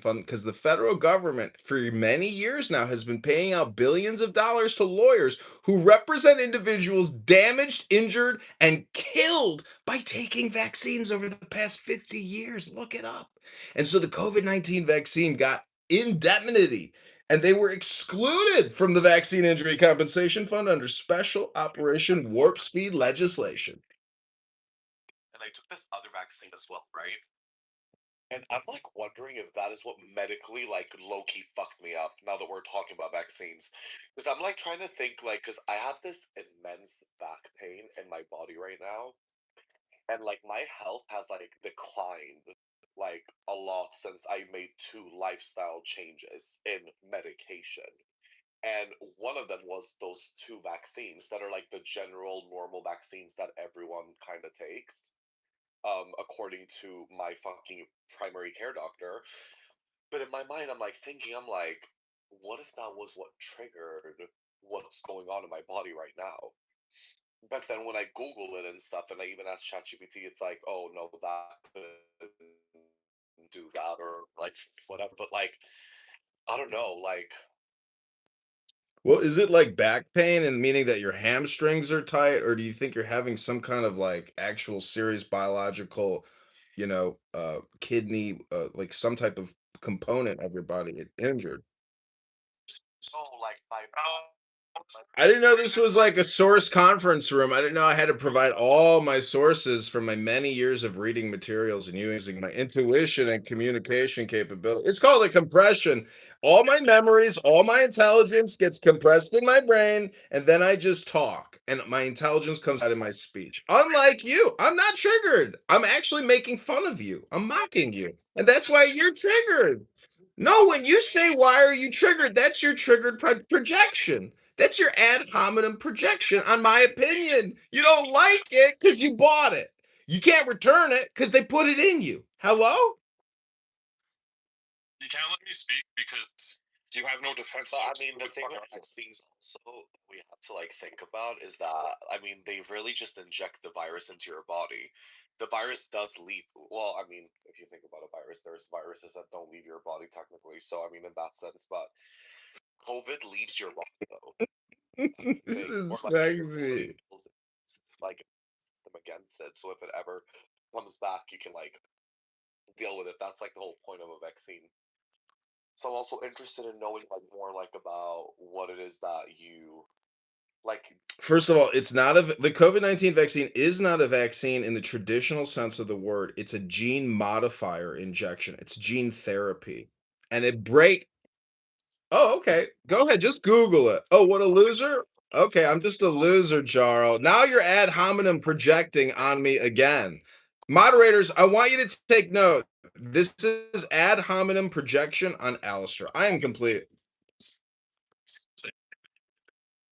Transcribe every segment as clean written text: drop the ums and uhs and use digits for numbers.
fund because the federal government for many years now has been paying out billions of dollars to lawyers who represent individuals damaged, injured, and killed by taking vaccines over the past 50 years. Look it up. And so the COVID-19 vaccine got indemnity and they were excluded from the Vaccine Injury Compensation Fund under Special Operation Warp Speed legislation. And I took this other vaccine as well, right? And I'm like wondering if that is what medically like low key fucked me up now that we're talking about vaccines. Because I'm like trying to think like because I have this immense back pain in my body right now. And like my health has like declined like a lot since I made two lifestyle changes in medication. And one of them was those two vaccines that are like the general normal vaccines that everyone kind of takes according to my fucking primary care doctor. But in my mind, I'm like thinking, I'm like, what if that was what triggered what's going on in my body right now? But then when I Google it and stuff, and I even asked ChatGPT, it's like, oh no, that couldn't do that or like whatever. But like, I don't know, like, Well, is it like back pain and meaning that your hamstrings are tight, or do you think you're having some kind of like actual serious biological, kidney, like some type of component of your body injured? oh, like my I didn't know this was like a source conference room. I didn't know I had to provide all my sources from my many years of reading materials and using my intuition and communication capability. It's called a compression. All my memories, all my intelligence gets compressed in my brain, and then I just talk, and my intelligence comes out in my speech. Unlike you, I'm not triggered. I'm actually making fun of you. I'm mocking you. And that's why you're triggered. No, when you say, why are you triggered? That's your triggered projection. That's your ad hominem projection on my opinion. You don't like it because you bought it. You can't return it because they put it in you. Hello? You can't let me speak because you have no defense. But I mean, the thing with vaccines also we have to like think about is that I mean they really just inject the virus into your body. The virus does leave. Well, I mean, if you think about a virus, there's viruses that don't leave your body technically. So I mean, in that sense, but COVID leaves your body though. That's the This thing, or is like your body sexy. builds its like system against it. So if it ever comes back, you can like deal with it. That's like the whole point of a vaccine. So I'm also interested in knowing like more like about what it is that you like. First of all, it's not the COVID-19 vaccine is not a vaccine in the traditional sense of the word. It's a gene modifier injection. It's gene therapy. And it break Oh, okay. Go ahead. Just Google it. Oh, what a loser. Okay, I'm just a loser, Jarl. Now you're ad hominem projecting on me again. Moderators, I want you to take note. This is ad hominem projection on Alistair. I am complete.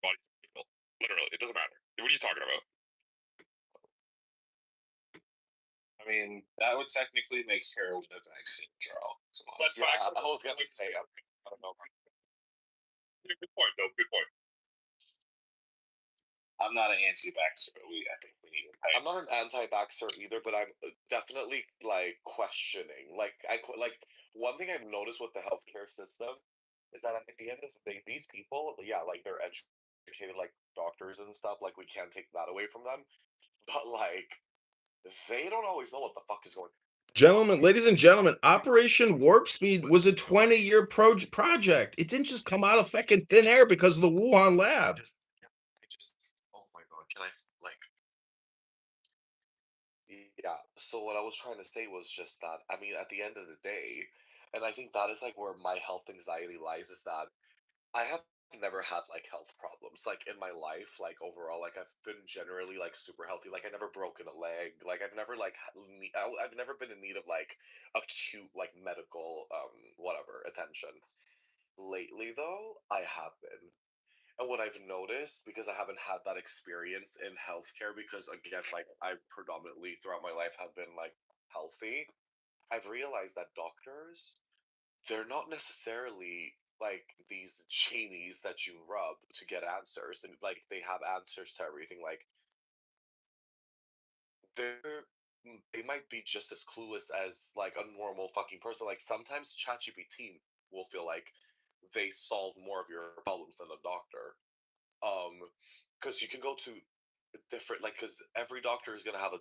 body. Literally, it doesn't matter. What are you talking about? I mean, that would technically make heroin a vaccine, Charles. Come on. Let's Yeah, fact. I was gonna say I don't know. Good point, though. Good point. I'm not an anti-vaxxer, but I think we need to. I'm not an anti-vaxxer either, but I'm definitely like questioning. Like one thing I've noticed with the healthcare system is that at the end of the day, these people, yeah, like they're educated like doctors and stuff. Like we can't take that away from them, but like they don't always know what the fuck is going. Gentlemen, ladies and gentlemen, Operation Warp Speed was a 20-year project. It didn't just come out of fucking thin air because of the Wuhan lab. Oh my god, can I like yeah, so what I was trying to say was just that, I mean, at the end of the day, and I think that is like where my health anxiety lies, is that I have never had like health problems like in my life, like overall, like I've been generally like super healthy. Like I never broken a leg. Like I've never like I've never been in need of like acute like medical whatever attention. Lately though, I have been. And what I've noticed, because I haven't had that experience in healthcare, because again, like I predominantly throughout my life have been like healthy, I've realized that doctors, they're not necessarily like these genies that you rub to get answers, and like they have answers to everything. Like they're they might be just as clueless as like a normal fucking person. Like sometimes ChatGPT will feel like they solve more of your problems than a doctor. Because you can go to different, like, because every doctor is gonna have a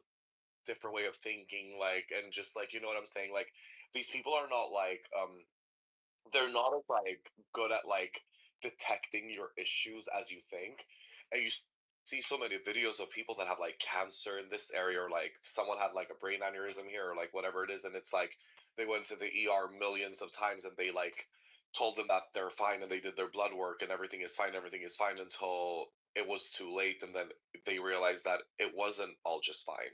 different way of thinking, like, and just like, you know what I'm saying, like, these people are not like they're not as like good at like detecting your issues as you think, and see so many videos of people that have like cancer in this area, or like someone had like a brain aneurysm here, or like whatever it is, and it's like they went to the ER millions of times and they like told them that they're fine and they did their blood work and everything is fine until it was too late, and then they realized that it wasn't all just fine.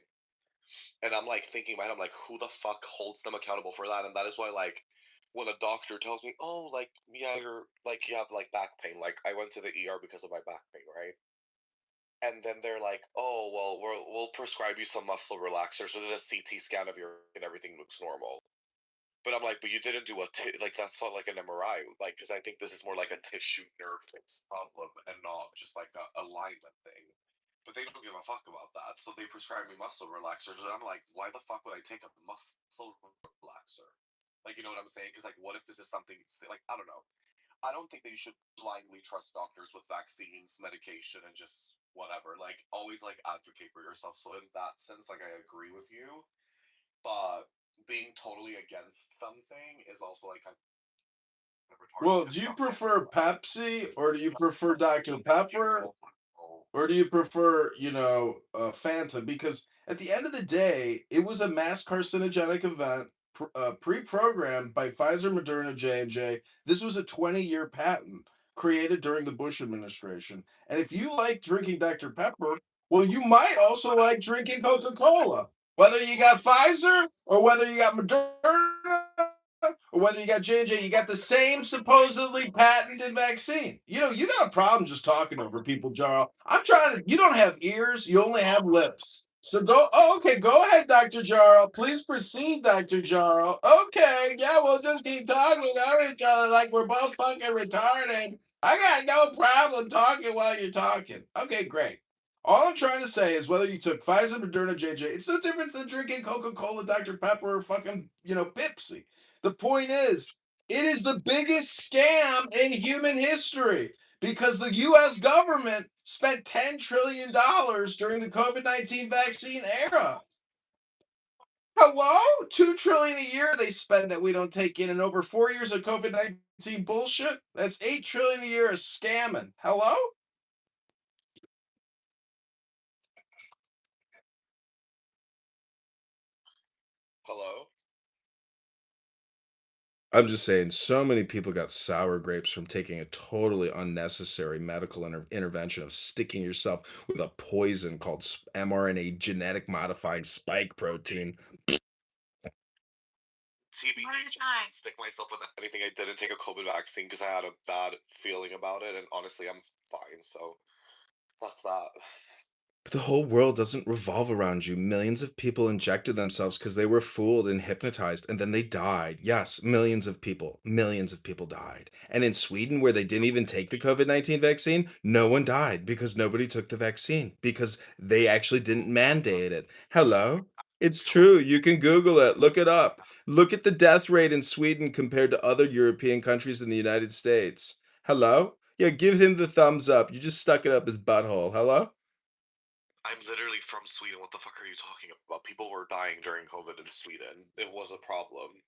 And I'm like thinking in my head, I'm like, who the fuck holds them accountable for that? And that is why, like, when a doctor tells me, oh, like, yeah, you're like, you have like back pain, like, I went to the ER because of my back pain, right? And then they're like, oh, well, we'll prescribe you some muscle relaxers with a CT scan of your and everything looks normal. But I'm like, but you didn't do like that's not like an MRI, like because I think this is more like a tissue nerve fix problem and not just like a alignment thing. But they don't give a fuck about that, so they prescribe me muscle relaxers, and I'm like, why the fuck would I take a muscle relaxer? Like, you know what I'm saying? Because like, what if this is something like I don't know. I don't think that you should blindly trust doctors with vaccines, medication, and just whatever. Like, always like advocate for yourself. So in that sense, like I agree with you, but being totally against something is also like kind of retarded Well, because do you sometimes prefer Pepsi or do you prefer Dr. Pepper? Or do you prefer, Fanta? Because at the end of the day, it was a mass carcinogenic event pre-programmed by Pfizer, Moderna, J&J. This was a 20-year patent created during the Bush administration. And if you like drinking Dr. Pepper, well, you might also like drinking Coca-Cola. Whether you got Pfizer or whether you got Moderna or whether you got J&J, you got the same supposedly patented vaccine. You got a problem just talking over people, Jarl. I'm trying to, you don't have ears, you only have lips. So okay, go ahead, Dr. Jarl. Please proceed, Dr. Jarl. Okay, yeah, we'll just keep talking over each other like we're both fucking retarded. I got no problem talking while you're talking. Okay, great. All I'm trying to say is whether you took Pfizer, Moderna, JJ, it's no different than drinking Coca-Cola, Dr. Pepper, or fucking, Pepsi. The point is, it is the biggest scam in human history because the US government spent $10 trillion during the COVID-19 vaccine era. Hello? 2 trillion a year they spend that we don't take in, and over 4 years of COVID-19 bullshit, that's 8 trillion a year of scamming. Hello? hello. I'm just saying, so many people got sour grapes from taking a totally unnecessary medical intervention of sticking yourself with a poison called mRNA genetic modified spike protein. TBH, stick myself with anything. I didn't take a COVID vaccine because I had a bad feeling about it, and honestly, I'm fine. So that's that. But the whole world doesn't revolve around you. Millions of people injected themselves because they were fooled and hypnotized, and then they died. Yes, millions of people died. And in Sweden, where they didn't even take the COVID-19 vaccine, no one died because nobody took the vaccine because they actually didn't mandate it. Hello? It's true. You can Google it, look it up. Look at the death rate in Sweden compared to other European countries in the United States. Hello? Yeah, give him the thumbs up. You just stuck it up his butthole. Hello? I'm literally from Sweden. What the fuck are you talking about? People were dying during COVID in Sweden. It was a problem.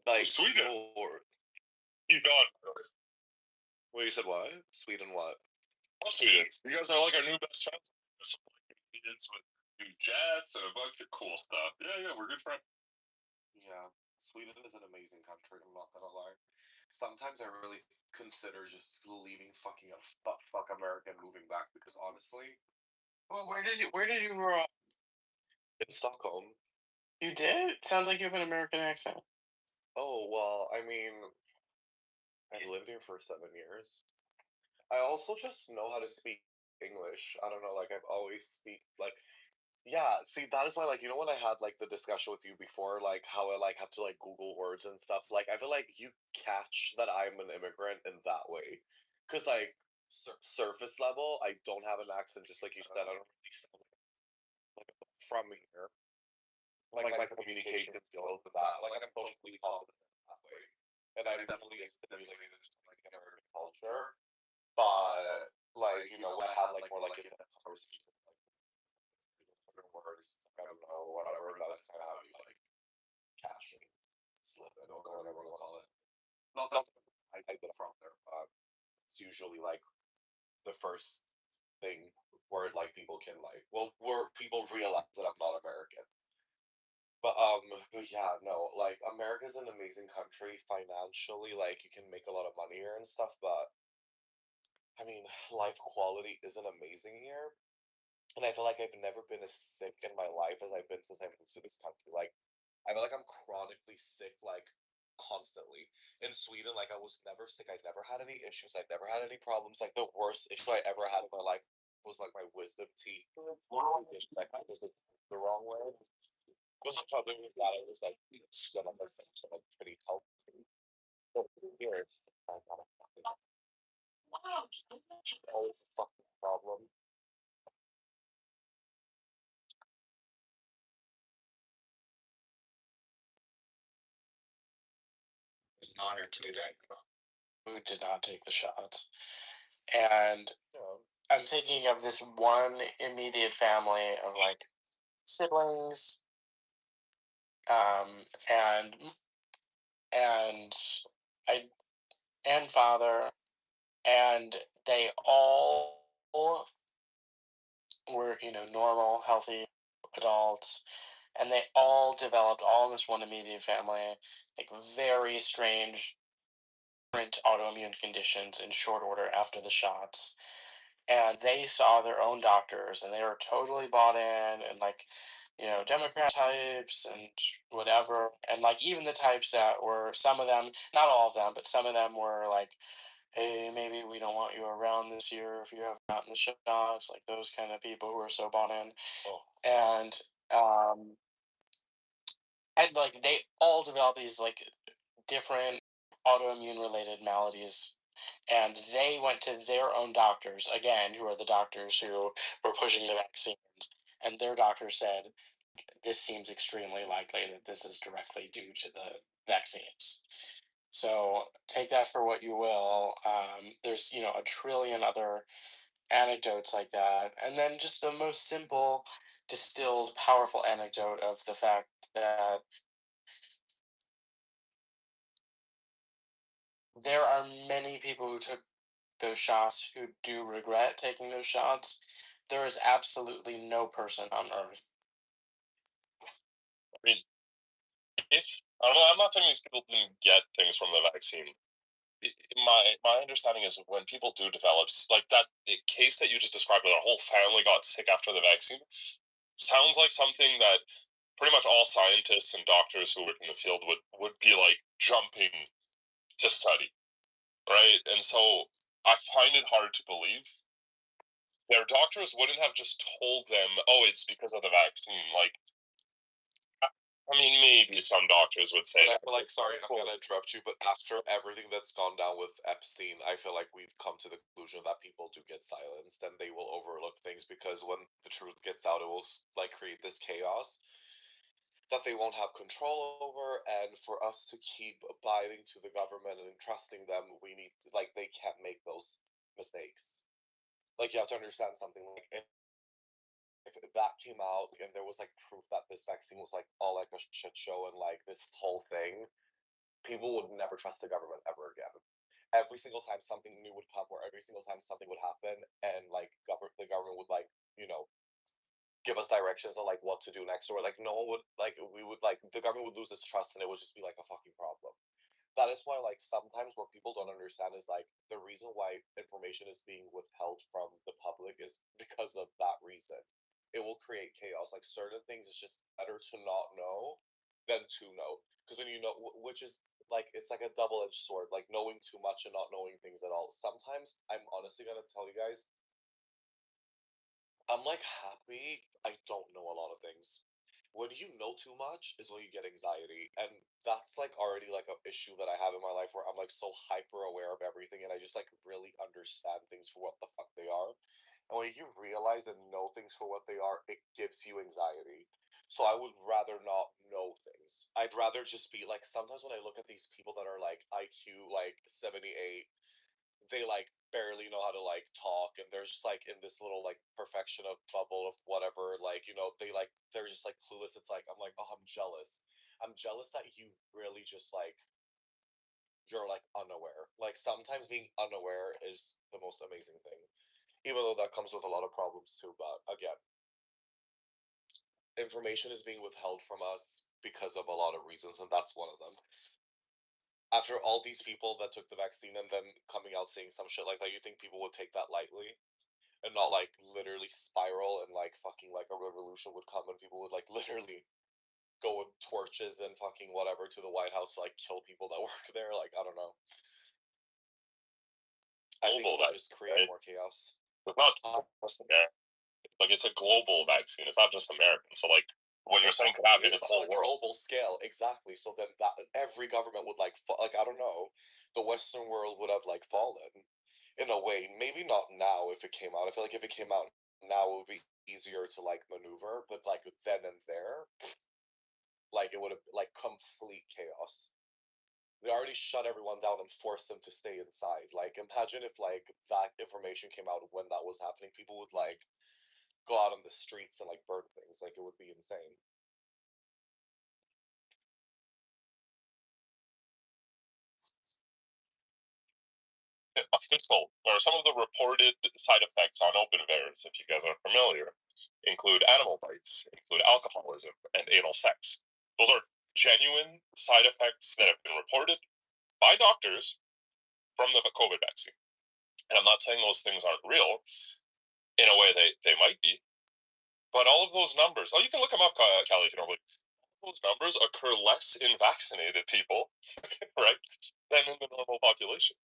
Like Sweden. people were. You gone. Well, you said what? Sweden what? Love Sweden. You guys are like our new best friends. Some convenience with new jets and a bunch of cool stuff. Yeah, we're good friends. Yeah, Sweden is an amazing country. I'm not gonna lie. Sometimes I really consider just leaving fucking up, fuck America and moving back because honestly, Well, where did you grow up? in Stockholm. You did? Sounds like you have an American accent. Oh well, I mean, I lived here for 7 years. I also just know how to speak English. I don't know, like I've always speak like yeah, see that is why like you know when I had like the discussion with you before, like how I like have to like Google words and stuff, like I feel like you catch that I'm an immigrant in that way. Cause like surface level, I don't have an accent just like you said, I don't really sound from here. Like my communication skills with that. Like I'm socially competent that way. And I definitely assimilated into like American culture. But like, when I had like more like in-depth conversations, like certain words, I don't know, whatever, that's kinda how you like catch me. Slip it or whatever you call it. Not that I get from there, but it's usually like the first thing where like people can like where people realize that I'm not American. But yeah, no, like America's an amazing country financially, like you can make a lot of money here and stuff, but I mean, life quality isn't amazing here. And I feel like I've never been as sick in my life as I've been since I moved to this country. Like, I feel like I'm chronically sick, like, constantly. In Sweden, like, I was never sick. I never had any issues. I never had any problems. Like, the worst issue I ever had in my life was, like, my wisdom teeth. Like, I was like, the wrong way. Because other than that, I was, like, still on my so, like, pretty healthy. But here, it's always a fucking problem. It's an honor to do that. Who did not take the shots. And I'm thinking of this one immediate family of like siblings, and and I and father, and they all were normal, healthy adults, and they all developed all in this one immediate family like very strange different autoimmune conditions in short order after the shots. And they saw their own doctors and they were totally bought in, and like Democrat types and whatever, and like even the types that were, some of them, not all of them, but some of them were like, hey, maybe we don't want you around this year if you haven't gotten the shots, like those kind of people who are so bought in. And um and like they all develop these like different autoimmune related maladies, and they went to their own doctors again, who are the doctors who were pushing the vaccines, and their doctor said this seems extremely likely that this is directly due to the vaccines. So take that for what you will. There's a trillion other anecdotes like that, and then just the most simple, distilled, powerful anecdote of the fact that there are many people who took those shots who do regret taking those shots. There is absolutely no person on earth. I mean, if I'm not saying these people didn't get things from the vaccine. My understanding is when people do develop like that case that you just described, where the whole family got sick after the vaccine, sounds like something that pretty much all scientists and doctors who work in the field would be like jumping to study, right? And so I find it hard to believe their doctors wouldn't have just told them, "Oh, it's because of the vaccine." Like, I mean, maybe some doctors would say that. Like, sorry, I'm gonna interrupt you, but after everything that's gone down with Epstein, I feel like we've come to the conclusion that people do get silenced, and they will overlook things because when the truth gets out, it will like create this chaos that they won't have control over. And for us to keep abiding to the government and trusting them, we need like they can't make those mistakes. Like you have to understand something. Like if that came out and there was like proof that this vaccine was like all like a shit show and like this whole thing, people would never trust the government ever again. Every single time something new would come, or every single time something would happen, and like the government would like give us directions on like what to do next, or like no one would like we would like the government would lose its trust, and it would just be like a fucking problem. That is why like sometimes what people don't understand is like the reason why information is being withheld from the public is because of that reason. It will create chaos. Like certain things, it's just better to not know than to know, because when you know, which is like it's like a double-edged sword, like knowing too much and not knowing things at all. Sometimes I'm honestly gonna tell you guys, I'm like happy I don't know a lot of things. When you know too much is when you get anxiety, and that's like already like an issue that I have in my life, where I'm like so hyper aware of everything and I just like really understand things for what the fuck they are. And when you realize and know things for what they are, it gives you anxiety. So I would rather not know things. I'd rather just be like, sometimes when I look at these people that are like IQ like 78, they like barely know how to like talk, and they're just like in this little like perfection of bubble of whatever, like, you know, they're just like clueless. It's like, I'm like, oh, I'm jealous. I'm jealous that you really just like, you're like unaware. Like sometimes being unaware is the most amazing thing, even though that comes with a lot of problems too. But again, information is being withheld from us because of a lot of reasons, and that's one of them. After all these people that took the vaccine and then coming out saying some shit like that, you think people would take that lightly and not like literally spiral and like fucking like a revolution would come and people would like literally go with torches and fucking whatever to the White House to like kill people that work there? Like, I don't know. I think it would just create more chaos. But not just America. Like, it's a global vaccine. It's not just American. So, like, when you're saying could happen in the whole world, global scale, exactly. So then that every government would like, like, I don't know, the Western world would have like fallen in a way. Maybe not now if it came out. I feel like if it came out now, it would be easier to like maneuver. But like then and there, like it would have like complete chaos. They already shut everyone down and forced them to stay inside. Like, imagine if like that information came out when that was happening. People would like go out on the streets and like burn things. Like, it would be insane. official or some of the reported side effects on open VAERS, if you guys are familiar, include animal bites, include alcoholism, and anal sex. Those are genuine side effects that have been reported by doctors from the COVID vaccine. And I'm not saying those things aren't real. In a way, they might be. But all of those numbers, oh, you can look them up, Callie, if you don't believe. Those numbers occur less in vaccinated people, right, than in the normal population.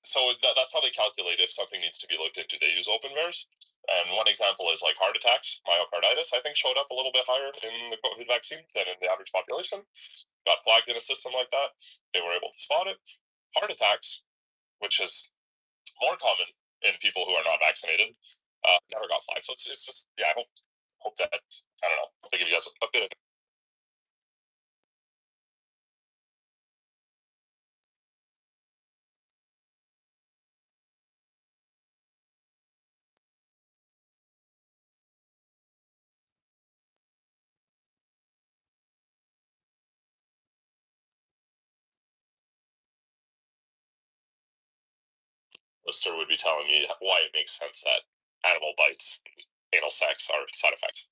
So that's how they calculate if something needs to be looked into. They use open VAERS. And one example is like heart attacks, myocarditis, I think showed up a little bit higher in the COVID vaccine than in the average population. Got flagged in a system like that. They were able to spot it. Heart attacks, which is more common in people who are not vaccinated, never got flagged. So it's just, yeah, I hope that, I don't know, hope they give you guys a bit of listener would be telling me why it makes sense that animal bites, anal sex are side effects.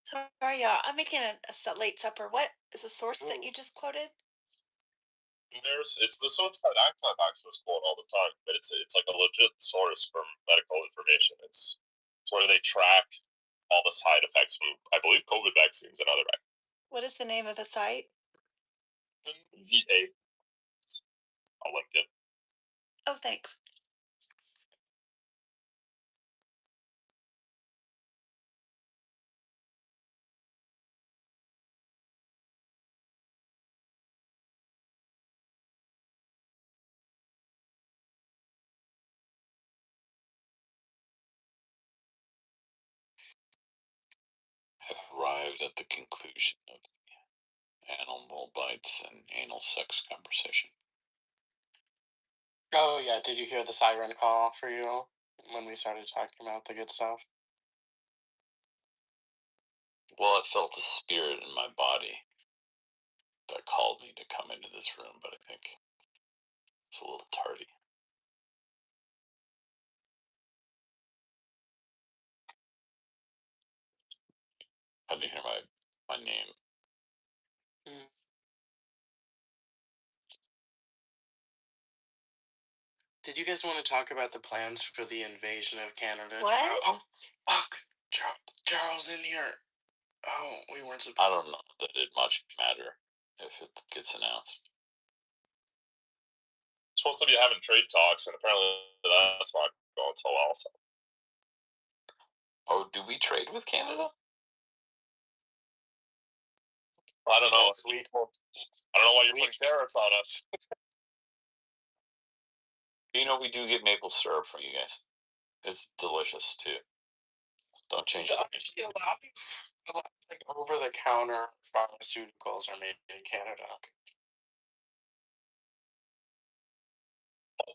Sorry, I'm making a late supper. What is the source that you just quoted? It's the source that Activax quote all the time, but it's like a legit source for medical information. It's where they track all the side effects from, I believe, COVID vaccines and other vaccines. What is the name of the site? VA. I'll link it. Oh, thanks. Have arrived at the conclusion of the animal bites and anal sex conversation. Oh yeah, did you hear the siren call for you when we started talking about the good stuff? Well, I felt the spirit in my body that called me to come into this room, but I think it's a little tardy. I didn't hear my name Mm. Did you guys want to talk about the plans for the invasion of Canada? What? Oh, fuck. Charles in here. Oh, we weren't supposed. I don't know that it much matter if it gets announced. Supposed to be having trade talks, and apparently that's not going so well. So. Oh, do we trade with Canada? I don't know. Sweet. I don't know why you're putting tariffs on us. You know, we do get maple syrup from you guys. It's delicious too. Don't change it. Actually, a lot of like over-the-counter pharmaceuticals are made in Canada.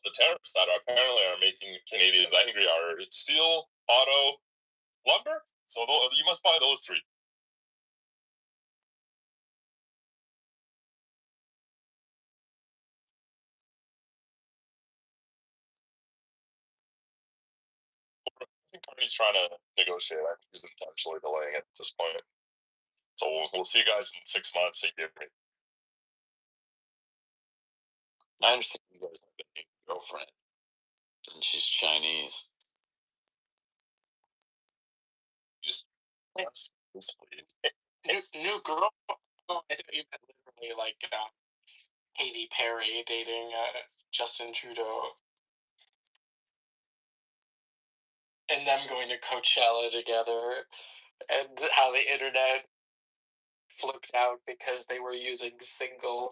The tariffs that apparently are making Canadians angry are steel, auto, lumber. So you must buy those three. I think Carney's trying to negotiate. I think he's intentionally delaying it at this point. So we'll see you guys in 6 months. I understand you guys have a new girlfriend, and she's Chinese. New girl? Oh, I thought you meant literally like Katy Perry dating Justin Trudeau. And them going to Coachella together, and how the internet flipped out because they were using single-use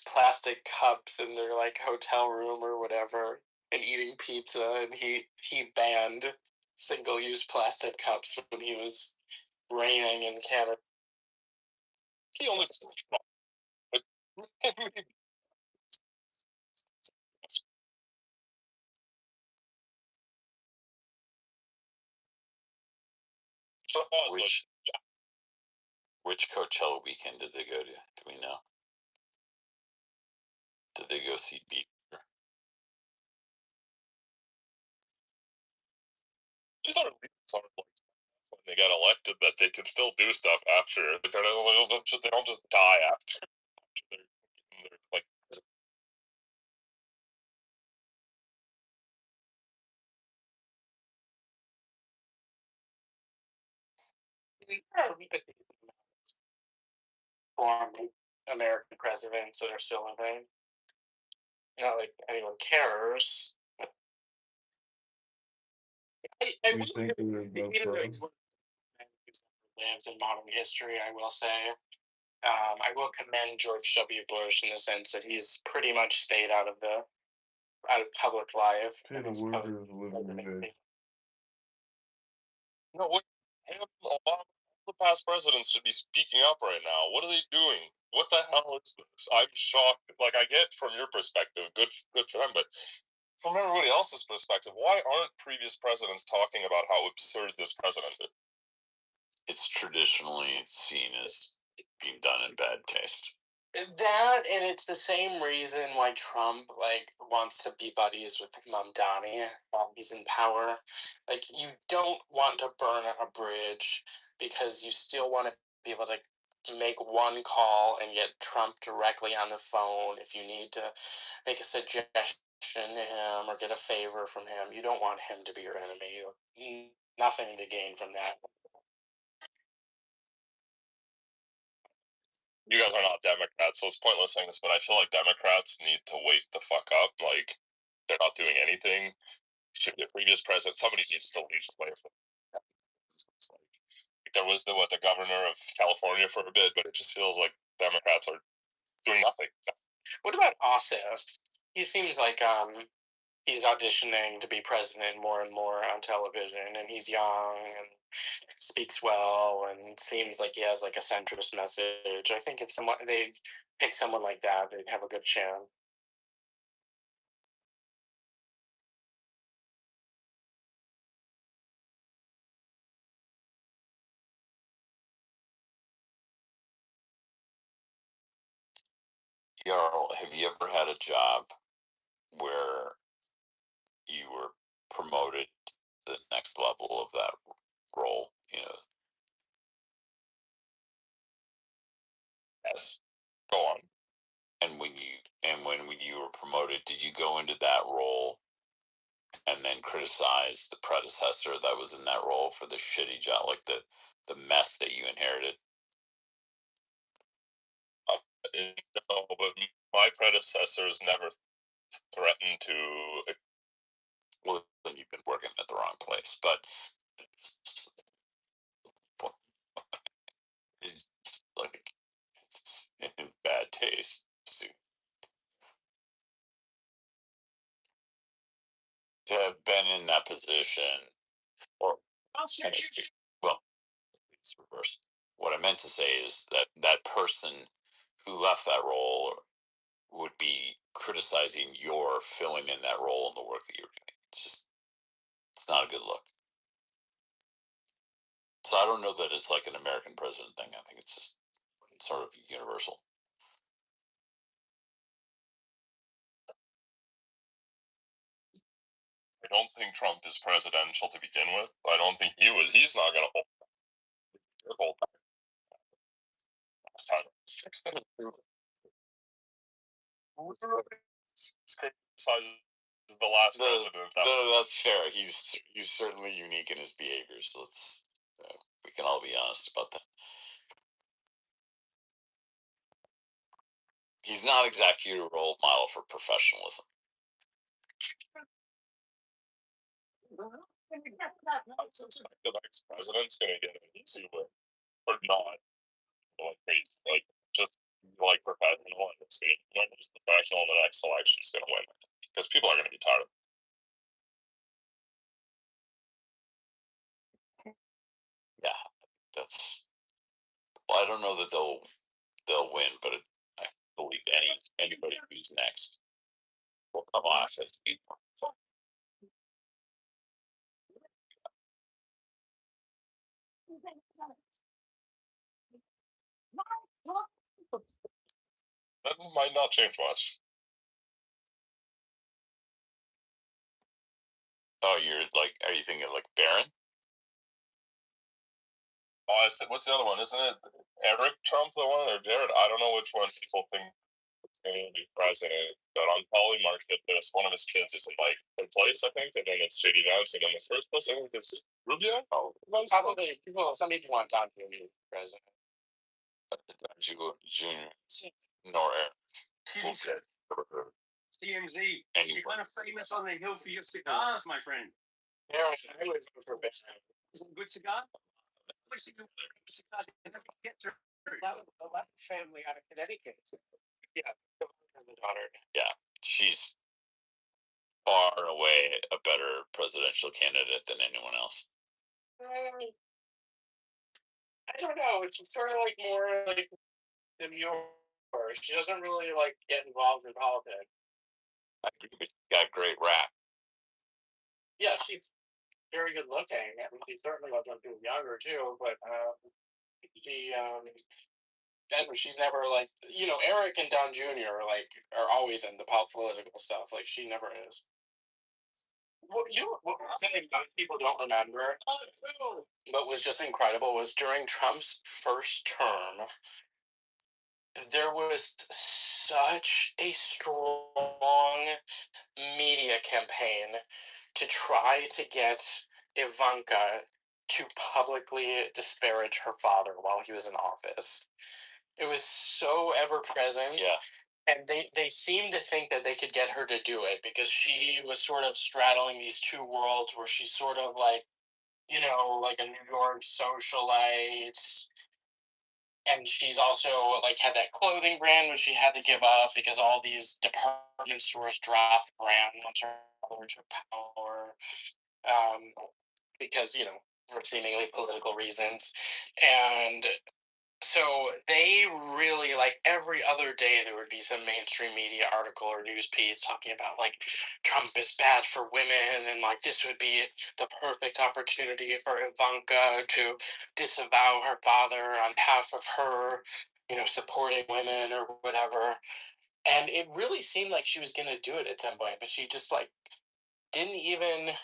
plastic cups in their like hotel room or whatever, and eating pizza, and he banned single-use plastic cups when he was reigning in Canada. He only. Which Coachella weekend did they go to? Do we know? Did they go see Bieber? These are sort of like when they get elected that they can still do stuff after. They don't just die after they're like. Former American presidents that are still living. Not like anyone cares. I You think we would go for him? Lives in modern history, I will say. I will commend George W. Bush in the sense that he's pretty much stayed out of public life. Hey, the workers living good. No, what? Obama, the past presidents should be speaking up right now. What are they doing? What the hell is this? I'm shocked. Like, I get from your perspective, good for them, but from everybody else's perspective, why aren't previous presidents talking about how absurd this president is? It's traditionally seen as being done in bad taste. That, and it's the same reason why Trump like wants to be buddies with Mamdani while he's in power. Like, you don't want to burn a bridge because you still want to be able to make one call and get Trump directly on the phone if you need to make a suggestion to him or get a favor from him. You don't want him to be your enemy. You have nothing to gain from that. You guys are not Democrats, so it's pointless saying this, but I feel like Democrats need to wake the fuck up. Like, they're not doing anything. Should be a previous president. Somebody needs to lead the way for them. Like, there was the governor of California for a bit, but it just feels like Democrats are doing nothing. What about Ossoff? He seems like he's auditioning to be president more and more on television, and he's young and speaks well and seems like he has like a centrist message. I think if they pick someone like that, they'd have a good chance. Jarl, have you ever had a job where you were promoted to the next level of that role? You know, Yes. Go on. And when you were promoted, did you go into that role and then criticize the predecessor that was in that role for the shitty job, like the mess that you inherited? No, but my predecessors never threatened to. Well, then you've been working at the wrong place. But it's like it's in bad taste to have been in that position, or well, it's reversed. What I meant to say is that that person who left that role would be criticizing your filling in that role in the work that you're doing. It's not a good look. So I don't know that it's like an American president thing. I think it's just sort of universal. I don't think Trump is presidential to begin with. I don't think he was. He's not going to hold back. Last time. Criticizes the last president. No, that's fair. He's certainly unique in his behavior. So we can all be honest about that. He's not exactly a role model for professionalism. The next president's going to get an easy win, or not. Like just like professional, and it's going to win. Who's professional in the next election is going to win, because people are going to be tired of it. Yeah, that's. Well, I don't know that they'll win, but I believe anybody who's next will come off as being fun. That might not change much. Oh, are you thinking like Barron? Oh, what's the other one? Isn't it Eric Trump, the one, or Jared? I don't know which one people think is going to be president. But on Polymarket, there's one of his kids is in like third place, I think, and then it's JD Vance, and then the first place, I think, is Rubio. Probably some people want Don to be president. Junior, nor Eric. TMZ. You're kind of famous on the hill for your cigars, my friend. Yeah, I would vote for Barron. Is it a good cigar? Cigars get through. That was the Latin family out of Connecticut. Yeah, the daughter. Yeah, she's far and away a better presidential candidate than anyone else. I don't know. It's sort of like more like demure. She doesn't really like get involved in politics. I agree, but she's got great rap. Yeah, she's very good looking. I mean, she certainly looks like she's younger too. But she's never like Eric and Don Jr. are always in the political stuff. Like she never is. Well, what most people don't remember, but was just incredible, was during Trump's first term, there was such a strong media campaign to try to get Ivanka to publicly disparage her father while he was in office. It was so ever present. Yeah. And they seemed to think that they could get her to do it because she was sort of straddling these two worlds where she's sort of like, like a New York socialite. And she's also like had that clothing brand which she had to give up because all these department stores dropped the brand once her father took power. Because, for seemingly political reasons. And so they really, like, every other day there would be some mainstream media article or news piece talking about like Trump is bad for women, and like this would be the perfect opportunity for Ivanka to disavow her father on behalf of her, supporting women or whatever. And it really seemed like she was gonna do it at some point, but she just like didn't even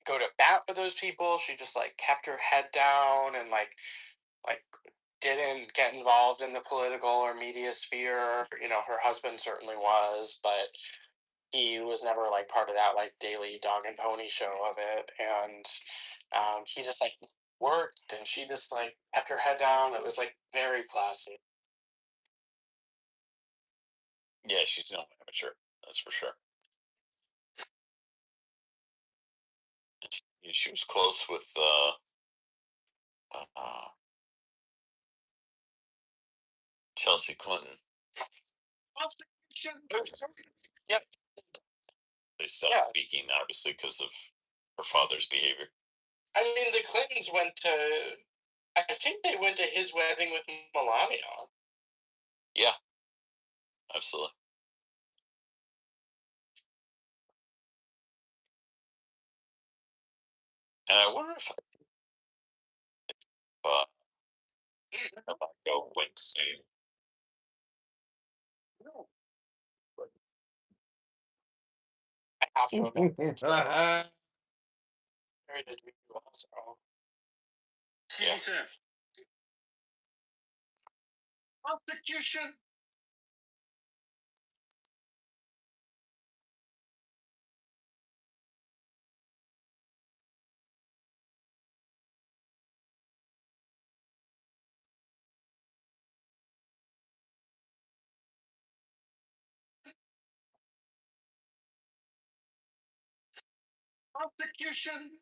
go to bat with those people. She just like kept her head down and like didn't get involved in the political or media sphere. You know, her husband certainly was, but he was never like part of that like daily dog and pony show of it. And he just like worked, and she just like kept her head down. It was like very classy. Yeah, she's no amateur. That's for sure. She was close with Chelsea Clinton. Yep. They stopped speaking, obviously, because of her father's behavior. I mean, the Clintons went to. I think they went to his wedding with Melania. Yeah, absolutely. And I wonder if I go insane. I have to admit. Very good to you also. Yeah. Prosecution. Prosecution.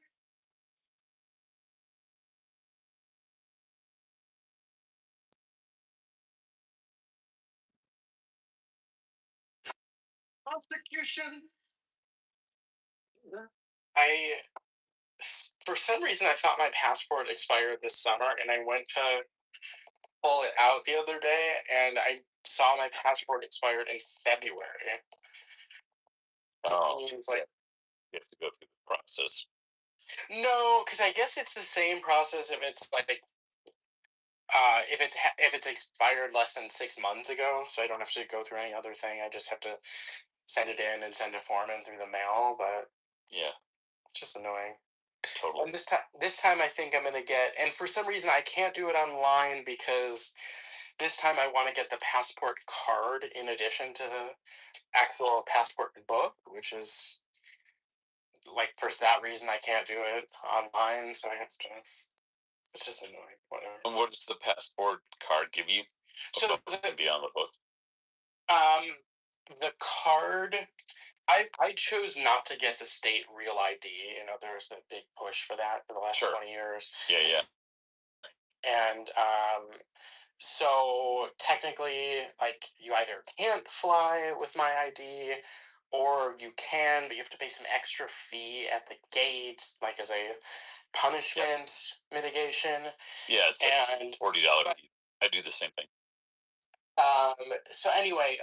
Prosecution. For some reason, I thought my passport expired this summer, and I went to pull it out the other day, and I saw my passport expired in February. Oh, it's like you have to go through the process. No, because I guess it's the same process if it's like if it's expired less than 6 months ago, so I don't have to go through any other thing. I just have to send it in and send a form in through the mail. But yeah, it's just annoying. Totally. And this time I think I'm gonna get. And for some reason I can't do it online because this time I want to get the passport card in addition to the actual passport book, which is like for that reason I can't do it online. So I have to. It's just annoying. Whatever. And what does the passport card give you? So be on the book. The card. I chose not to get the state real ID. You know, there's a big push for that for the last 20 years. Yeah. And so technically, like, you either can't fly with my ID, or you can, but you have to pay some extra fee at the gate, like as a punishment mitigation. Yeah, it's like $40. I do the same thing. So anyway,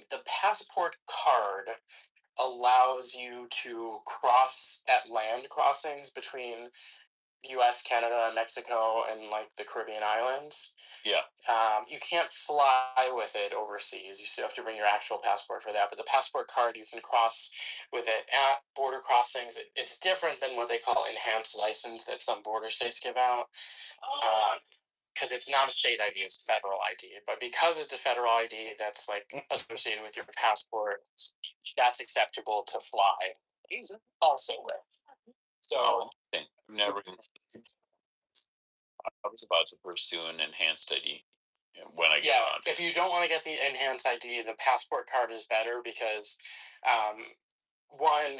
the passport card allows you to cross at land crossings between U.S., Canada, Mexico, and like the Caribbean islands. Yeah. You can't fly with it overseas. You still have to bring your actual passport for that. But the passport card, you can cross with it at border crossings. It's different than what they call enhanced license that some border states give out. Because it's not a state ID, it's a federal ID. But because it's a federal ID that's like associated with your passport, that's acceptable to fly also with. So never. I was about to pursue an enhanced ID when I get on. If you don't want to get the enhanced ID, the passport card is better because, one,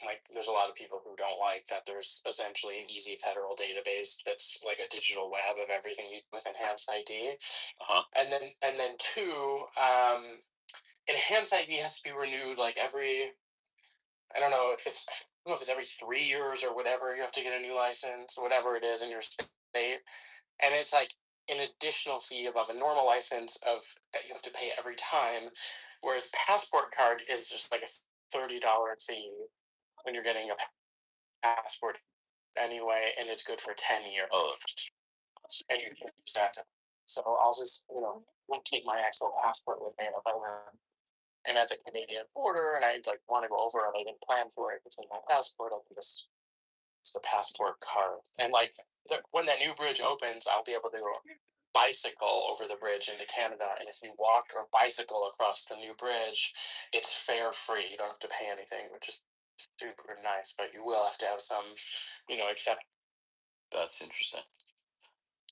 like there's a lot of people who don't like that there's essentially an easy federal database that's like a digital web of everything you do with enhanced ID. And then two, enhanced ID has to be renewed like every. I don't know if it's every 3 years or whatever. You have to get a new license, whatever it is in your state, and it's like an additional fee above a normal license of that you have to pay every time. Whereas passport card is just like a $30 fee when you're getting a passport anyway, and it's good for 10 years. And you can use that. So I'll just take my actual passport with me if I were. And at the Canadian border, and I like want to go over, and I didn't plan for it. It's in my passport. I'll just it's the passport card, and like when that new bridge opens, I'll be able to bicycle over the bridge into Canada, and if you walk or bicycle across the new bridge, it's fare free. You don't have to pay anything, which is super nice. But you will have to have some, accept. That's interesting.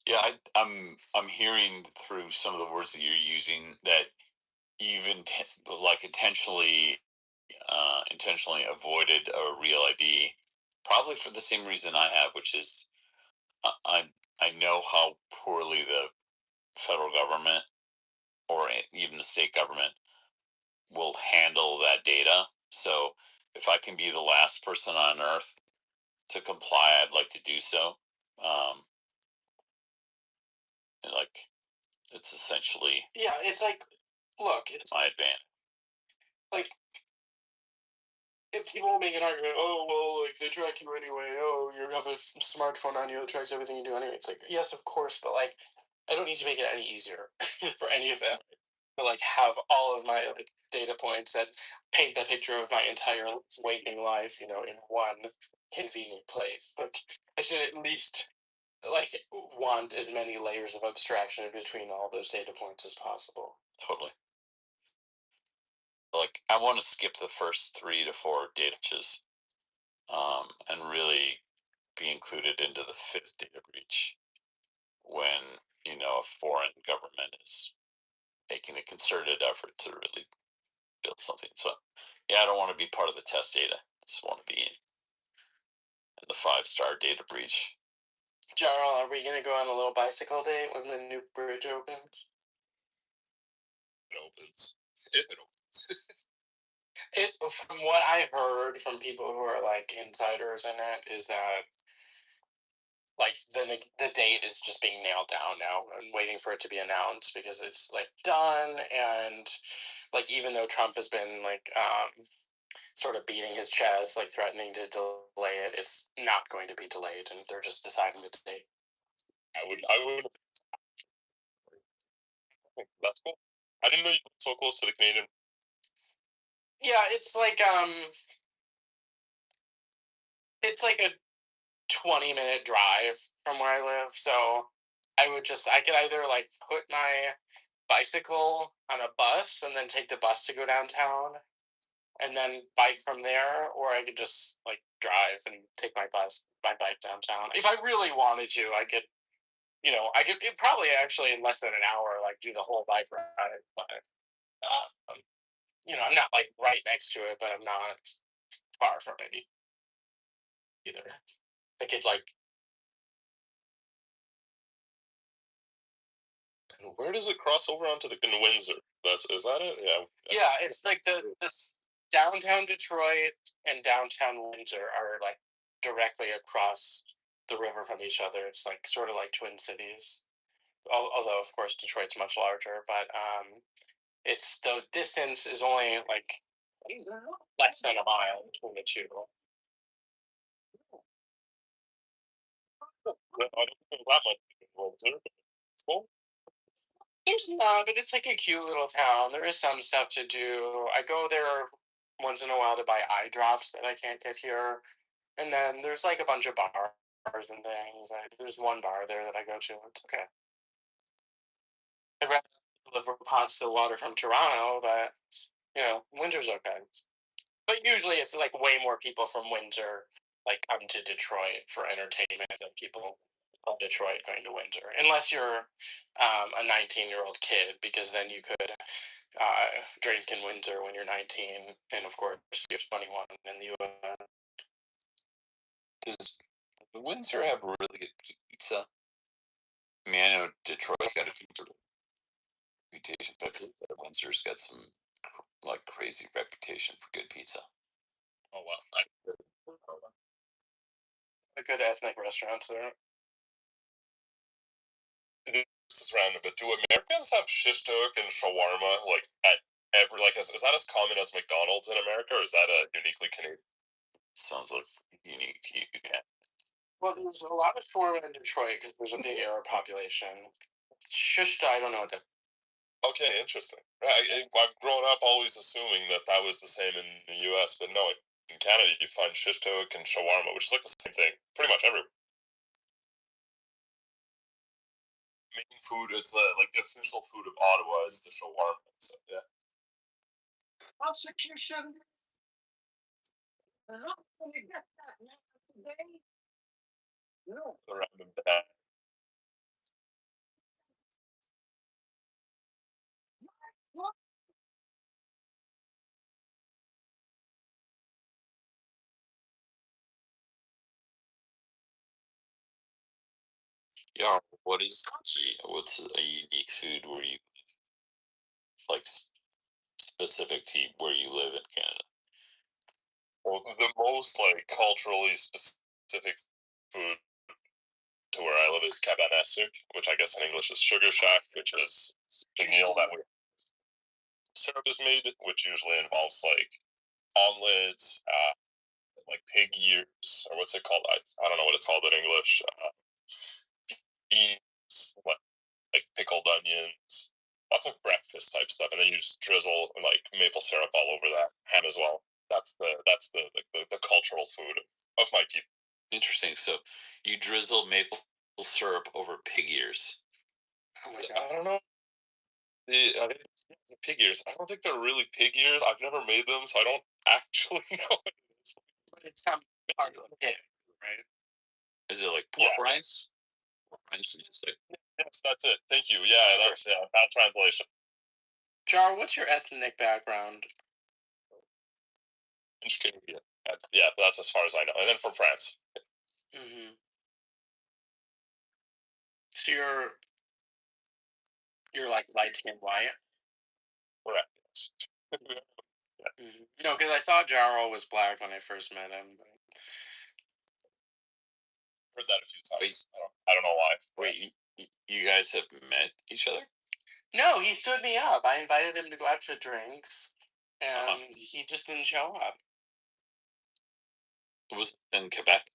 Yeah, I'm hearing through some of the words that you're using that even like intentionally avoided a real ID, probably for the same reason I have, which is I know how poorly the federal government or even the state government will handle that data. So if I can be the last person on earth to comply, I'd like to do so. Like it's essentially it's like, look, it's my advantage. like if people make an argument, oh well, like they track you anyway. Oh, you have a smartphone on you that tracks everything you do anyway. It's like, yes, of course, but like I don't need to make it any easier for any of them to like have all of my like data points that paint the picture of my entire waking life, in one convenient place. Like I should at least like want as many layers of abstraction between all those data points as possible. Totally. Like I want to skip the first 3 to 4 data breaches, and really be included into the 5th data breach when a foreign government is making a concerted effort to really build something. So yeah, I don't want to be part of the test data. I just want to be in the 5-star data breach. Jarl, are we gonna go on a little bicycle date when the new bridge opens? It opens. If it opens. It's from what I heard from people who are like insiders in it is that like the date is just being nailed down now and waiting for it to be announced because it's like done, and like even though Trump has been like sort of beating his chest, like threatening to delay it, it's not going to be delayed, and they're just deciding the date. I would. That's cool. I didn't know you were so close to the Canadian. Yeah, it's like a 20-minute drive from where I live, so I could either like put my bicycle on a bus and then take the bus to go downtown and then bike from there, or I could just like drive and take my bike downtown. If I really wanted to, I could, probably actually in less than an hour, like do the whole bike ride. But I'm not like right next to it, but I'm not far from it either. I could like. Where does it cross over onto the in Windsor? Is that it? Yeah. Yeah, it's like this downtown Detroit and downtown Windsor are like directly across the river from each other. It's like sort of like twin cities. Although of course Detroit's much larger, but it's the distance is only like less than a mile between the two. I don't think that much in Windsor. It's cool. There's not, but it's like a cute little town. There is some stuff to do. I go there once in a while to buy eye drops that I can't get here. And then there's like a bunch of bars and things. There's one bar there that I go to. It's okay. I'd rather deliver pots to water from Toronto, but Windsor's okay. But usually it's like way more people from Windsor like come to Detroit for entertainment than people from Detroit going to Windsor, unless you're a 19-year-old kid, because then you could drink in Windsor when you're 19, and of course you're 21 in the U.S. Does Windsor have really good pizza? I mean, I know Detroit's got a good reputation, but Windsor's got some like crazy reputation for good pizza. Oh well. A good ethnic restaurants there. This is random, but do Americans have shish kebab and shawarma like at every is that as common as McDonald's in America, or is that a uniquely Canadian? Sounds like unique. Yeah. Well, there's a lot of shawarma in Detroit because there's a big Arab population. Shishta, I don't know what that. Okay, interesting. I've grown up always assuming that was the same in the U.S., but no, in Canada you find shish kebab and shawarma, which is like the same thing, pretty much everywhere. main food is like the official food of Ottawa is the shawarma. So yeah. Prosecution. Around that. Yeah, what's a unique food where you like specific to where you live in Canada? Well, the most like culturally specific food to where I live is cabanesuk, which I guess in English is sugar shack, which is the meal that we syrup is made, which usually involves like omelets, like pig ears, or what's it called? I don't know what it's called in English. Beans, like pickled onions, lots of breakfast type stuff, and then you just drizzle like maple syrup all over that ham as well. That's the cultural food of my people. Interesting. So you drizzle maple syrup over pig ears. Oh my god, I don't know. The pig ears. I don't think they're really pig ears. I've never made them, so I don't actually know what it is. But it's not part of the pig, right? Is it like pork rinds? Pork rinds, just like Yes, that's it. Thank you. Yeah, that's that translation. Jar, what's your ethnic background? Canadian. Yeah, that's as far as I know. And then from France. Mm-hmm. So you're like light skinned white? Correct. Yes. Mm-hmm. No, because I thought Jaro was black when I first met him. Heard that a few times. I don't know why. Wait, you guys have met each other? No, he stood me up. I invited him to go out to drinks, and he just didn't show up. Was it in Quebec?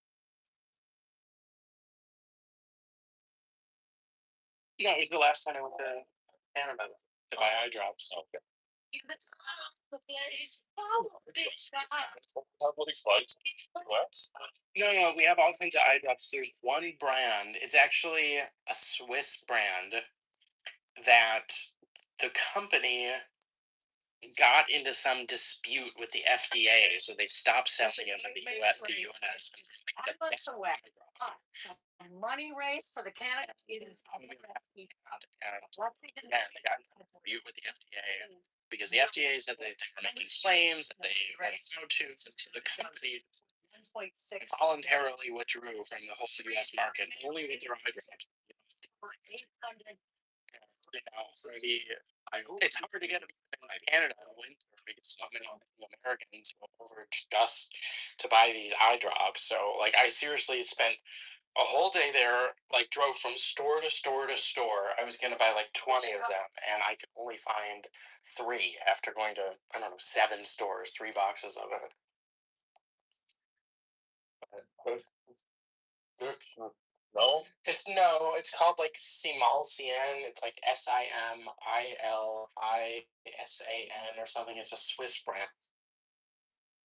No, it was the last time I went to Canada to buy eye drops. So. No, we have all kinds of eye drops. There's one brand. It's actually a Swiss brand that the company got into some dispute with the FDA, so they stopped selling them in the US. Money race for the candidates. It is. And they got into dispute with the FDA because the FDA said they were making claims that they weren't allowed to, so the company voluntarily withdrew from the whole US market, only with their eye drops. It's hard to get them in Canada in winter because so many Americans go over just to buy these eye drops. So, like, I seriously spent a whole day there, like, drove from store to store to store. I was gonna buy like 20 of them, and I could only find 3 after going to, I don't know, 7 stores, 3 boxes of it. No? It's called like Simalsian. It's like Similisian or something. It's a Swiss brand.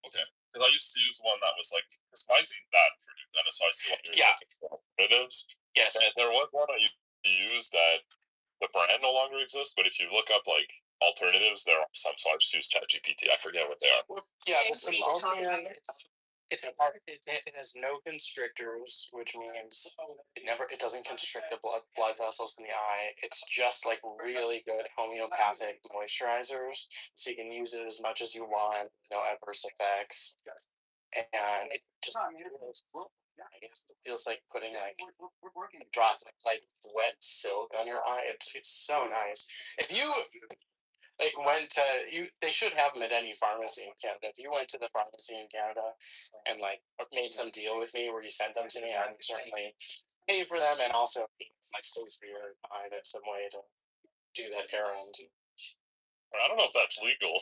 Okay. Because I used to use one that was like, because mine's bad for you, and so I see what you're looking for alternatives. Yes. And there was one I used to use that the brand no longer exists, but if you look up like alternatives, there are some. So I just use ChatGPT. I forget what they are. Yeah, the Simalsian. It has no constrictors, which means it doesn't constrict the blood vessels in the eye. It's just like really good homeopathic moisturizers, so you can use it as much as you want, no adverse effects, and it just feels like putting like a drop of like wet silk on your eye. It's so nice. If you like went to they should have them at any pharmacy in Canada. If you went to the pharmacy in Canada and like made some deal with me where you sent them to me, I'd certainly pay for them and also my stay for your eye. That's some way to do that errand. I don't know if that's legal.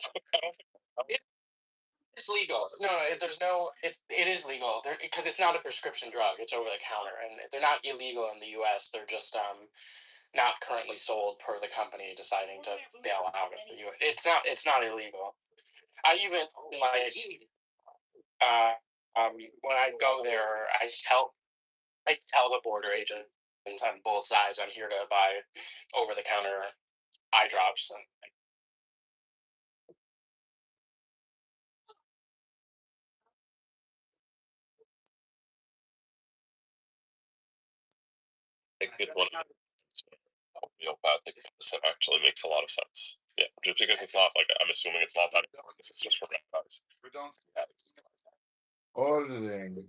It's legal. No, there's no. It is legal because it's not a prescription drug. It's over the counter, and they're not illegal in the U.S. They're just not currently sold per the company deciding to bail out of the U.S. It's not illegal. I even like when I go there, I tell the border agent on both sides. I'm here to buy over-the-counter eye drops. And I think one of the homeopathic medicine actually makes a lot of sense. Yeah, just because it's not like I'm assuming it's not that important. It's just for red eyes. Ordering.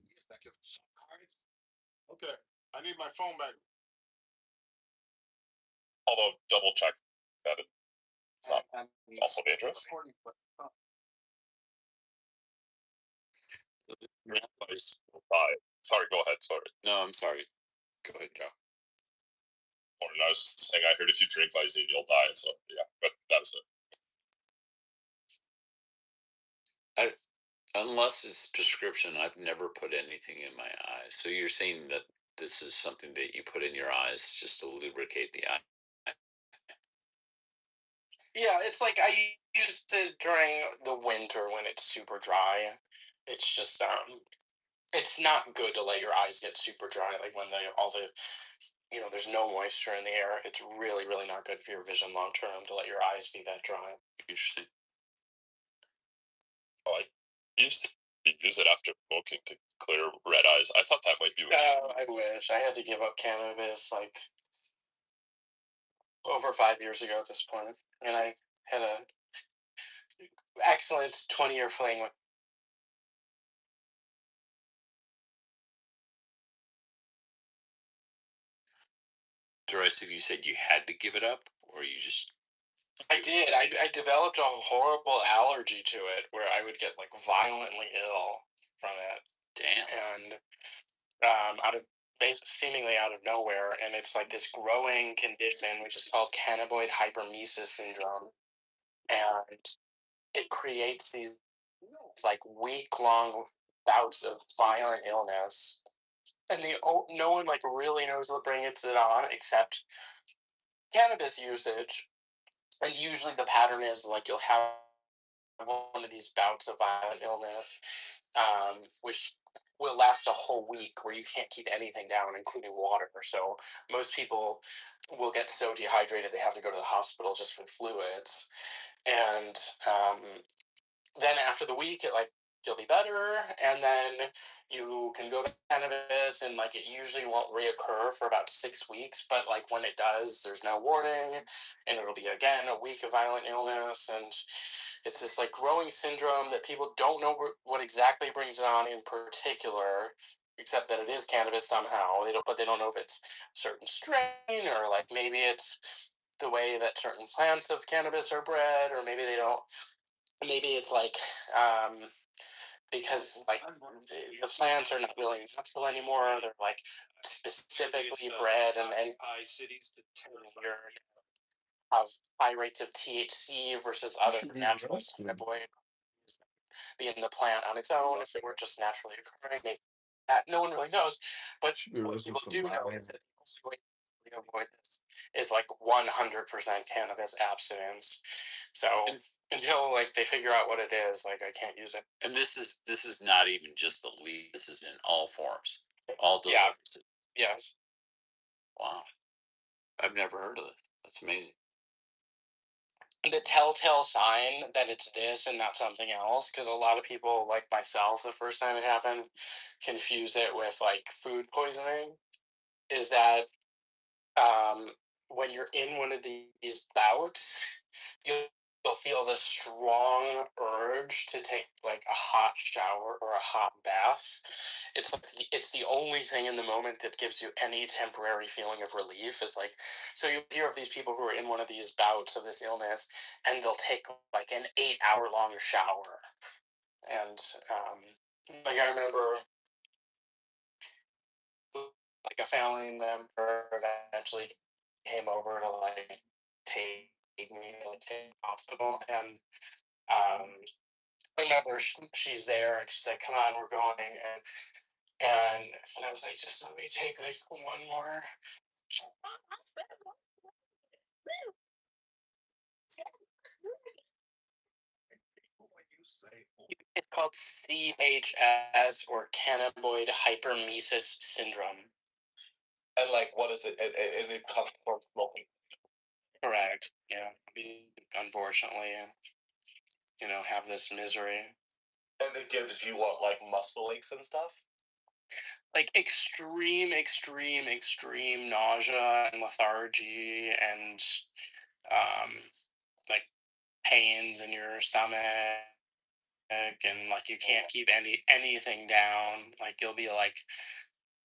Okay, I need my phone back. Although double check that it's not also dangerous. Red eyes will die. Sorry, go ahead. Sorry. No, I'm sorry. Go ahead, Joe. I was saying I heard if you drink Visine, you'll die. So yeah, but that was it. Unless it's prescription, I've never put anything in my eyes. So you're saying that this is something that you put in your eyes just to lubricate the eye? yeah, it's like I used it during the winter when it's super dry. It's just it's not good to let your eyes get super dry, like when there's no moisture in the air. It's really, really not good for your vision long term to let your eyes be that dry. Interesting. Oh, I used to use it after smoking to clear red eyes. I thought that might be. I wish. I had to give up cannabis like over 5 years ago at this point, and I had a excellent 20-year fling with. Derisive, you said you had to give it up, or you just? I did. I developed a horrible allergy to it where I would get like violently ill from it. Damn. And seemingly out of nowhere, and it's like this growing condition which is called cannabinoid hypermesis syndrome, and it creates these like week-long bouts of violent illness, and no one like really knows what brings it on except cannabis usage. And usually the pattern is like you'll have one of these bouts of violent illness, which will last a whole week where you can't keep anything down, including water. So most people will get so dehydrated they have to go to the hospital just for fluids. And then after the week, you'll be better, and then you can go back to cannabis, and like it usually won't reoccur for about 6 weeks, but like when it does, there's no warning, and it'll be again a week of violent illness, and it's this like growing syndrome that people don't know what exactly brings it on in particular, except that it is cannabis somehow. But they don't know if it's a certain strain, or like maybe it's the way that certain plants of cannabis are bred, or maybe they don't. Maybe it's like because like the plants are not really natural anymore. They're like specifically bred and cities to have high rates of THC versus other natural cannabinoids be in the plant on its own if it were just naturally occurring. Maybe that no one really knows, but what people do know is that the only way to avoid this is like 100% cannabis abstinence. So until like they figure out what it is, like I can't use it. And this is not even just the lead. This is in all forms, all deliveries. Yeah. Yes. Wow, I've never heard of this. That's amazing. The telltale sign that it's this and not something else, because a lot of people like myself, the first time it happened, confuse it with like food poisoning, is that when you're in one of these bouts, you'll feel this strong urge to take like a hot shower or a hot bath. It's the only thing in the moment that gives you any temporary feeling of relief. Is like, so you hear of these people who are in one of these bouts of this illness, and they'll take like an 8-hour long shower, and like I remember like a family member eventually came over to like take me to the hospital, and I remember she's there, and she's like, "Come on, we're going," and I was like, "Just let me take like one more." It's called CHS or cannabinoid hypermesis syndrome. And like, what is it? And it comes from smoking. Correct. Yeah. Unfortunately, have this misery. And it gives you what, like muscle aches and stuff? Like extreme nausea and lethargy and like pains in your stomach and like you can't keep anything down. Like you'll be like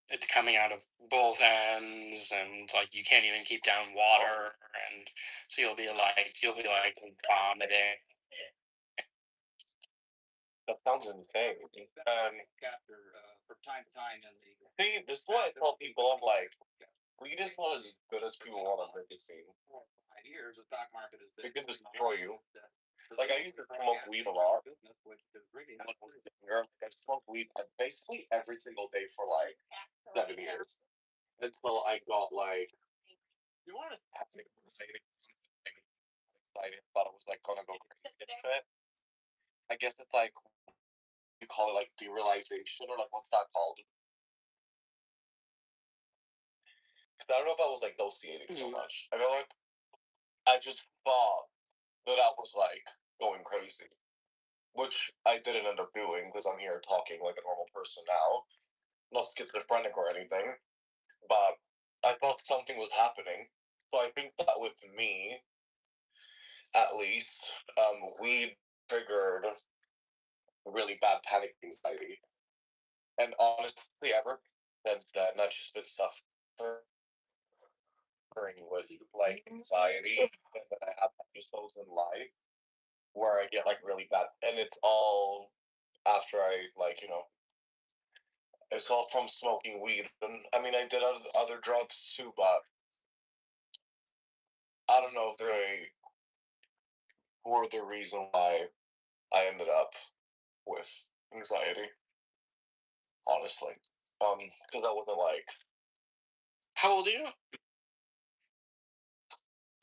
it's coming out of both ends and like you can't even keep down water and so you'll be like vomiting. That sounds insane. From time to time, see, this is what I tell people. I'm like, weed is not as good as people want to make it seem. It can destroy you. Like I used to smoke weed a lot. When I was younger, I smoked weed basically every single day for like 7 years until I got like. You want to exciting? I thought it was like gonna go crazy and shit. I guess it's like you call it like derealization or like what's that called? Because I don't know if I was like dissociating so much. I feel like I just thought that I was like going crazy, which I didn't end up doing because I'm here talking like a normal person now, not schizophrenic or anything. But I thought something was happening, so I think that with me, at least, weed triggered really bad panic anxiety, and honestly, ever since then, I've just been suffering with like anxiety, and then I have episodes in life where I get like really bad, and it's all after I like it's all from smoking weed. And I mean, I did other drugs too, but I don't know if they were the reason why I ended up with anxiety. Honestly, because I wasn't like How old are you?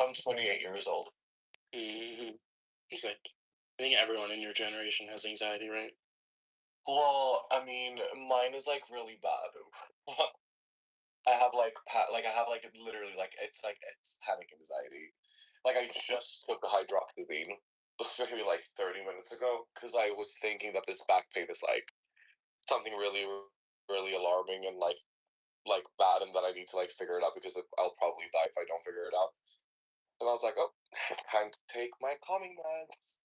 I'm 28 years old. Mm-hmm. It's like I think everyone in your generation has anxiety, right? Well, I mean, mine is like really bad. I have like I have like literally like it's panic anxiety. Like I just took a hydroxyzine maybe like 30 minutes ago because I was thinking that this back pain is like something really really alarming and like bad and that I need to like figure it out because I'll probably die if I don't figure it out. And I was like, oh, time to take my calming meds.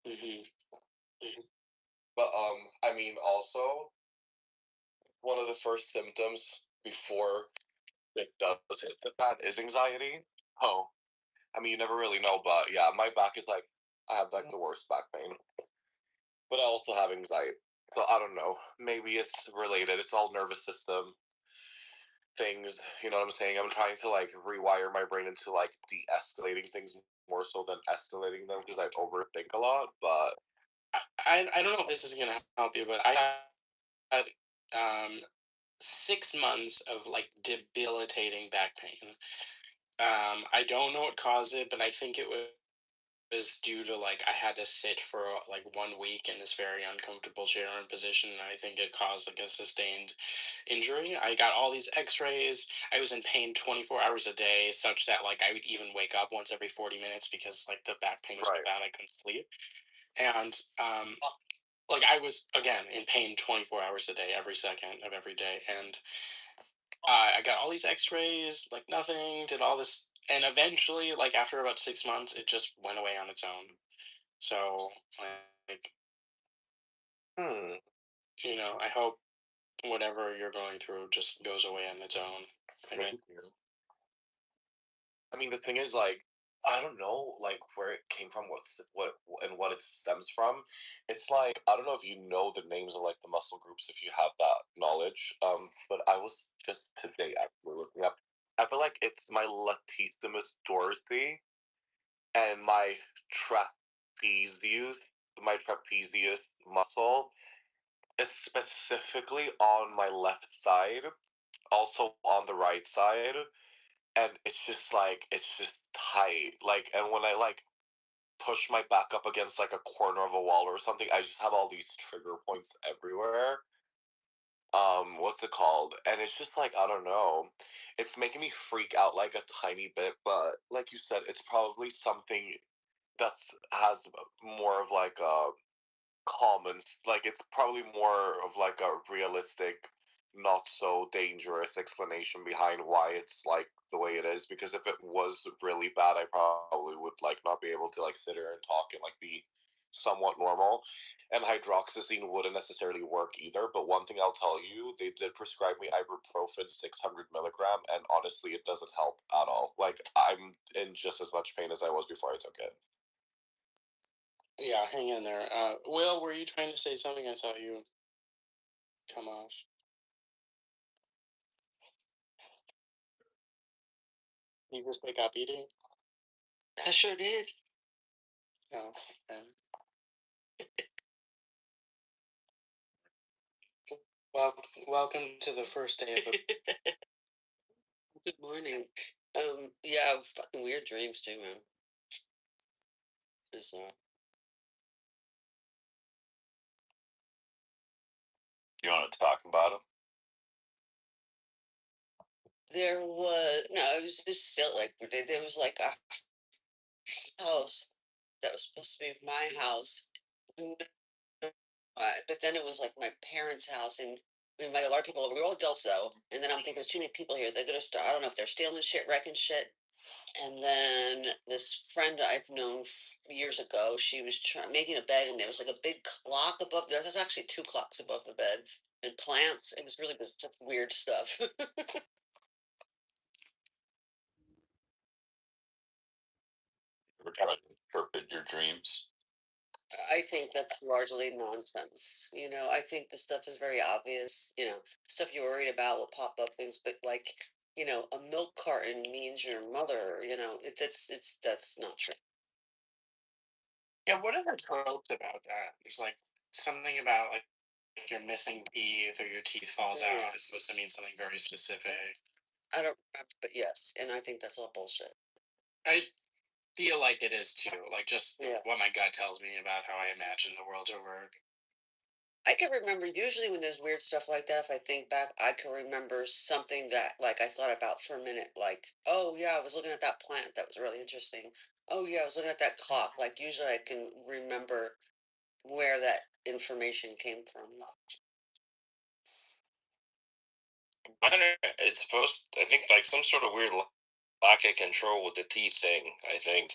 Mm-hmm. But I mean, also one of the first symptoms before it does hit the fan is anxiety. Oh, I mean, you never really know, but yeah, my back is like I have like the worst back pain, but I also have anxiety. So I don't know. Maybe it's related. It's all nervous system things. You know what I'm saying? I'm trying to like rewire my brain into like de-escalating things more so than escalating them because I overthink a lot. But I don't know if this is gonna help you, but I had 6 months of like debilitating back pain. I don't know what caused it, but I think it was due to like I had to sit for like 1 week in this very uncomfortable chair and position, and I think it caused like a sustained injury. I got all these X-rays. I was in pain 24 hours a day, such that like I would even wake up once every 40 minutes because like the back pain was so right, bad I couldn't sleep. And like I was again in pain 24 hours a day, every second of every day, and I got all these X-rays, like nothing, did all this, and eventually, like after about 6 months, it just went away on its own. So, like, hmm, I hope whatever you're going through just goes away on its own. Okay. thank you. I mean, the thing is, like, I don't know, like, where it came from, and what it stems from. It's like I don't know if you know the names of like the muscle groups, if you have that knowledge. But I was just today actually looking up. I feel like it's my latissimus dorsi and trapezius, my trapezius muscle. It's specifically on my left side, also on the right side, and it's just tight. Like, and when I like push my back up against like a corner of a wall or something, I just have all these trigger points everywhere. what's it called? And it's just like, I don't know. It's making me freak out like a tiny bit, but like you said, it's probably something that's has more of like a common, like it's probably more of like a realistic, not so dangerous explanation behind why it's like the way it is. Because if it was really bad, I probably would like not be able to like sit here and talk and like be somewhat normal. And hydroxyzine wouldn't necessarily work either. But one thing I'll tell you, they did prescribe me ibuprofen 600 milligram, and honestly, it doesn't help at all. Like I'm in just as much pain as I was before I took it. Yeah, hang in there. Will, were you trying to say something? I saw you come off. You just pick up eating? I sure did. Oh, okay. Well, welcome to the first day of the. Good morning. Yeah, fucking weird dreams too, man. Just, You want to talk about them? there was no, it was just silly. Like there was like a house that was supposed to be my house, but then it was like my parents' house, and we invited a lot of people over. We were all adults though, and then I'm thinking there's too many people here. They're gonna start. I don't know if they're stealing shit, wrecking shit. And then this friend I've known years ago, she was making a bed, and there was like a big clock above there. There's actually two clocks above the bed, and plants. It was really just weird stuff. We're trying to interpret your dreams. I think that's largely nonsense. I think the stuff is very obvious. Stuff you're worried about will pop up things, but like, a milk carton means your mother. That's not true. Yeah, what are the tropes about that? It's like something about like you're missing teeth or your teeth falls out. It's supposed to mean something very specific. I don't remember, but yes, and I think that's all bullshit. I feel like it is too. Like just Yeah. what my gut tells me about how I imagine the world to work. I can remember usually when there's weird stuff like that, if I think back, I can remember something that like I thought about for a minute, like, oh yeah, I was looking at that plant, that was really interesting. Oh yeah, I was looking at that clock. Like usually I can remember where that information came from. It's supposed. I think like some sort of weird lack of control with the teeth thing. I think.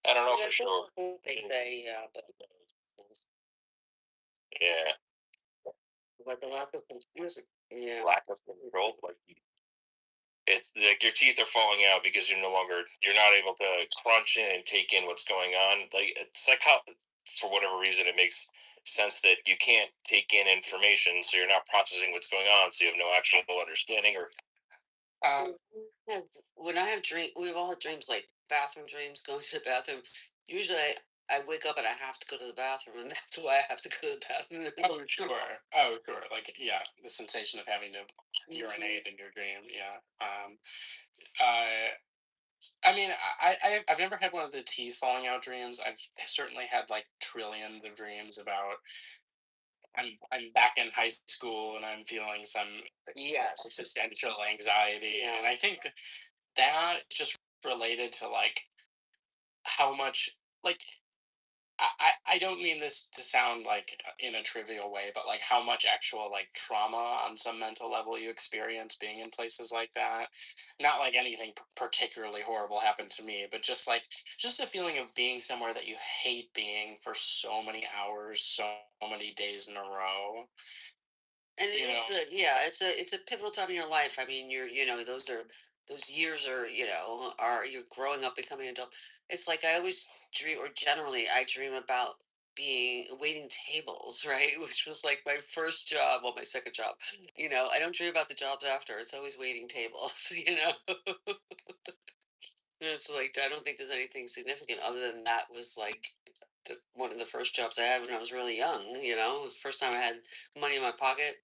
I don't know Yeah, for sure. they say, yeah, but Yeah, Like a lack of confusing. yeah. lack of control. Like it's like your teeth are falling out because you're not able to crunch in and take in what's going on. Like it's like how for whatever reason it makes sense that you can't take in information, so you're not processing what's going on, so you have no actual understanding or Um, Yeah, when I have we've all had dreams like bathroom dreams, going to the bathroom. Usually I wake up and I have to go to the bathroom, and that's why I have to go to the bathroom. oh sure, oh sure. Like yeah, the sensation of having to urinate in your dream. Yeah. I mean, I've never had one of the teeth falling out dreams. I've certainly had like trillions of dreams about I'm back in high school and I'm feeling some existential anxiety, Yeah. and I think that is just related to like how much like I don't mean this to sound like in a trivial way, but like how much actual like trauma on some mental level you experience being in places like that. Not like anything particularly horrible happened to me, but just a feeling of being somewhere that you hate being for so many hours, so many days in a row. And You know, it's a pivotal time in your life. I mean, those years are you're growing up, becoming an adult. It's like I always dream, or generally I dream about being waiting tables, right? Which was like my first job, well, my second job. I don't dream about the jobs after. It's always waiting tables, It's like I don't think there's anything significant other than that was like one of the first jobs I had when I was really young. The first time I had money in my pocket.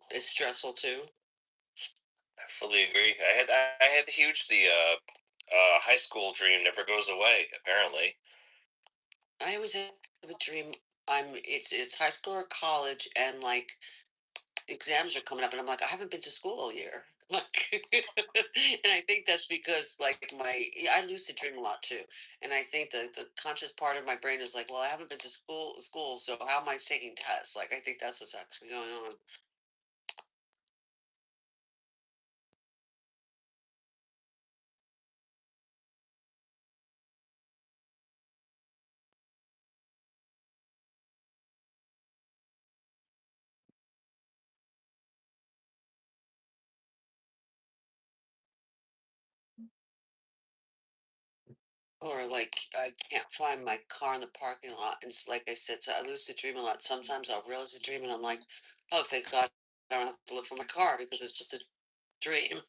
It's stressful too. I fully agree. I had huge the high school dream never goes away. Apparently, I always have a dream. It's high school or college, and like exams are coming up, and I'm like, I haven't been to school all year. Like, and I think that's because like I lucid dream a lot too, and I think the conscious part of my brain is like, well, I haven't been to school, so how am I taking tests? Like, I think that's what's actually going on. Or like I can't find my car in the parking lot, and it's like I said, so I lucid dream a lot. Sometimes I'll realize a dream, and I'm like, oh, thank God, I don't have to look for my car because it's just a dream.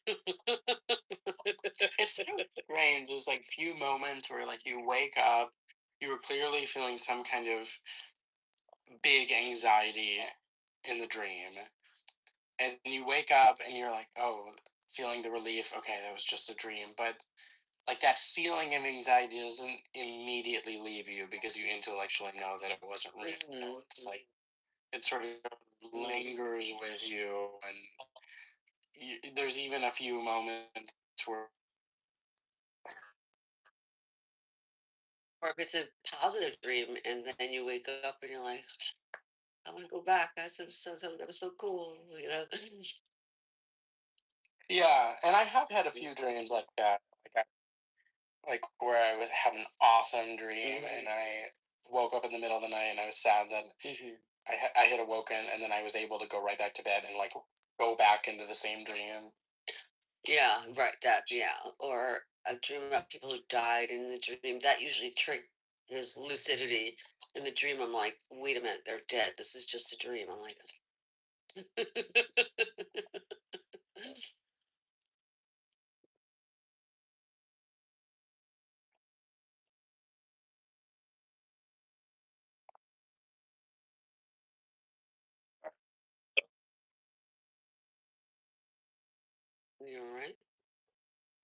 It's so strange. There's like few moments where like you wake up, you were clearly feeling some kind of big anxiety in the dream, and you wake up and you're like, oh, feeling the relief. Okay, that was just a dream, but like that feeling of anxiety doesn't immediately leave you because you intellectually know that it wasn't real. It's like it sort of lingers with you, and there's even a few moments where Or if it's a positive dream, and then you wake up and you're like, I want to go back. That was so cool. You know. yeah, and I have had a few dreams like that, like where I was had an awesome dream and I woke up in the middle of the night and I was sad that I had awoken, and then I was able to go right back to bed and like go back into the same dream. Yeah, right. That, yeah. Or I dream about people who died in the dream. That usually triggers lucidity. In the dream, I'm like, wait a minute, they're dead. This is just a dream. I'm like, you all right?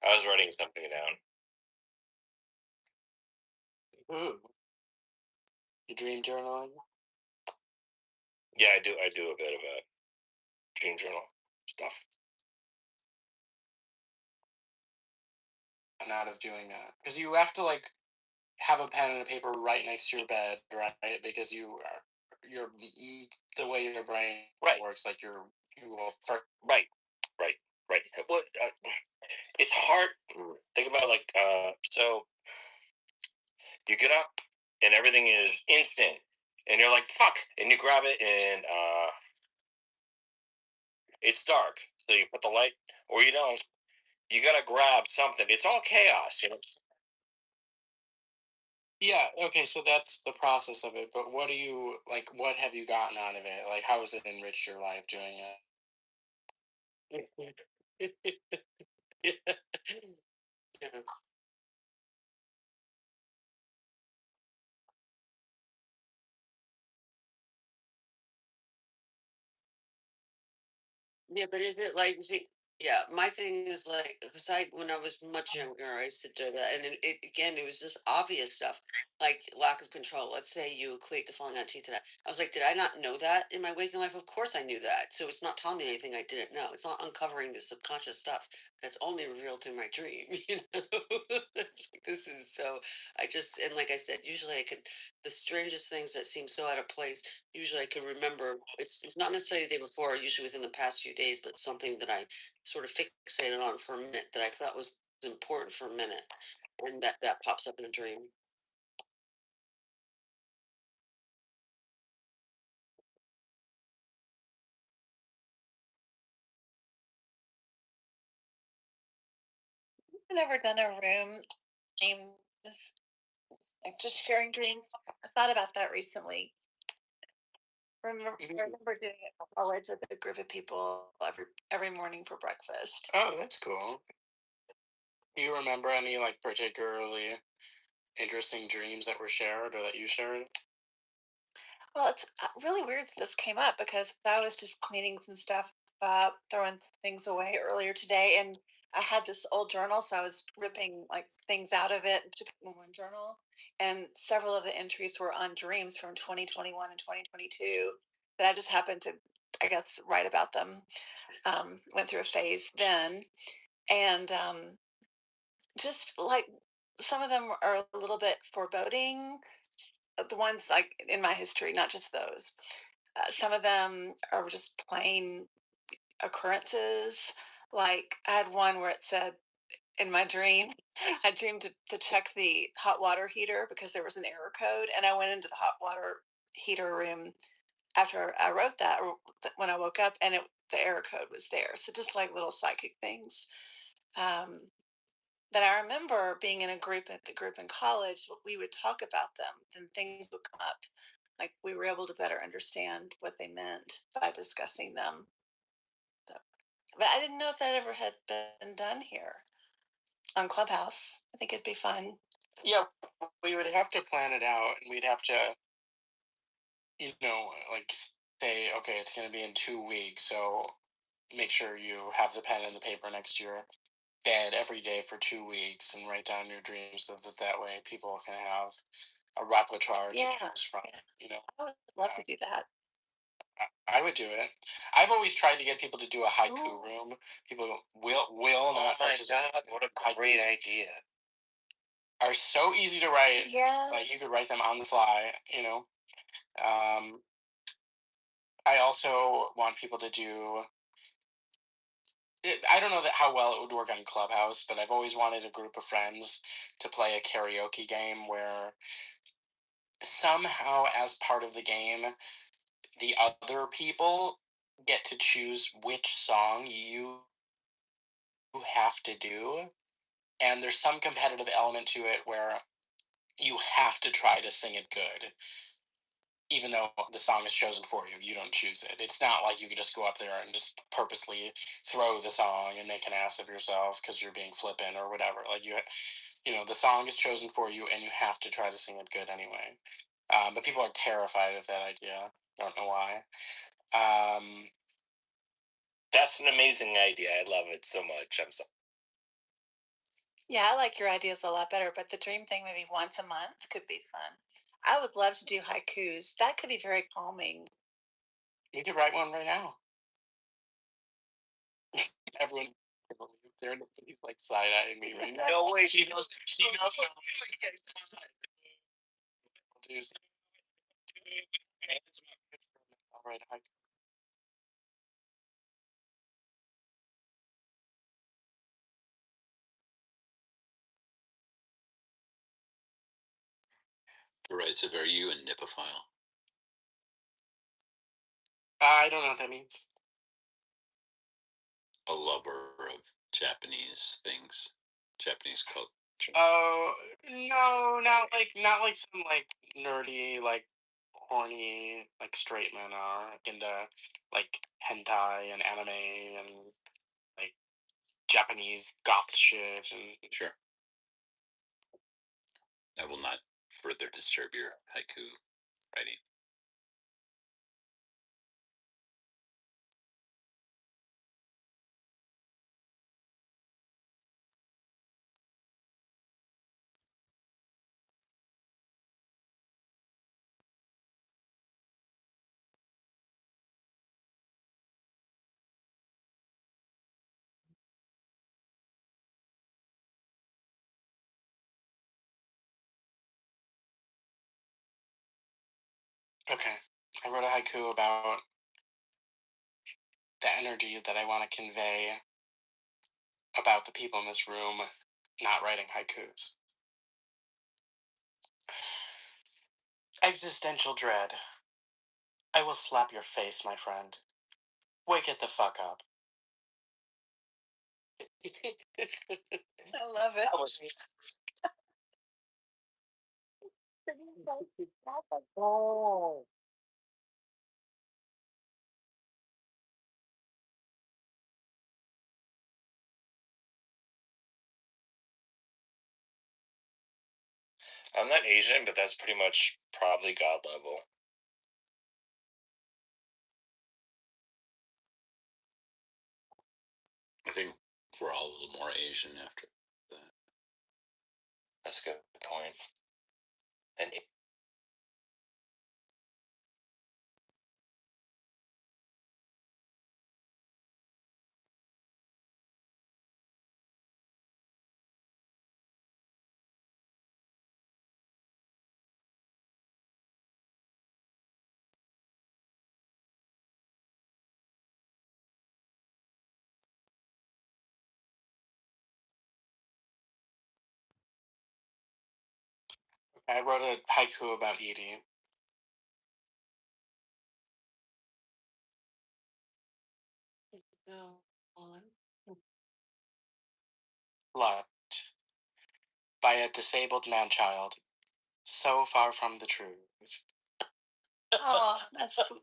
I was writing something down. Ooh, you dream journaling? Yeah, I do. I do a bit of a dream journal stuff. I'm out of doing that because you have to like have a pen and a paper right next to your bed, right? Because you're the way your brain Right. works, like you will first. Right. Right. Right. Well, it's hard. Think about like so you get up and everything is instant, and you're like fuck, and you grab it and it's dark, so you put the light, or you don't. You gotta grab something. It's all chaos, you know. Yeah, okay, so that's the process of it. But what do you like? What have you gotten out of it? Like, how has it enriched your life doing Yeah. Yeah, but is it like, see, yeah, my thing is like, because when I was much younger, I used to do that. And again, it was just obvious stuff like lack of control. Let's say you equate the falling out teeth to that. I was like, did I not know that in my waking life? Of course I knew that. So it's not telling me anything I didn't know. It's not uncovering the subconscious stuff that's only revealed in my dream. You know, It's like, this is so, I just, and like I said, usually I could, the strangest things that seem so out of place usually I can remember. It's not necessarily the day before, usually within the past few days, but something that I sort of fixated on for a minute that I thought was important for a minute, and that pops up in a dream. I've never done a room dream, just, like just sharing dreams. I thought about that recently. I remember doing it in college with a group of people every morning for breakfast. Oh, that's cool. Do you remember any like particularly interesting dreams that were shared or that you shared? Well, it's really weird that this came up because I was just cleaning some stuff up, throwing things away earlier today, and I had this old journal, so I was ripping like things out of it to put in one journal. And several of the entries were on dreams from 2021 and 2022 that I just happened to I guess, write about them. Went through a phase then, and just like some of them are a little bit foreboding. The ones like in my history, not just those. Some of them are just plain occurrences. Like I had one where it said in my dream, I dreamed to check the hot water heater because there was an error code, and I went into the hot water heater room after I wrote that, or when I woke up, and the error code was there. So just like little psychic things. Um, that I remember being in a group at the group in college, we would talk about them, and things would come up. Like we were able to better understand what they meant by discussing them. So, but I didn't know if that ever had been done here on Clubhouse. I think it'd be fun. Yeah, we would have to plan it out, and we'd have to, like say, okay, it's going to be in 2 weeks, so make sure you have the pen and the paper next to your bed every day for 2 weeks and write down your dreams so that way people can have a repertoire to choose from. I would love to do that. I would do it. I've always tried to get people to do a haiku room. People will not. Oh my god! What a great idea! Are so easy to write. Yeah. Like you could write them on the fly. I also want people to do. I don't know how well it would work on Clubhouse, but I've always wanted a group of friends to play a karaoke game where somehow, as part of the game, the other people get to choose which song you have to do. And there's some competitive element to it where you have to try to sing it good. Even though the song is chosen for you, you don't choose it. It's not like you could just go up there and just purposely throw the song and make an ass of yourself because you're being flippant or whatever. Like the song is chosen for you, and you have to try to sing it good anyway. But people are terrified of that idea. Don't know why. That's an amazing idea. I love it so much. I'm so. Yeah, I like your ideas a lot better, but the dream thing maybe once a month could be fun. I would love to do haikus. That could be very calming. You could write one right now. Everyone's there. He's like side eyeing me right now. No way. She knows. She knows. All right, haiku. Derisive, are you a nipophile? I don't know what that means. A lover of Japanese things, Japanese culture. Oh no, not like some like nerdy like horny like straight men are into like hentai and anime and like Japanese goth shit and Sure. I will not further disturb your haiku writing. okay. I wrote a haiku about the energy that I want to convey about the people in this room not writing haikus. Existential dread. I will slap your face, my friend. Wake it the fuck up. I love it. That was I'm not Asian, but that's pretty much probably God level. I think we're all a little more Asian after that. That's a good point. And I wrote a haiku about Edie. Go on. Loved by a disabled man-child, so far from the truth. Oh, that's sweet.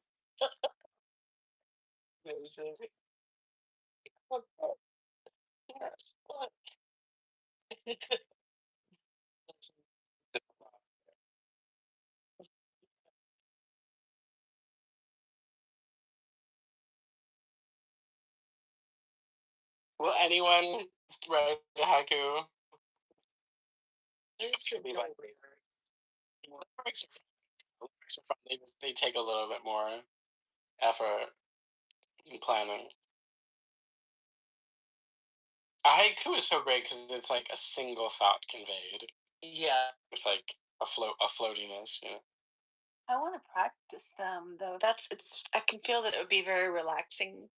Will anyone write a haiku? They take a little bit more effort in planning. A haiku is so great because it's like a single thought conveyed. Yeah. With like a floatiness, you know. I want to practice them though. I can feel that it would be very relaxing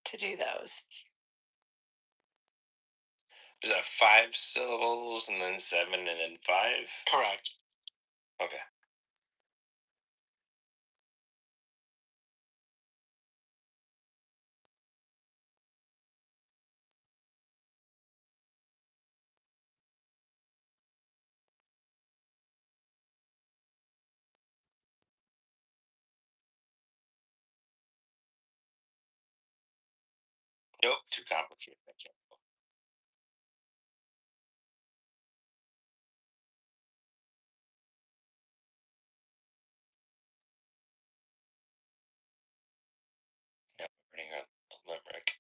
to do those. Is that 5 syllables and then 7 and then 5? Correct. Okay. Nope, too complicated. I can't. Yeah, I'm reading a limerick.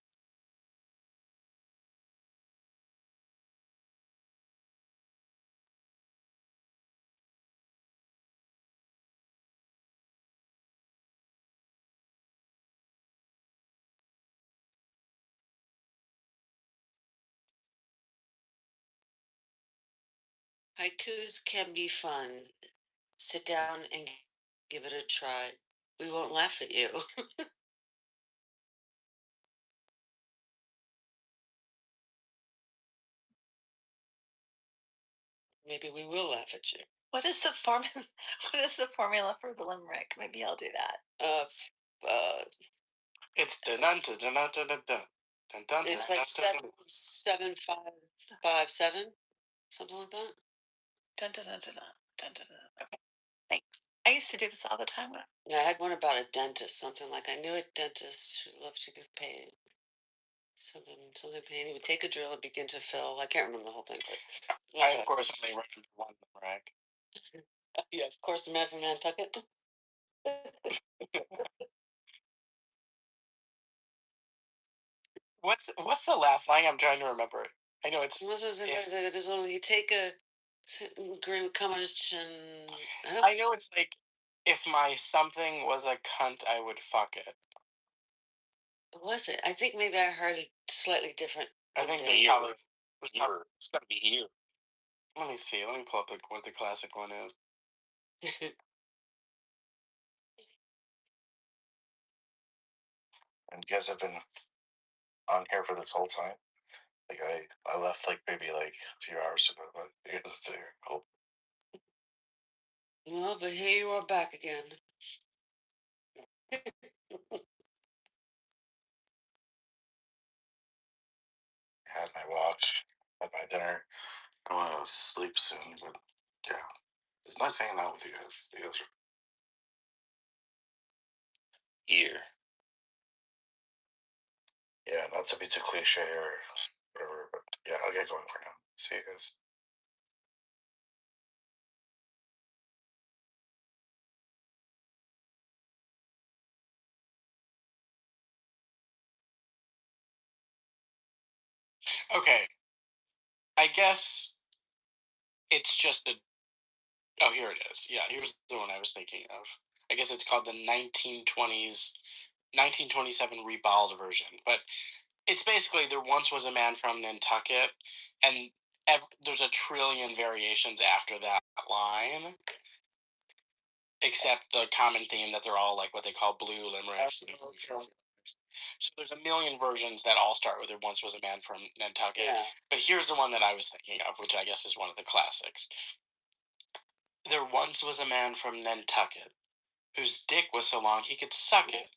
Haikus can be fun. Sit down and give it a try. We won't laugh at you. Maybe we will laugh at you. What is the What is the formula for the limerick? Maybe I'll do that. It's dun dun dun dun dun dun dun dun dun. It's like 77557, something like that. Dun dun dun dun dun dun dun. Okay, thanks. I used to do this all the time. Yeah, I had one about a dentist, something like I knew a dentist who loved to give pain. Something pain. He would take a drill and begin to fill. I can't remember the whole thing, but I of course only remember one limerick. yeah, of course, the man from Nantucket. What's the last line? I'm trying to remember it. I know it's. You take a grin would come on his chin. I know it's like, if my something was a cunt, I would fuck it. Was it? I think maybe I heard it slightly different. I think they probably. It's gotta be ear. Let me see. Let me pull up what the classic one is. And you guys have been on here for this whole time. Like I left like maybe like a few hours ago, but you guys are still here. Cool. Well, but here you are back again. Had my walk, had my dinner. I want to sleep soon, but yeah, it's nice hanging out with you guys. You guys are Ear. yeah, not to be too cliche or whatever, but yeah, I'll get going for now. See you guys. Okay. I guess it's just a. Oh, here it is. Yeah, here's the one I was thinking of. I guess it's called the 1927 reballed version. But it's basically, there once was a man from Nantucket, and there's a trillion variations after that line. Except the common theme that they're all like what they call blue limericks. So there's a million versions that all start with "There once was a man from Nantucket." Yeah. But here's the one that I was thinking of, which I guess is one of the classics. There once was a man from Nantucket, whose dick was so long he could suck it.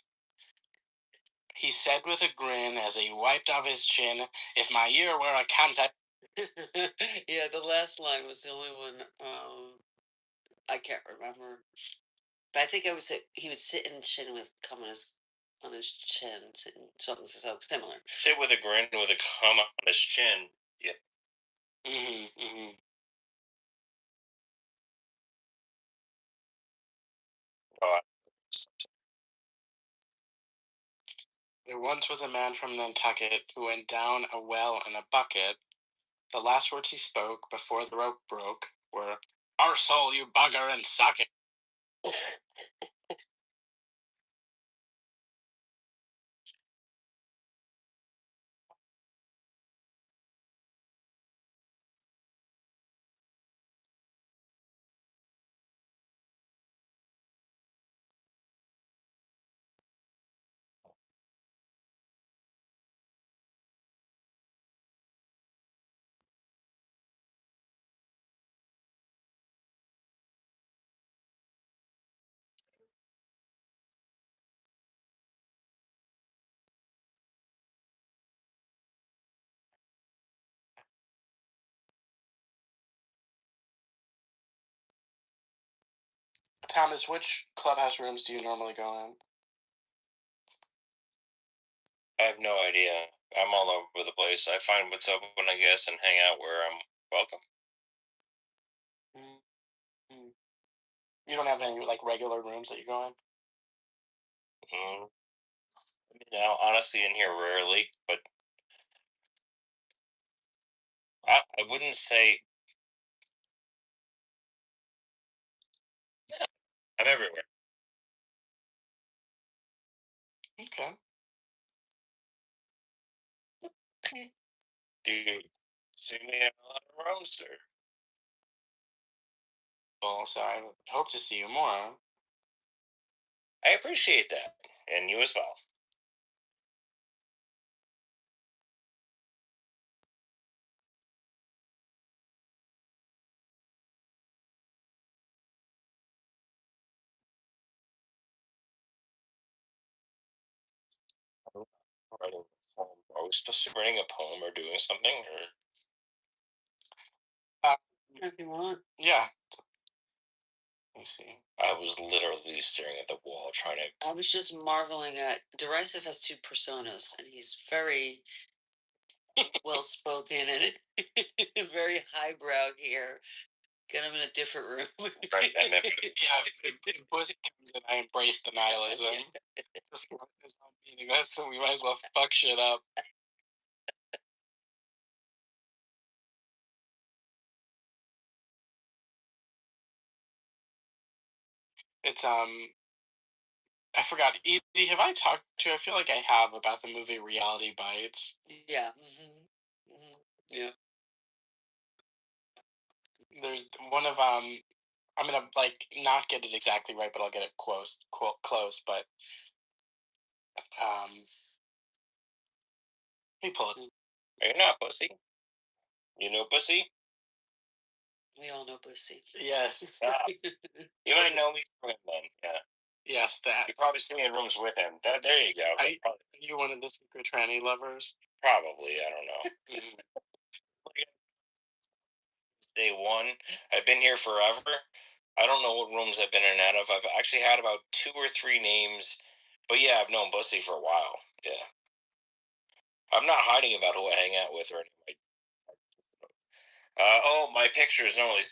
He said with a grin as he wiped off his chin, "If my ear were a cunt, Yeah, the last line was the only one I can't remember. But I think I was he would sit and chin with cum on his chin, something so similar. Sit with a grin with a cum on his chin. Yeah. Oh, There once was a man from Nantucket who went down a well in a bucket. The last words he spoke before the rope broke were, "Arsehole, you bugger, and suck it." Thomas, which clubhouse rooms do you normally go in? I have no idea. I'm all over the place. I find what's open, I guess, and hang out where I'm welcome. You don't have any like regular rooms that you go in? Honestly, in here rarely, but I wouldn't say I'm everywhere. Okay. Do you see me in a lot of rooms, or? Well, so I hope to see you more. I appreciate that, and you as well. Writing a poem. Are we supposed to be writing a poem or doing something, or? If you want. Yeah. Let me see. I was literally staring at the wall trying to. I was just marveling at Derisive has two personas, and he's very well spoken and very highbrow here. Get him in a different room. Right, and then if Pussy comes in, I embrace the nihilism. Just there's no meaning. That's so we might as well fuck shit up. It's I forgot. Edie, have I talked to you? I feel like I have about the movie Reality Bites. Yeah. Yeah. There's one of I'm gonna like not get it exactly right, but I'll get it close. But let me pull it. Are you not pussy? You know pussy? We all know Pussy. Yes. You might know me from him then, yeah. Yes, that. You probably see me in rooms with him. There you go. Are you one of the secret tranny lovers? Probably, I don't know. Day one. I've been here forever. I don't know what rooms I've been in and out of. I've actually had about 2 or 3 names. But yeah, I've known Bussy for a while. Yeah. I'm not hiding about who I hang out with or anything. My pictures normally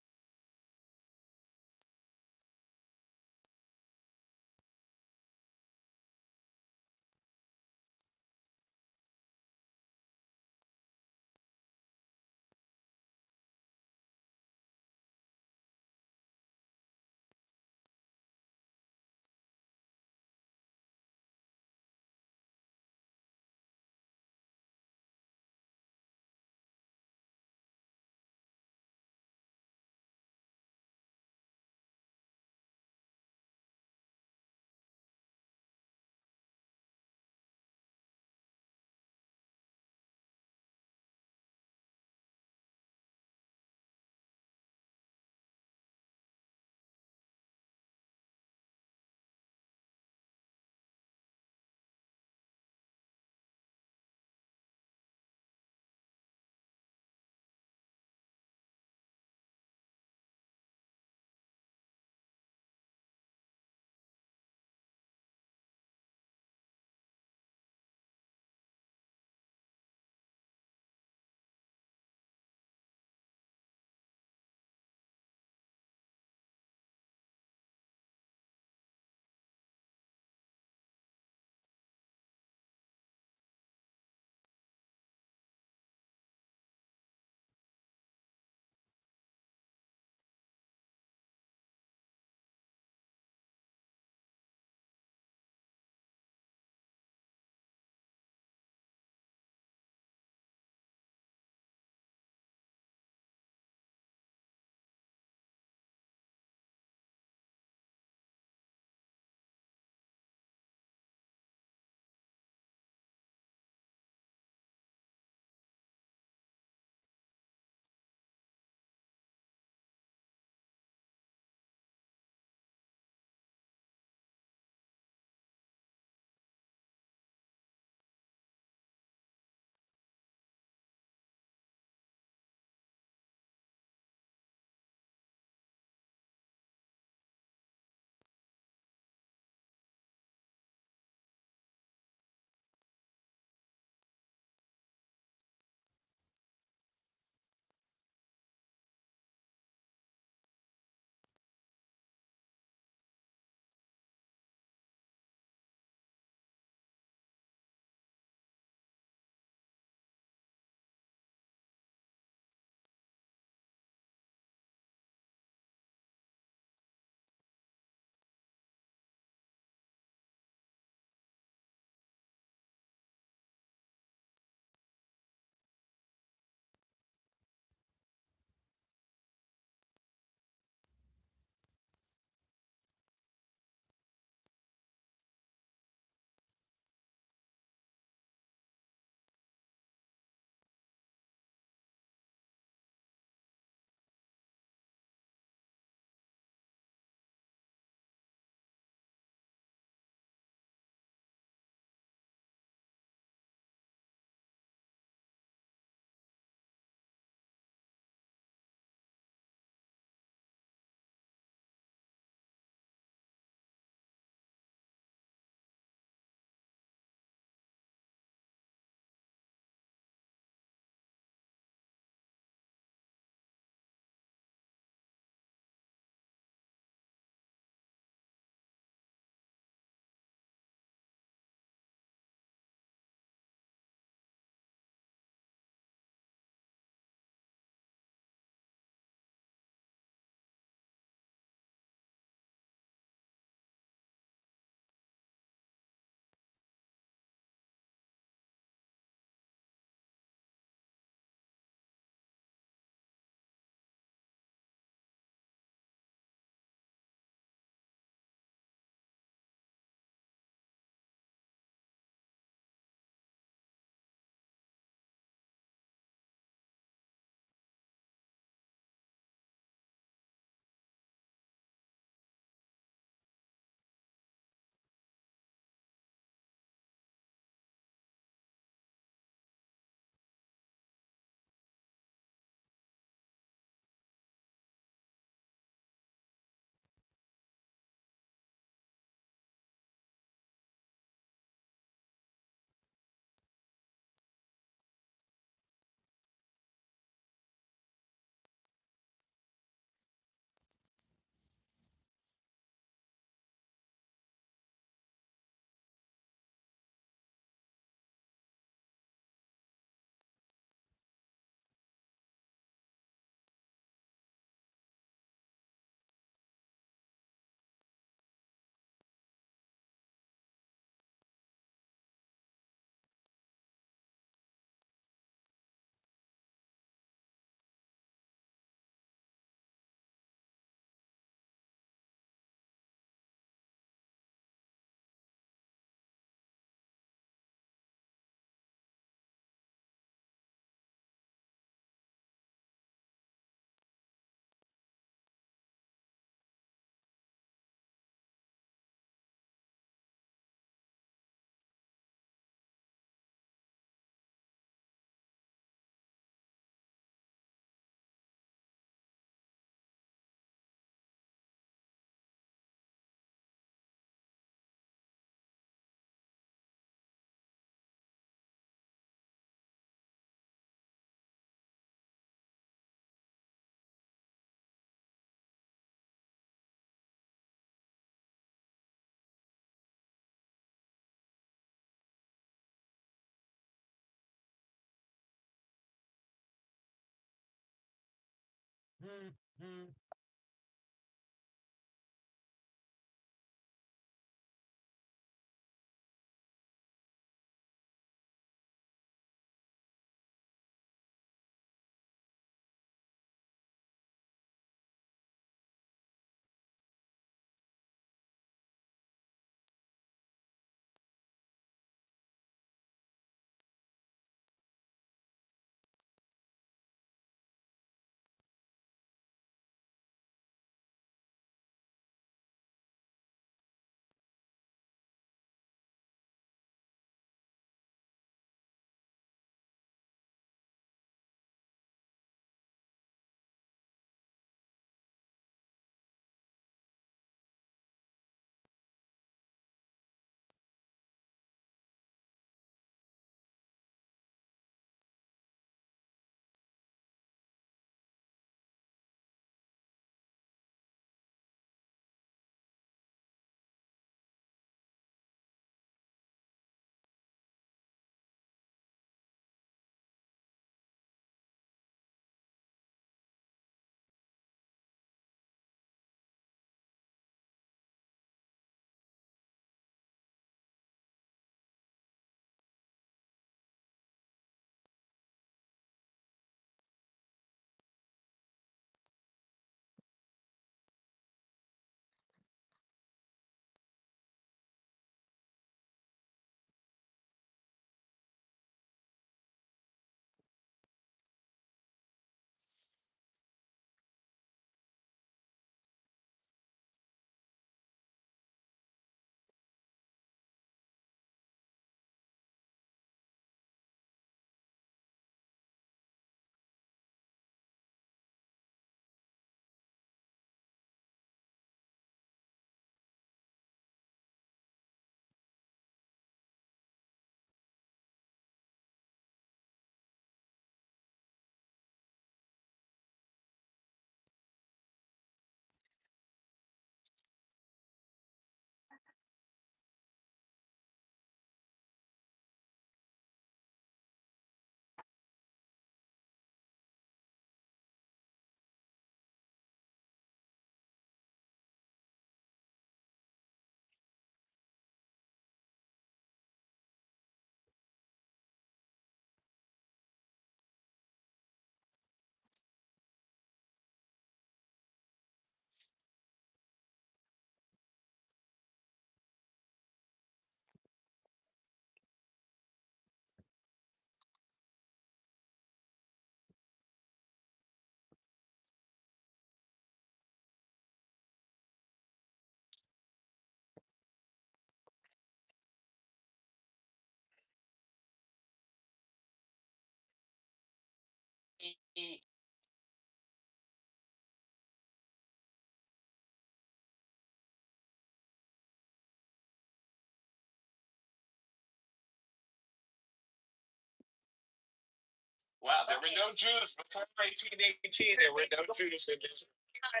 Wow, there were no Jews before 1918. There were no Jews in Israel. I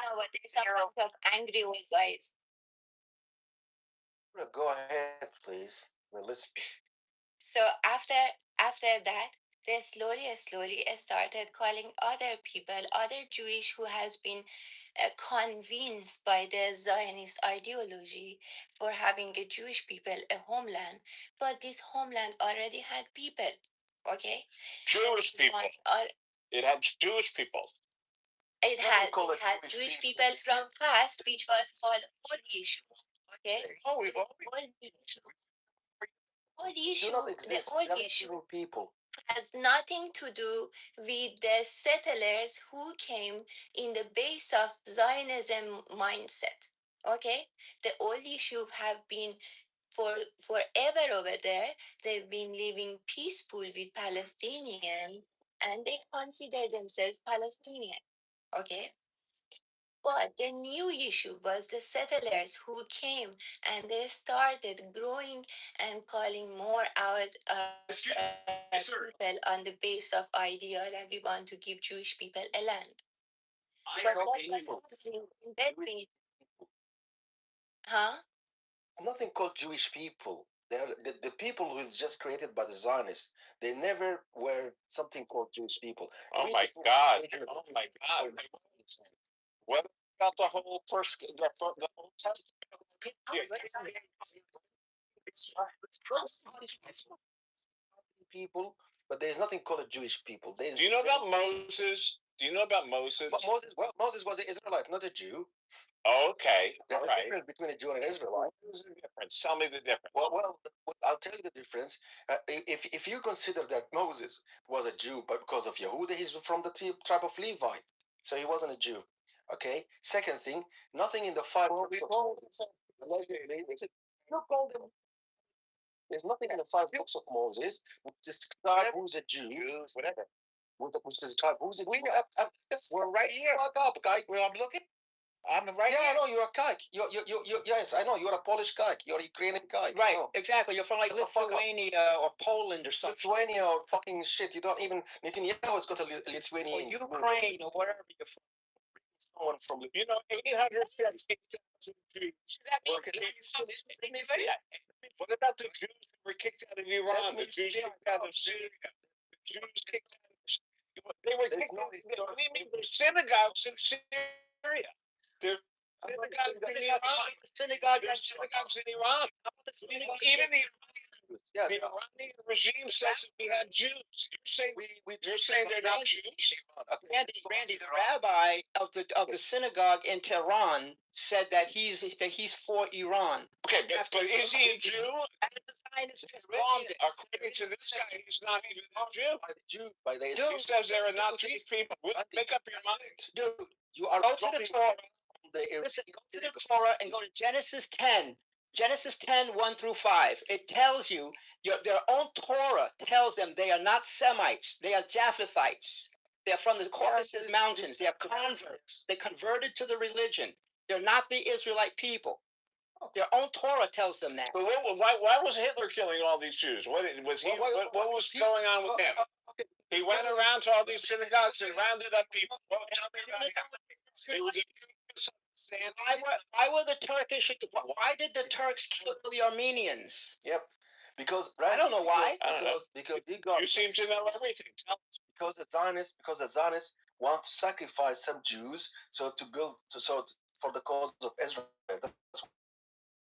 don't know what there's some of angry with guys. Go ahead, please. We're listening. So after that, they slowly started calling other people, other Jewish who has been convinced by the Zionist ideology for having a Jewish people a homeland, but this homeland already had people. Okay, Jewish people. It had Jewish people. It has Jewish people from past, which was called old issue. Okay, Oh, we've all old issue. Old do issue. not The exist. old They are issue evil people. has nothing to do with the settlers who came in the base of Zionism mindset. Okay, the old issue have been for forever over there. They've been living peaceful with Palestinians, and they consider themselves Palestinian. Okay, but the new issue was the settlers who came and they started growing and calling more out people on the base of idea that we want to give Jewish people a land. But what was happening in between? Huh? Nothing called Jewish people. They are the people who is just created by the Zionists. They never were something called Jewish people. Oh my God! Oh my God! What about the whole the Old Testament? People, but there is nothing called a Jewish people. There's, Do you know about Moses? Do you know about Moses? But Moses was an Israelite, not a Jew. Oh, okay. There's All a right. difference between a Jew and an Israelite. What is the difference? Tell me the difference. Well, I'll tell you the difference. If you consider that Moses was a Jew, but because of Yehuda, he's from the tribe of Levi, so he wasn't a Jew. Okay. Second thing, nothing in the five books of Moses. There's nothing in the five books of Moses which describe who's a Jew, whatever. Which describe who's a Jew. We're right here. Fuck up, guy. Where I'm looking. I'm right here. I know you're a kike. Yes, I know you're a Polish kike. You're a Ukrainian kike. Right, exactly. You're from like Lithuania or Poland or something. Lithuania or fucking shit. You don't even Netanyahu's got a Lithuanian. Or Ukraine or wherever you're from. Someone from 850,000 Jews. What about the Jews that were kicked out of Iran? The Jews kicked out of Syria. The Jews kicked out of. They were kicked out. What do you mean? There's synagogues in Syria. There's synagogues in Iran. There's synagogues in Iran. Even the Iranian regime says that we have Jews. You're saying they're not Jews? Randy, the rabbi of the synagogue in Tehran said that he's for Iran. Okay, but is he a Jew? According to this guy, he's not even a Jew. He says there are not Jewish people. Make up your mind. Dude, you are go to the Torah. Listen, go to the Torah and go to Genesis 10. Genesis 10, 1 through 5. It tells you, their own Torah tells them they are not Semites. They are Japhethites. They're from the Caucasus Mountains. They are converts. They converted to the religion. They're not the Israelite people. Their own Torah tells them that. But why was Hitler killing all these Jews? What was going on with him? He went around to all these synagogues and rounded up people. It was why were the Turkish? Why did the Turks kill the Armenians? Yep, because I don't know why. Because you seem to know everything. Because the Zionists want to sacrifice some Jews for the cause of Israel. That's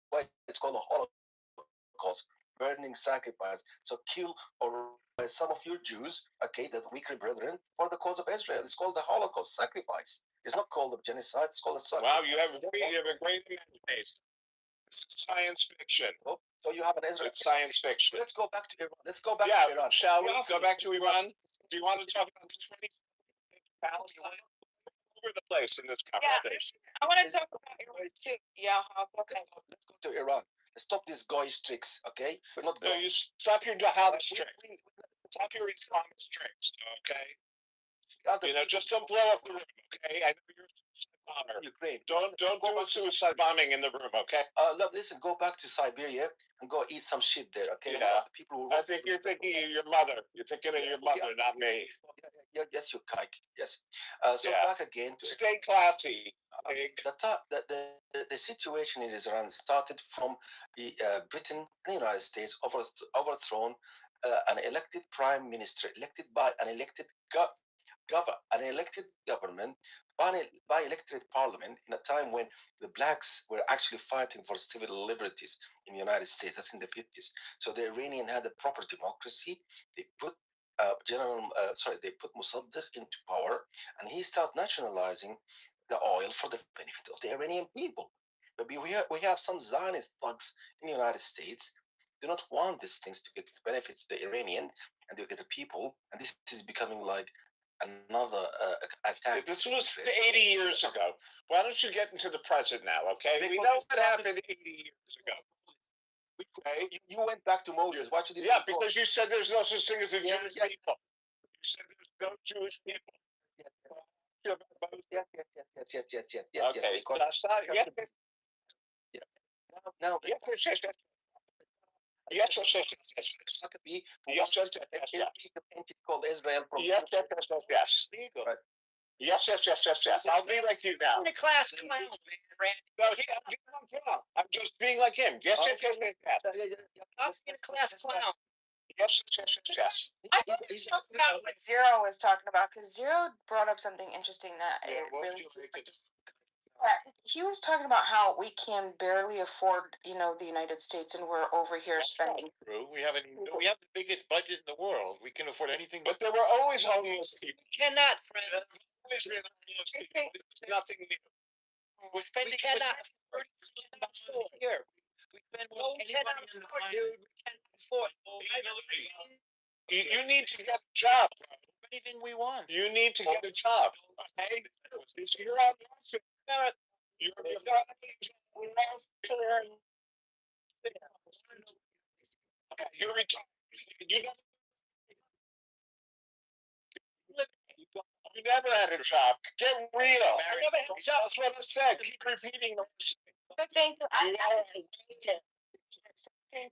why it's called a Holocaust, burning sacrifice. So kill or some of your Jews, okay, that weaker brethren, for the cause of Israel. It's called the Holocaust sacrifice. It's not called a genocide. It's called a sacrifice. Wow, you have a great imagination. It's science fiction. Oh, so you have an Israel. It's science fiction. Let's go back to Iran. Let's go back to Iran. Shall we go back to Iran? Do you want to talk about the 20 Palestine? Over the place in this conversation. I want to talk about Iran too. Yeah, okay. Let's go to Iran. Let's stop these goyish tricks, okay? We're not. No, you stop your jihadist tricks. Stop your Islamist tricks, okay? Just don't blow up the room, okay? I know you're a suicide bomber. Ukraine. Don't do a suicide bombing in the room, okay? Look, listen, go back to Siberia and go eat some shit there, okay? Yeah. The people who I think you're thinking of your mother. You're thinking of your mother, not me. Yes, you kike. Yes. Back again to stay classy. The situation in Iran started from the Britain and the United States overthrown an elected prime minister, elected by an elected government by elected parliament in a time when the blacks were actually fighting for civil liberties in the United States. That's in the 50s. So the Iranian had a proper democracy. They put they put Mossadegh into power, and he started nationalizing the oil for the benefit of the Iranian people. But we have some Zionist thugs in the United States do not want these things to get benefits to the Iranian and the people, and this is becoming like another attack. This was 80 years ago. Why don't you get into the present now, okay? We know what happened 80 years ago. Okay? You went back to Moses. Why should you? Yeah, because you said there's no such thing as a Jewish people. You said there's no Jewish people. Yes. Okay. Now. Yes. Entity called Israel. Yes. Right. Yes. I'll be like you now. The class clown, man, Randy. No, I'm just being like him. Yes. I'll be a class clown. Yes. I think it's something about what Zero was talking about, because Zero brought up something interesting that he was talking about how we can barely afford, the United States, and we're over here spending. True. We have the biggest budget in the world. We can afford anything. But there were always homeless people. Cannot, friend. Always been homeless people. It's nothing new. We're spending. We cannot afford a year. We spend No, we cannot afford, dude. We cannot afford. You need to get a job, bro. Anything we want. You need to get a job. Okay? You're on welfare. You're not welfare. Okay, you're retired. You never had a job. Get real. I never had a job. That's what I said. Keep repeating those. Thank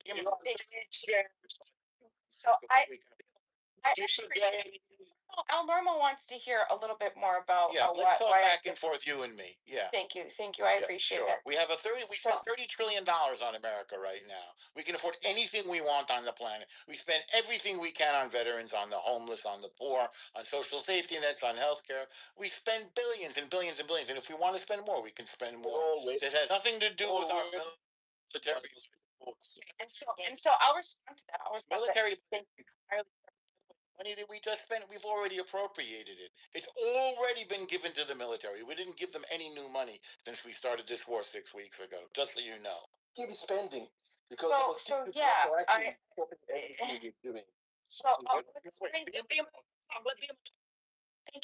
you. So Al Norma wants to hear a little bit more about let's talk back and forth, you and me. Yeah. Thank you. I appreciate it. We have spend $30 trillion on America right now. We can afford anything we want on the planet. We spend everything we can on veterans, on the homeless, on the poor, on social safety nets, on healthcare. We spend billions and billions and billions, and if we want to spend more, we can spend more. This has nothing to do with our military. And so I'll respond to that. Military money that we just spent, we've already appropriated it. It's already been given to the military. We didn't give them any new money since we started this war 6 weeks ago, just so you know. Keep spending because thank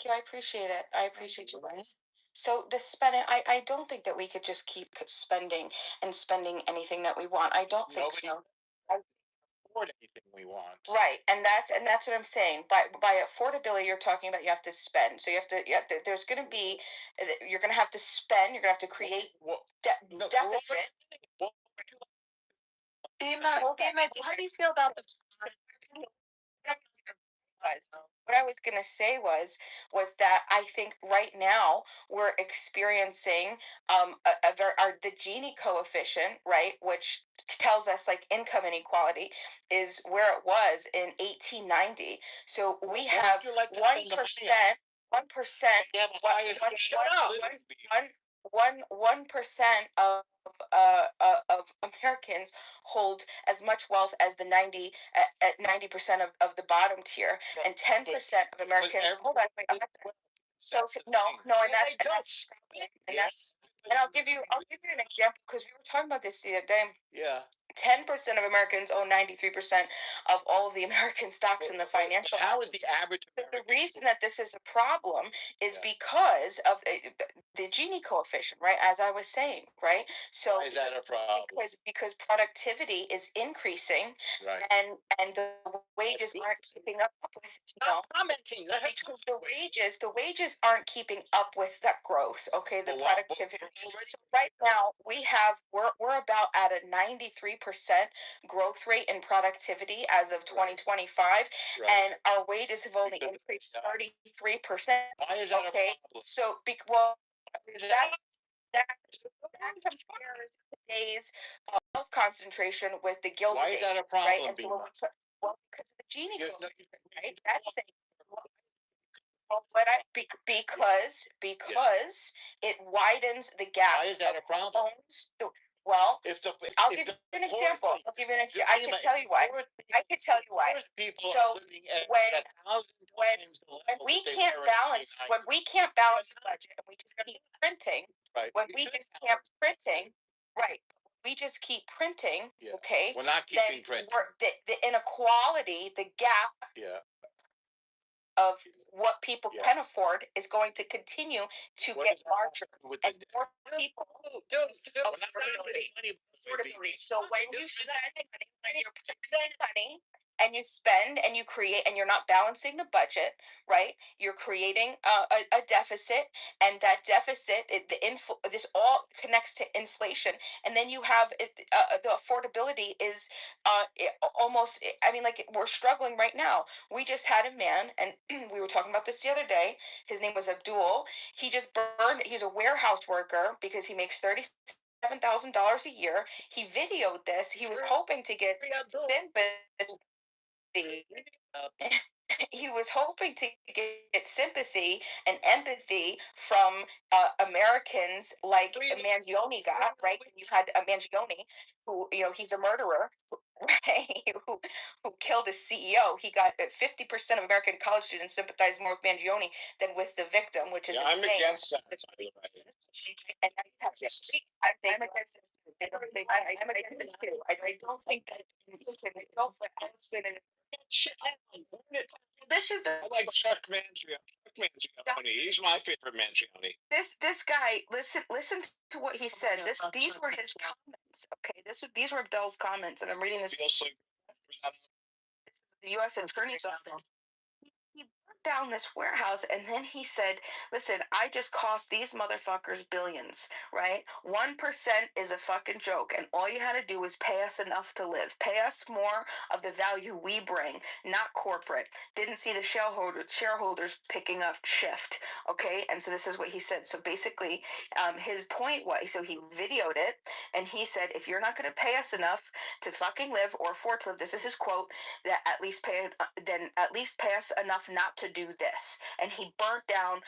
you. I appreciate it. I appreciate you guys. So the spending, I don't think that we could just keep spending anything that we want. I don't think so. Afford anything we want. Right, and that's what I'm saying. By affordability, you're talking about you have to spend. So you have to. There's going to be. You're going to have to spend. You're going to have to create deficit. How do you feel about the? What I was going to say was that I think right now we're experiencing the Gini coefficient, right, which tells us like income inequality is where it was in 1890. So we have 1%, 1% of Americans hold as much wealth as the 90% of the bottom tier, and 10% of Americans. Hold on, wait. So no, and I'll give you an example because we were talking about this the other day. Yeah. 10% of Americans own 93% of all of the American stocks in the financial. How is the average? The reason that this is a problem is because of the Gini coefficient, right? As I was saying, right? So why is that a problem? Because productivity is increasing, right? And the wages aren't keeping up with. Commenting. Because the wages aren't keeping up with that growth. Okay, the productivity. So right now we're about at a 93% growth rate in productivity as of 2025, and our wages have only increased 33%. Why is that a problem? So that compares today's wealth concentration with the Gilded Why is that a problem? Right? Well, because of the Gini coefficient, right? That's saying. Because it widens the gap. Why is that a problem? I'll give you an example. I can tell you why. People so when we can't balance the budget and we just keep printing, right. We just keep printing. Yeah. Okay, we're not keeping printing. The inequality, the gap. Yeah. Of what people can afford is going to continue to get larger, and more people affordability. So when you spend money, and you spend and you create and you're not balancing the budget, right? You're creating a deficit, and that deficit, this all connects to inflation, and then you have the affordability is almost. I mean, like we're struggling right now. We just had a man, and we were talking about this the other day. His name was Abdul. He just burned. He's a warehouse worker because he makes $37,000 a year. He videoed this. He was hoping to get sympathy. He was hoping to get sympathy and empathy from Americans like Mangione got, right? You had a Mangione who, he's a murderer, right? who killed his CEO. He got 50% of American college students sympathize more with Mangione than with the victim, which is I'm insane. against that. And I have I'm against it. I'm against it too. I don't think that. This is I like Chuck Mangione. He's my favorite Mangione. this guy. Listen to what he said. These were his comments. Okay, these were Abdel's comments, and I'm reading this. This is the U.S. Attorney's Office. He burnt down this warehouse, and then he said, listen, I just cost these motherfuckers billions, right? 1% is a fucking joke, and all you had to do was pay us enough to live. Pay us more of the value we bring, not corporate. Didn't see the shareholders picking up shift, okay? And so this is what he said. So basically, his point was, so he videoed it, and he said, if you're not going to pay us enough to fucking live or afford to live, this is his quote, that at least pay us enough not to do this. And he burnt down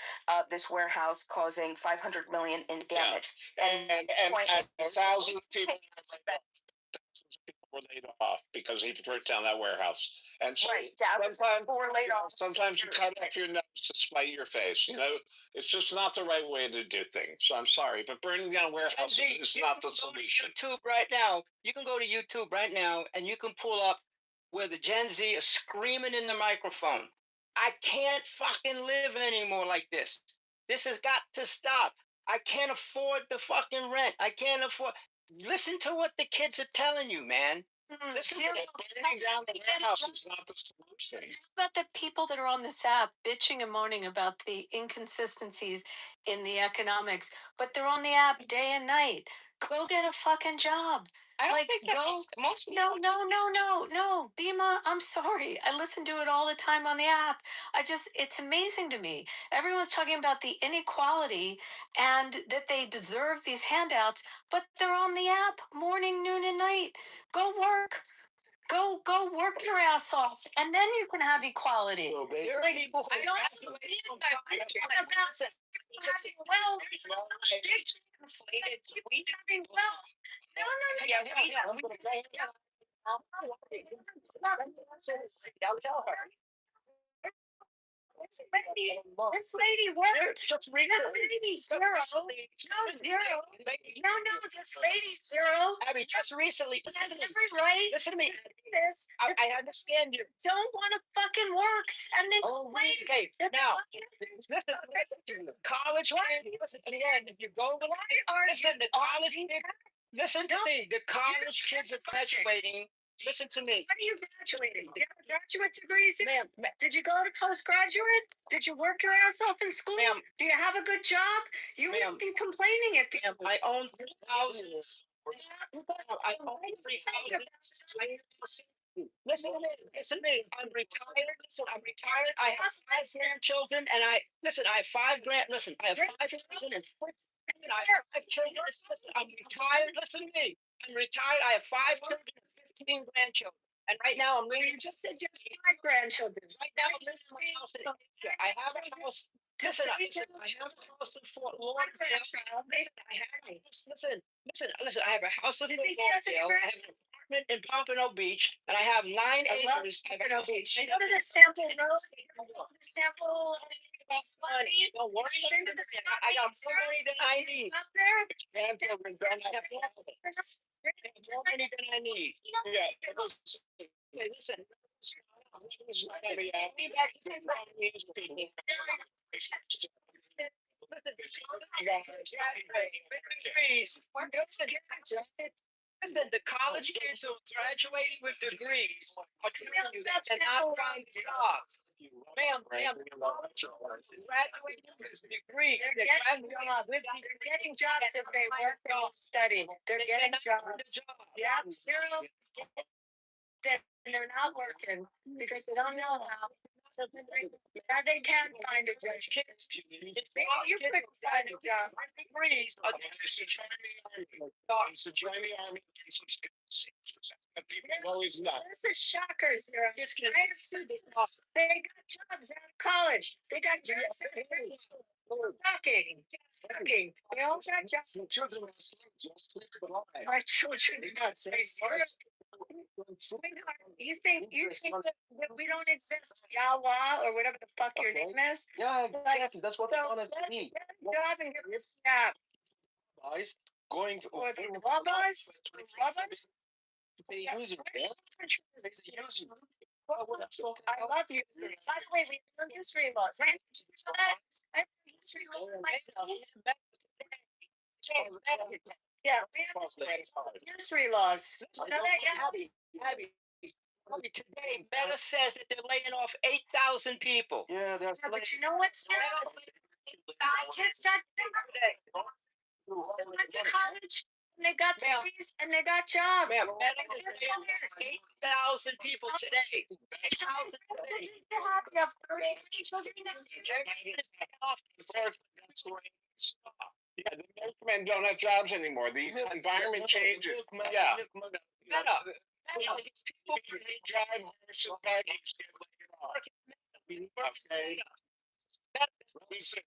this warehouse, causing $500 million in damage. And 1,000 people were laid off because he burnt down that warehouse. And so sometimes you cut off your nose to spite your face. It's just not the right way to do things. So I'm sorry, but burning down warehouses is not the solution. YouTube right now. You can go to YouTube right now, and you can pull up where the Gen Z are screaming in the microphone. I can't fucking live anymore like this. This has got to stop. I can't afford the fucking rent. I can't afford. Listen to what the kids are telling you, man. Listen to burning down the warehouse is not the solution. How about the people that are on this app bitching and moaning about the inconsistencies in the economics, but they're on the app day and night? Go get a fucking job. I don't think that most No, Bima, I'm sorry. I listen to it all the time on the app. It's amazing to me. Everyone's talking about the inequality and that they deserve these handouts, but they're on the app morning, noon, and night. Go work. Go work your ass off, and then you can have equality. So basically, I don't This lady worked. This lady zero. No zero. No, this lady zero. Abby, just recently. Has every right. Listen to me. This. I understand you. Don't want to fucking work, and then okay. Now, listen. College. Listen to me. If you go to listen, the college. Listen to me. The college kids are graduating. Listen to me. When are you graduating? Do you have a graduate degree? Ma'am, did you go to postgraduate? Did you work your ass off in school? Ma'am, do you have a good job? You wouldn't be complaining if ma'am, I own 3 houses. I own 3 houses. Listen to me. I'm retired. Listen, I'm retired. I have 5 grandchildren, and I have 5 Listen, I have 5 children and 5 children. Listen, I'm retired. Listen to me. I'm retired. I have 5 children and 15 grandchildren. And right now, I'm living. You just said you have 5 grandchildren. Right now, I'm living in my house in Asia. I have a house. Listen, I have a house in Fort Lauderdale. Listen. I have a house in Fort Lauderdale. I have an apartment in Pompano Beach, and I have 9 acres. Pompano Beach. Go to the sample road. Sample. Money. Don't worry. I got more money than I need. Grandchildren don't have more money than I need. Yeah. Listen. Listen, the college kids who are graduating with degrees are telling you they cannot find jobs. Ma'am, graduating with degrees. They're getting jobs if they work and study. They're getting jobs. Yeah, zero. And they're not working because they don't know how. So now they can find a job. You couldn't find a job. Degrees are to join the army and get some skills. People have always done. This is shockers here. They got jobs out of college. They got jobs out of shocking. Shocking. They all got jobs. My children are not sweetheart, you think that we don't exist, Yahweh, or whatever the fuck your name is? Yeah, exactly. That's what honest mean. Get a job and get your snap. Guys, going to What, robots? Robots? they use it. They use it. I love you. By the way, we know history laws, right? I know history laws myself. Yeah, history laws. Abby, today, Meta says that they're laying off 8,000 people. Yeah, they're But you know what, Sarah? Kids got today. They went to college and they got degrees and they got jobs. Ma'am, Meta is 8,000 people today. 8,000 today. You have 30 children. Yeah, the milkmen don't have jobs anymore. The environment changes. Yeah. Meta. People drive horse and buggies get laid off. Okay. Listen.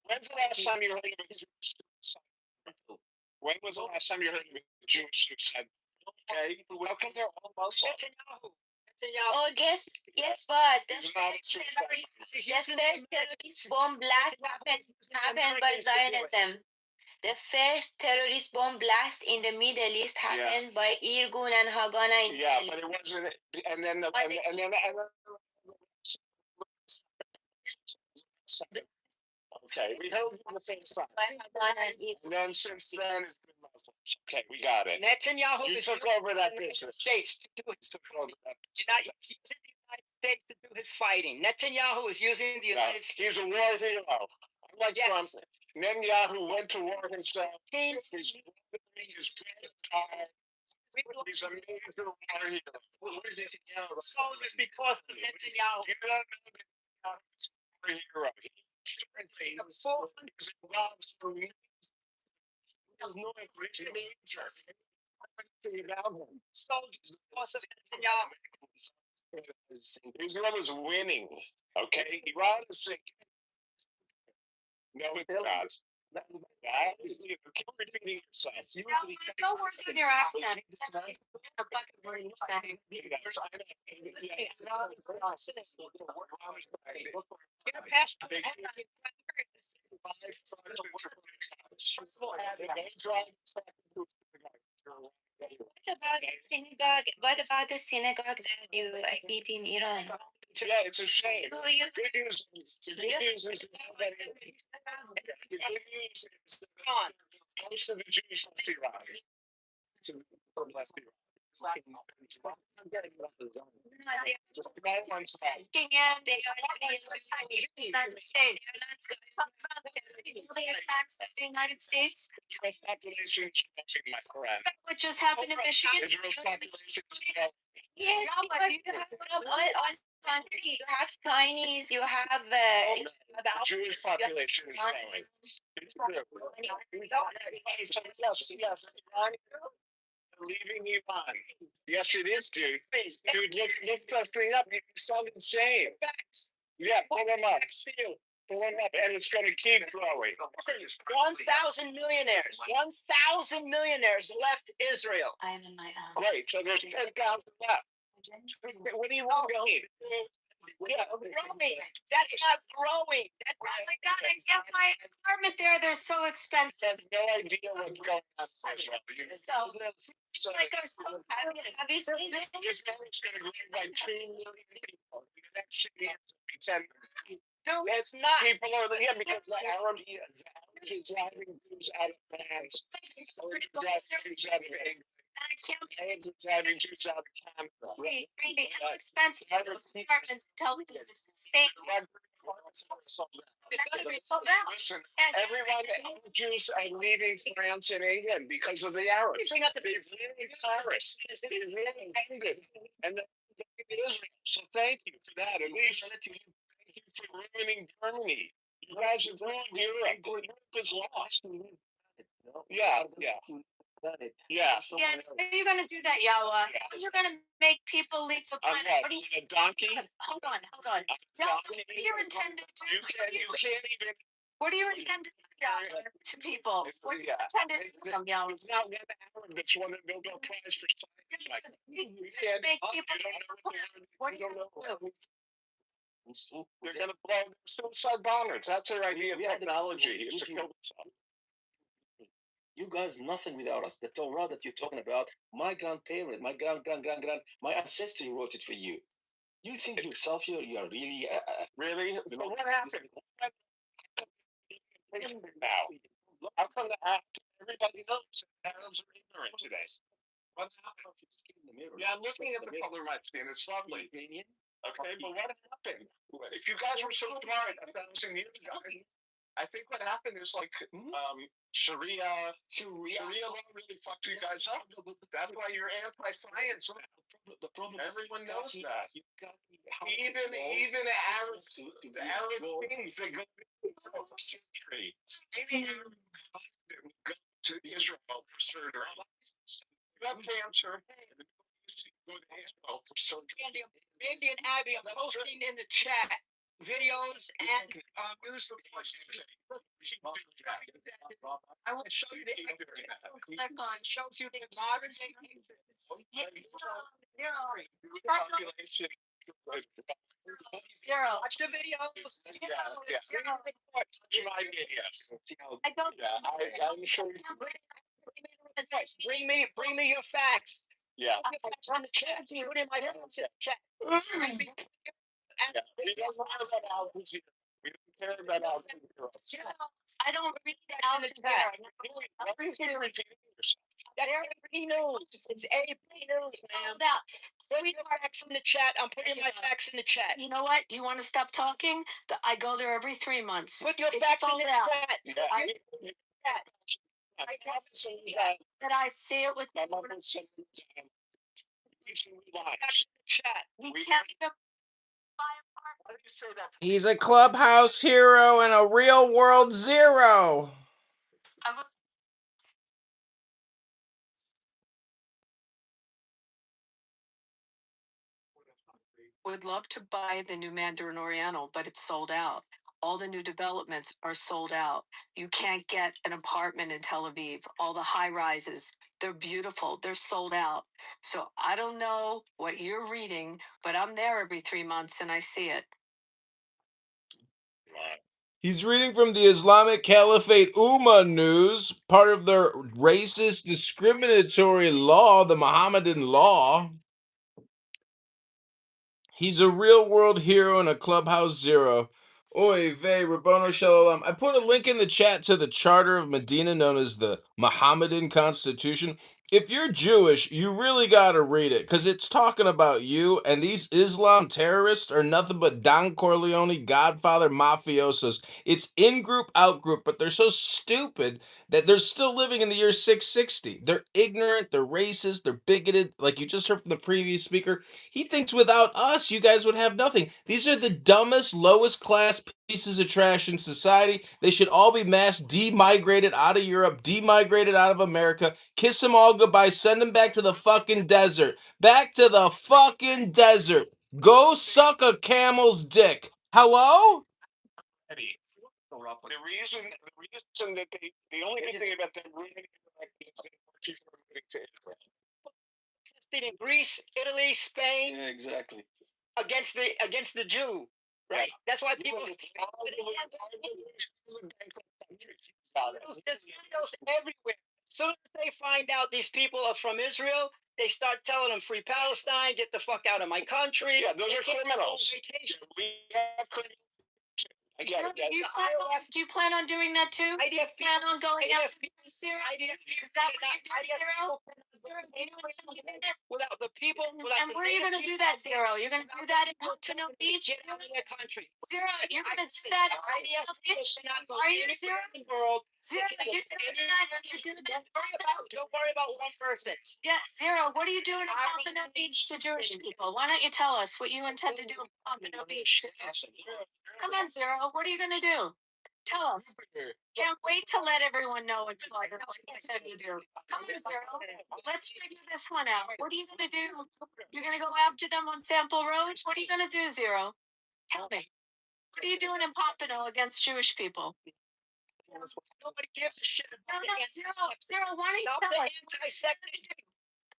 When's the last time you heard of a Jewish suicide? When was the last time you heard of a Jewish suicide? Okay. How come they're all Muslim? Oh, guess what? The first terrorist bomb blast happened by Zionism. The first terrorist bomb blast in the Middle East happened by Irgun and Haganah in Yeah, Middle but it East. wasn't. And then okay, we heard from the first time. And then since then it's been Muslims. Okay, we got it. Netanyahu You is took using over that business. States to do his United States to do his fighting. Netanyahu is using the United States. He's a war hero. Unlike Trump, Netanyahu went to war himself. He's tired. He's a major war hero. Soldiers because of Netanyahu. You don't know Netanyahu's a war hero. He's involved for me. There's no original answer. Soldiers because of Netanyahu. Israel is winning. Okay, Iran is sinking. No, it's not. Keep repeating yourself. Go work on your accent. Get a passport. What about the synagogue that you eat in Iran? Yeah, it's a shame. Good news is most of the Jews left Iran. Just about one side. The United States. Israel's population is growing, my friend. What just happened in Michigan? Israel's population is growing. Yes, because you have all country. You have Chinese. You have The Jewish population is growing. It's true. Yes, Iran. Leaving Iran. Yes, it is, dude. Dude, look those things up. You saw the shame. Yeah, pull them up. Pull them up, and it's going to keep growing. 1,000 millionaires. 1,000 millionaires left Israel. I am in my own. Great. So there's 10,000 left. What do you mean? Yeah, Growing. That's not growing. That's Oh my God, I get my apartment there. They're so expensive. have no idea what's going on. So, Like, I'm so Have you seen it? Israel is going to grow by 2 million people. The next 10 years, it'll be 10 million. It's not. People are, yeah, because the Arab driving Jews out of France. Driving Jews out of England. Driving Jews out of Canada. Randy, how expensive are those apartments in Tel Aviv? It's insane. It's gotta be sold out. Listen, everyone, Jews are leaving France and England because of the Arabs. They're leaving Paris. They're leaving England. And they're leaving Israel. So thank you for that. At least thank you for ruining Germany. You guys have ruined Europe. Europe is lost. Yeah, yeah. Yeah. Yeah, you're gonna do that, Yawa. You're gonna make people leave the planet. What are you, a donkey? Hold on. Yawa, what do you intend to do? You can't even. What do you intend to do, Yawa, to people? What do you intend to do to them, Yawa? There's not one Arab that's won a Nobel Prize for science. Like, you can't. Make people What do you know? They're going to blow suicide bombers. That's their idea of technology. Is to kill themselves. You guys, nothing without us. The Torah that you're talking about, my grandparent, my grand, my ancestor wrote it for you. You think yourself you are really... Really? So what happened? Now, how come everybody knows that Arabs are ignorant today? What's happened? Yeah, I'm looking at the color of my skin. It's lovely. Okay, but what happened? If you guys were so smart 1,000 years ago, I think what happened is like Sharia law really fucked you guys up. That's why you're anti-science now. The problem. Everyone knows that. Even the Arab kings that go for surgery. Any Arab would go to Israel for surgery. You have cancer. Go to Israel for surgery. Randy and Abby, I'm posting in the chat videos and news reports. I will show you the click on shows you the modern day. Zero. Watch the videos. I don't. I'm sure. Bring me your facts. Yeah. On the chat. Put in my facts in the chat. We don't care about Al Jazeera. We don't care about Al Jazeera. I don't read Al Jazeera. Why is it repeating yourself? That's AP News. It's AP News, ma'am. Put your facts in the chat. I'm putting my facts in the chat. You know what? You want to stop talking? I go there every 3 months. Put your facts in the chat. That I see it with my mother said chat. We can't even buy a part. Why do you say that? He's a clubhouse hero and a real world zero. Would love to buy the new Mandarin Oriental, but it's sold out. All the new developments are sold out. You can't get an apartment in Tel Aviv. All the high rises, they're beautiful. They're sold out. So I don't know what you're reading, but I'm there every 3 months and I see it. He's reading from the Islamic Caliphate Ummah News, part of their racist discriminatory law, the Mohammedan law. He's a real world hero and a clubhouse zero. Oy vey, Rabbono Shalom. I put a link in the chat to the Charter of Medina, known as the Mohammedan Constitution. If you're Jewish, you really got to read it, because it's talking about you, and these Islam terrorists are nothing but Don Corleone, Godfather mafiosos. It's in-group, out-group, but they're so stupid that they're still living in the year 660. They're ignorant, they're racist, they're bigoted, like you just heard from the previous speaker. He thinks without us, you guys would have nothing. These are the dumbest, lowest class pieces of trash in society. They should all be mass demigrated out of Europe, demigrated out of America. Kiss them all goodbye. Send them back to the fucking desert. Back to the fucking desert. Go suck a camel's dick. Hello? The reason that the only good thing about them ruining is that people are moving to Israel. Tested in Greece, Italy, Spain. Yeah, exactly. Against the Jew, right? That's why people. There's videos everywhere. As soon as they find out these people are from Israel, they start telling them free Palestine, get the fuck out of my country. Yeah, those are criminals. We have criminals. I get it. Yeah. Do you plan on doing that too? Plan on going out zero? Is that what you're doing, Zero? Without the people, And where are you gonna do that, Zero? You're gonna do that in Pompano Beach? Get out of their country. Zero, you're gonna do that in Pompano Beach? Are you, Zero? Zero, you're doing that. You're doing that. Don't worry about one person. Yeah, Zero, what are you doing in Pompano Beach to Jewish people? Why don't you tell us what you intend to do in Pompano Beach to Jewish people? Come on, Zero, what are you gonna do? Tell us. Can't wait to let everyone know what Florida what you intend to do. Come on, Zero. Let's figure this one out. What are you gonna do? You're gonna go after them on Sample Road? What are you gonna do, Zero? Tell me. What are you doing in Pompano against Jewish people? Nobody gives a shit about No, Zero, why don't you Stop tell the us? antiseptic.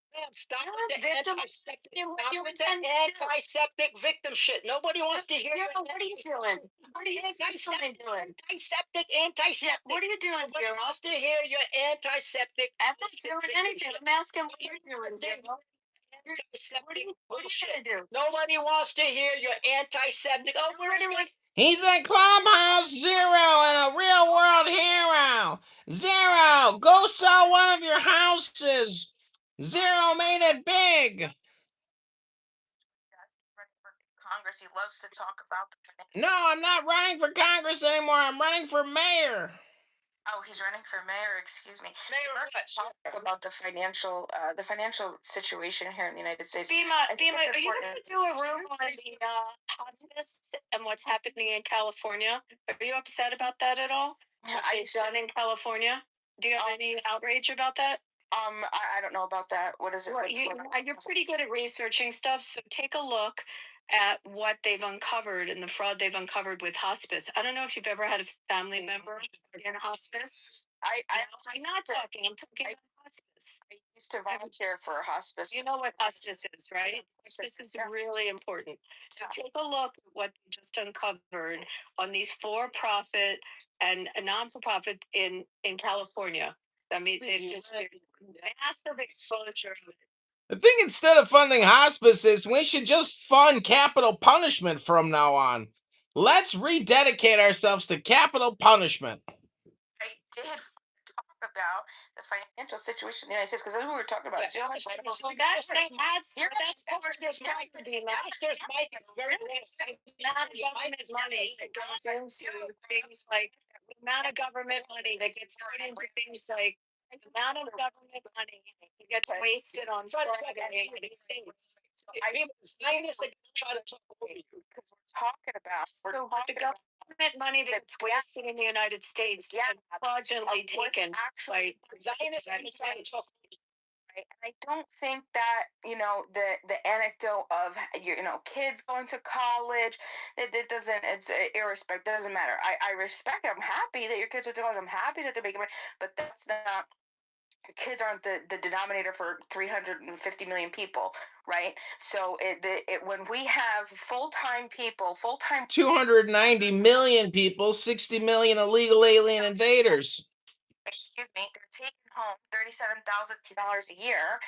Ma'am, stop You're with a the victim. antiseptic. You Stop with the intend to do. antiseptic victim shit. Nobody wants to hear Zero, what are you doing? What are you actually doing? Antiseptic. Yeah, what are you doing, Nobody Zero? wants to hear your antiseptic. I'm not doing anything. I'm asking what you're doing, Zero. What are you gonna do? Nobody wants to hear your antiseptic. Oh, we're He's a Clubhouse Zero and a real world hero. Zero, go sell one of your houses. Zero made it big. Congress. He loves to talk about this. No, I'm not running for Congress anymore. I'm running for mayor. Oh, he's running for mayor. Excuse me. Mayor, let's talk about the financial situation here in the United States. Bima, are you going to do a room on the hospice and what's happening in California? Are you upset about that at all? Yeah, What done in California? Do you have any outrage about that? I don't know about that. What is it? Well, you're pretty good at researching stuff, so take a look at what they've uncovered and the fraud they've uncovered with hospice. I don't know if you've ever had a family member in hospice. I'm not talking. I'm talking about hospice. I used to volunteer for hospice. You know what hospice is, right? Hospice is really important. So take a look at what they just uncovered on these for-profit and non-for-profit in California. I mean, they've just massive exposure. I think instead of funding hospices, we should just fund capital punishment from now on. Let's rededicate ourselves to capital punishment. I did talk about the financial situation in the United States because then we were talking about That's part of this mic. Very not government money that goes into things like the amount of government money that gets put into things like the amount of government money that gets wasted on fraud in the United States. I mean, saying this like try to talk over you because we're talking about the government money that's wasted in the United States and fraudulently taken by Zionist and trying to talk. I don't think that the anecdote of kids going to college it doesn't it's irrespective doesn't matter. I respect it. I'm happy that your kids are doing it. I'm happy that they're making money, but that's not. Kids aren't the denominator for 350 million people, right? So when we have full-time 290 million people, 60 million illegal alien invaders. Excuse me, they're taking home $37,000 a year,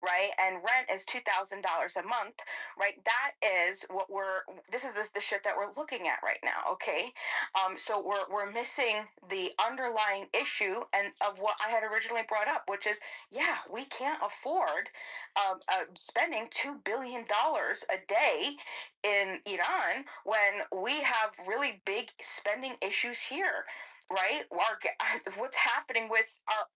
right? And rent is $2,000 a month, right? That is what this is the shit that we're looking at right now, okay? So we're missing the underlying issue and of what I had originally brought up, which is, yeah, we can't afford spending $2 billion a day in Iran when we have really big spending issues here. Right? What's happening with our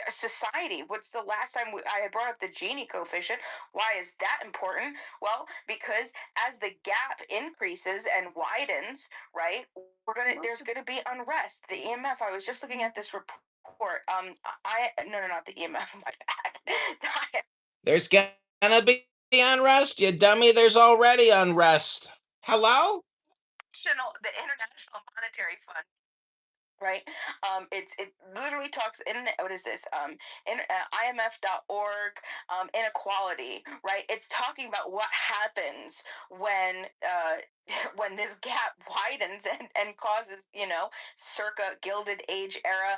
society? What's the last time I had brought up the Gini coefficient? Why is that important? Well, because as the gap increases and widens, right, there's gonna be unrest. The EMF. I was just looking at this report. Not the EMF. My bad. There's gonna be unrest, you dummy. There's already unrest. Hello? The International Monetary Fund. Right. It literally talks what is this? IMF.org, inequality, right? It's talking about what happens when when this gap widens and causes, circa Gilded Age era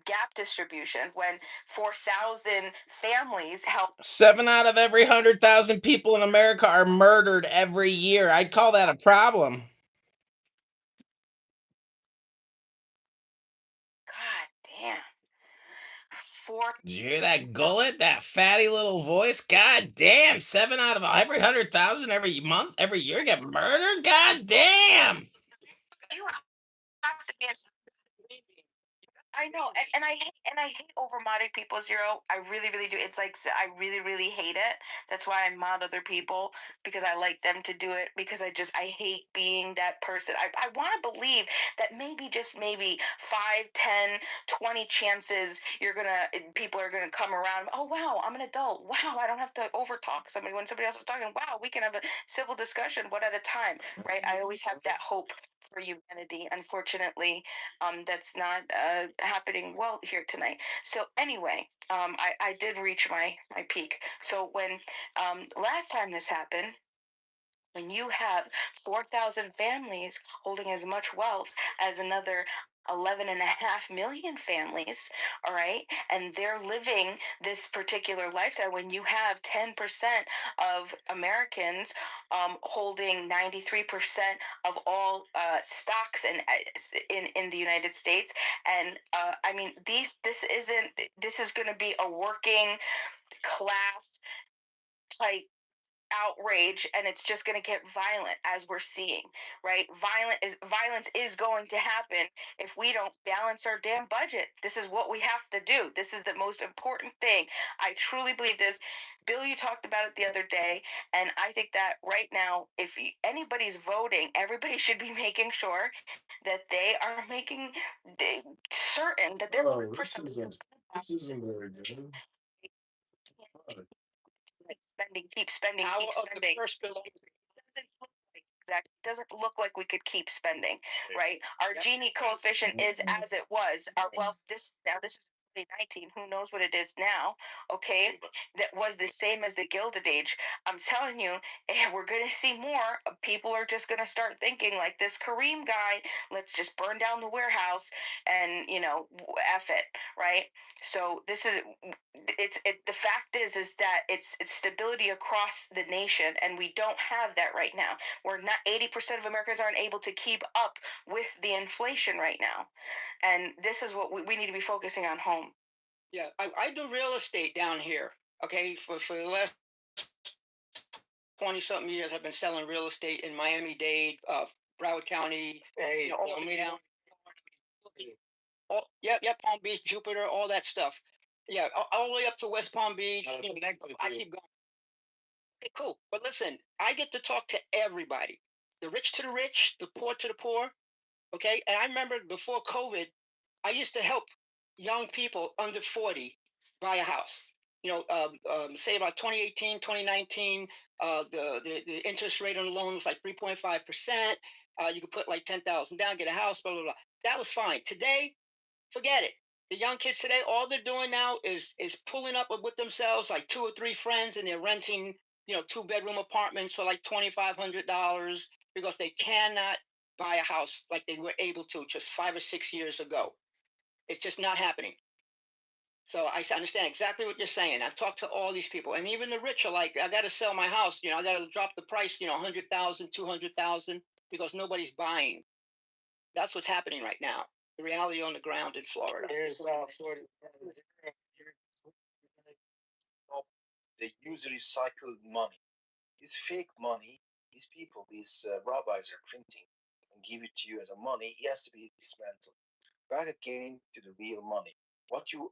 gap distribution, when 4,000 families help 7 out of every 100,000 people in America are murdered every year. I'd call that a problem. Did you hear that gullet? That fatty little voice? God damn! 7 out of every 100,000 every month, every year get murdered? God damn! You have to be I know, and I hate over modding people, Zero. I really, really do. It's like I really, really hate it. That's why I mod other people because I like them to do it because I hate being that person. I want to believe that maybe just maybe 5, 10, 20 chances people are gonna come around. Oh wow, I'm an adult. Wow, I don't have to overtalk somebody when somebody else is talking. Wow, we can have a civil discussion one at a time, right? I always have that hope for humanity. Unfortunately, that's not happening well here tonight. So anyway, I did reach my peak. So when last time this happened, when you have 4,000 families holding as much wealth as another 11.5 million families, all right, and they're living this particular lifestyle, when you have 10% of Americans holding 93% of all stocks in the United States, and I mean this is going to be a working class type outrage, and it's just going to get violent, as we're seeing, right? Violence is going to happen if we don't balance our damn budget. This is what we have to do. This is the most important thing. I truly believe this. Bill, you talked about it the other day, and I think that right now, if anybody's voting, everybody should be making sure that they are making certain that they're This isn't very good. keep spending, Power keep of the spending. purse belongs. Doesn't look like we could keep spending, right? Our Gini coefficient is as it was. Our wealth this is 2019. Who knows what it is now? Okay, that was the same as the Gilded Age. I'm telling you, we're gonna see more. People are just gonna start thinking like this Kareem guy. Let's just burn down the warehouse and F it, right? So this is the fact is that it's stability across the nation, and we don't have that right now. We're not 80% of Americans aren't able to keep up with the inflation right now, and this is what we need to be focusing on home. Yeah, I do real estate down here. Okay, for the last 20 something years, I've been selling real estate in Miami-Dade, Broward County, all the way down. Palm Beach, Jupiter, all that stuff. Yeah, all the way up to West Palm Beach. I keep going. Okay, cool. But listen, I get to talk to everybody, the rich to the rich, the poor to the poor. Okay, and I remember before COVID, I used to help young people under 40 buy a house. Say about 2018, 2019, the interest rate on the loan was like 3.5%. You could put like 10,000 down, get a house, blah blah blah. That was fine. Today, forget it. The young kids today, all they're doing now is pulling up with themselves like 2 or 3 friends, and they're renting 2-bedroom apartments for like $2,500 because they cannot buy a house like they were able to just 5 or 6 years ago. It's just not happening. So I understand exactly what you're saying. I've talked to all these people, and even the rich are like, I got to sell my house. I got to drop the price, 100,000, 200,000, because nobody's buying. That's what's happening right now. The reality on the ground in Florida. They use recycled money. It's fake money. These people, these rabbis are printing and give it to you as a money. It has to be dismantled. Back again to the real money. What you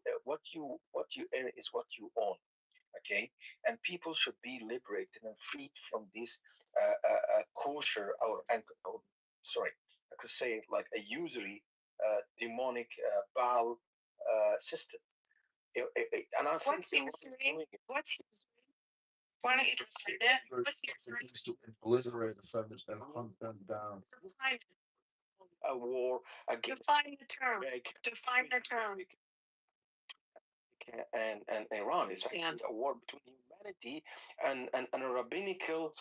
earn is what you own. Okay, and people should be liberated and freed from this kosher or sorry, I could say it like a usury, demonic Baal system. And I think What's usury? What's usury? Why don't you define it? What's usury? To obliterate the feathers and hunt them down. Define it. a war against Define the term. Define the term. and Iran. It's actually a war between humanity and a rabbinical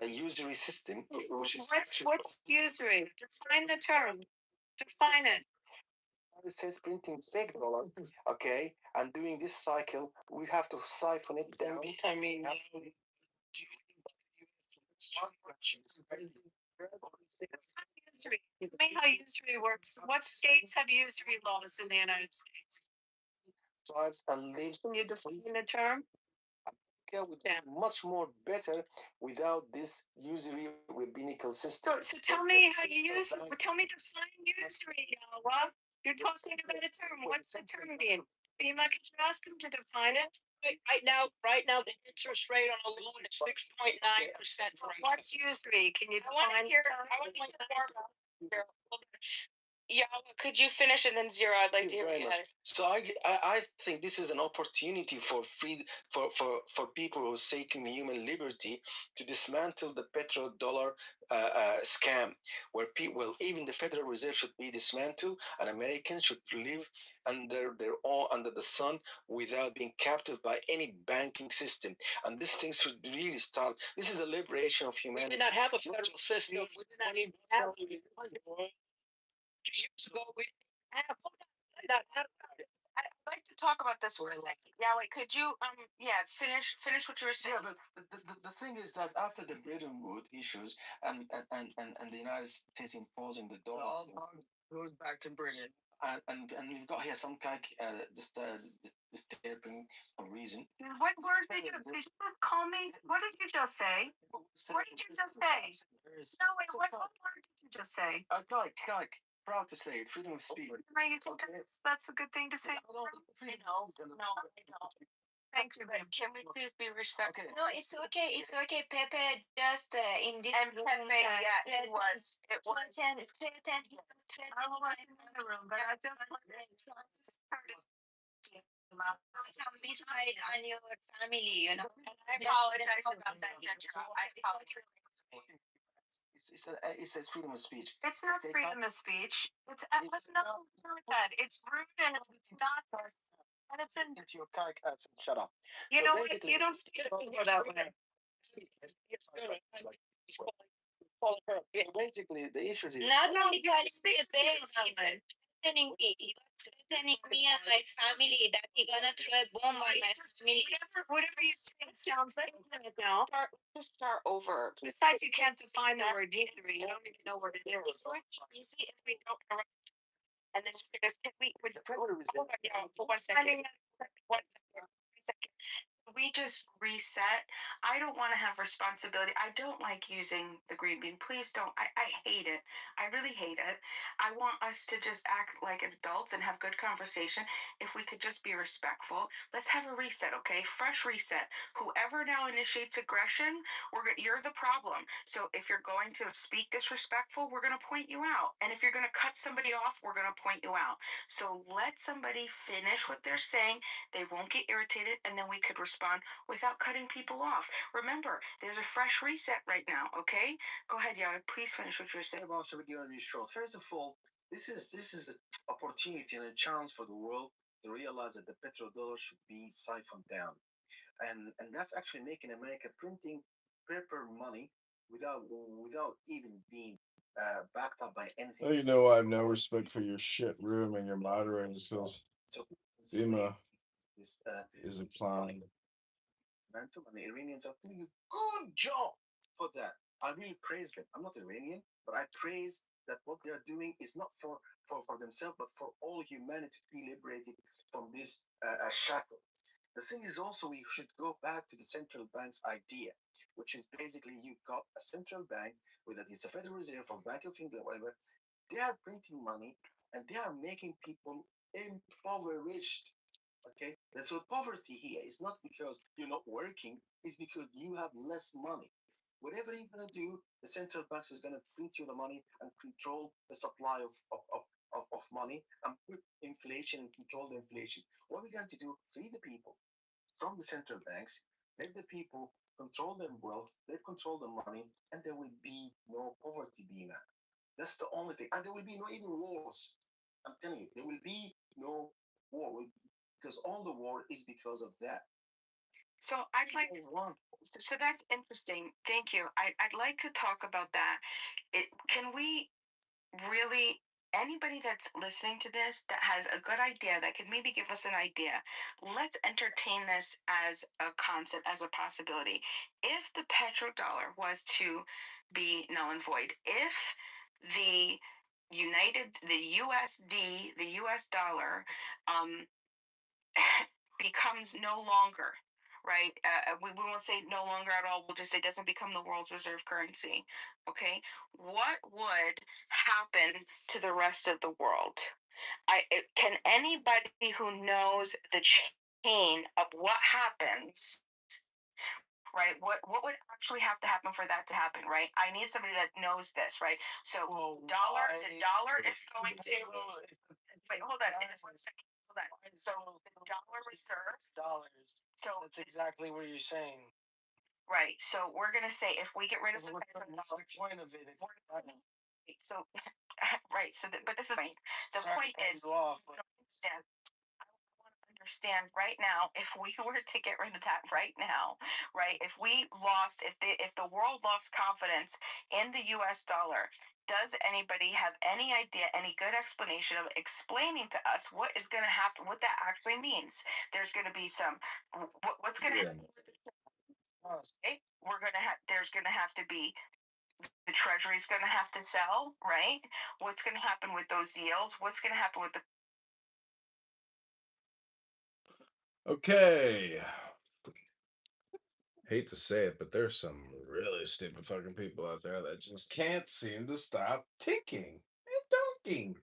usury system. What's usury? Define the term. Define it. United States printing fake dollar, okay, and doing this cycle, we have to siphon it down. I mean, tell me how usury works. What states have usury laws in the United States? thrives and lives. Can you define the term? Would be much more better without this usury rabbinical system. So tell me how you use. Tell me define usury, Yahweh. You're talking about a term. What's the term mean? You might ask him to define it. Right now, the interest rate on a loan is 6.9%. What's usury? Can you define it? Yeah, could you finish and then Zero? I'd like to hear what you had. So I think this is an opportunity for people who are seeking human liberty to dismantle the petrodollar scam, where people, even the Federal Reserve should be dismantled, and Americans should live under the sun without being captive by any banking system. And this thing should really start. This is a liberation of We humanity. did not have a federal system. We did not even have 2 years ago. We didn't have. I'd like to talk about this for a second. Yeah, wait, could you finish what you were saying? Yeah, but the thing is that after the Bretton Woods issues and the United States imposing the dollar, Goes back to Britain. And we've got here some kind disturbing for a reason. What word did you just call me? What did you just say? What did you just say? No, wait, what word did you just say? Like, proud to say it, freedom of speech. You think that's a good thing to say? No. Thank you, babe. Can we please be respectful? No, it's okay. It's okay. Pepe just in this And Pepe, yeah, it was. I wasn't in the room, but I just started. misguide on your family, you know. I apologize about that, Ginger. I apologize. It says freedom of speech. It's not freedom of speech. It has nothing to do with that. It's rude and it's not. And it's in. Your shut up. You know what? You don't speak to people that way. Basically, the issue is Not only calling me speak a to people base, that way. threatening me. You are threatening me and my family that you're gonna throw a bomb on my family. Whatever you say sounds like it now. Just start over. Besides, you can't define the word usury. You don't even know what it is. You see, if we don't. And then can we? Hold on, y'all, for 1 second. 1 second. We just reset. I don't want to have responsibility. I don't like using the green bean. Please don't. I hate it. I really hate it. I want us to just act like adults and have good conversation. If we could just be respectful, let's have a reset, okay? Fresh reset. Whoever now initiates aggression, you're the problem. So if you're going to speak disrespectful, we're going to point you out. And if you're going to cut somebody off, we're going to point you out. So let somebody finish what they're saying. They won't get irritated, and then we could respond without cutting people off. Remember, there's a fresh reset right now, okay? Go ahead, Yana. Please finish what you're saying. First of all, this is the opportunity and a chance for the world to realize that the petrodollar should be siphoned down, and that's actually making America printing paper money without even being backed up by anything. Well, you know, I have no respect for your shit room and your moderating skills. So Bima this is applying. And the Iranians are doing a good job for that. I really praise them. I'm not Iranian, but I praise that what they are doing is not for themselves, but for all humanity to be liberated from this shackle. The thing is also we should go back to the central bank's idea, which is basically you've got a central bank, whether it's a Federal Reserve or Bank of England, whatever, they are printing money and they are making people impoverished. Okay, and so poverty here is not because you're not working, it's because you have less money. Whatever you're gonna do, the central banks is gonna print you the money and control the supply of money and put inflation and control the inflation. What we're going to do, free the people from the central banks, let the people control their wealth, they control the money, and there will be no poverty, Bima. That's the only thing. And there will be no even wars. I'm telling you, there will be no war because all the war is because of that. So I'd like. So that's interesting. Thank you. I'd like to talk about that. Can we really? Anybody that's listening to this that has a good idea that could maybe give us an idea, let's entertain this as a concept, as a possibility. If the petrodollar was to be null and void, if the USD, the US dollar, becomes no longer, right? We won't say no longer at all. We'll just say doesn't become the world's reserve currency. Okay, what would happen to the rest of the world? Can anybody who knows the chain of what happens, right? What would actually have to happen for that to happen, right? I need somebody that knows this, right? So the dollar is going to wait, hold on, just 1 second. Hold on. So the dollar reserves dollars. So that's exactly what you're saying. Right. So we're gonna say if we get rid of the point of it? So right. So but this is right. The point is understand. I want to understand right now if we were to get rid of that right now, right? If we lost, if the world lost confidence in the U.S. dollar, does anybody have any idea, any good explanation of explaining to us what is going to happen, what that actually means? There's going to be some, what's going to happen? Okay? There's going to have to be, the treasury's going to have to sell, right? What's going to happen with those yields? What's going to happen with the Okay. Hate to say it, but there's some really stupid fucking people out there that just can't seem to stop ticking and talking.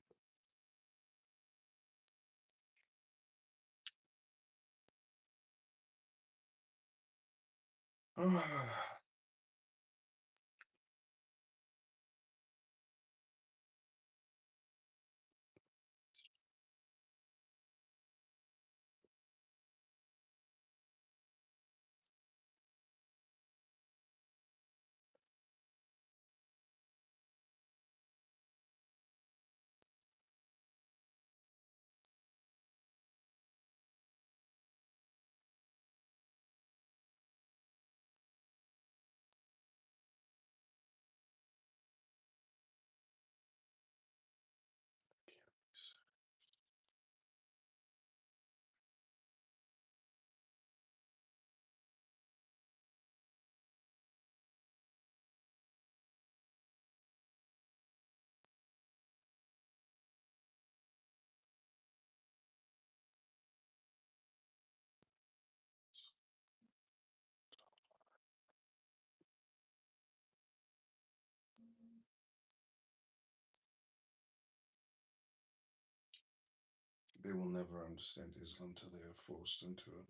They will never understand Islam till they are forced into it.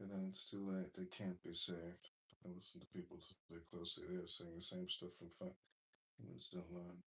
And then it's too late. They can't be saved. I listen to people very closely. They're saying the same stuff from fun. And still learn.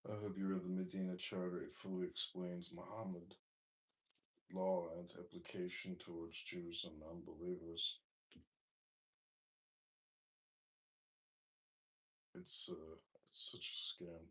I hope you read the Medina Charter. It fully explains Muhammad law and its application towards Jews and unbelievers. It's such a scam.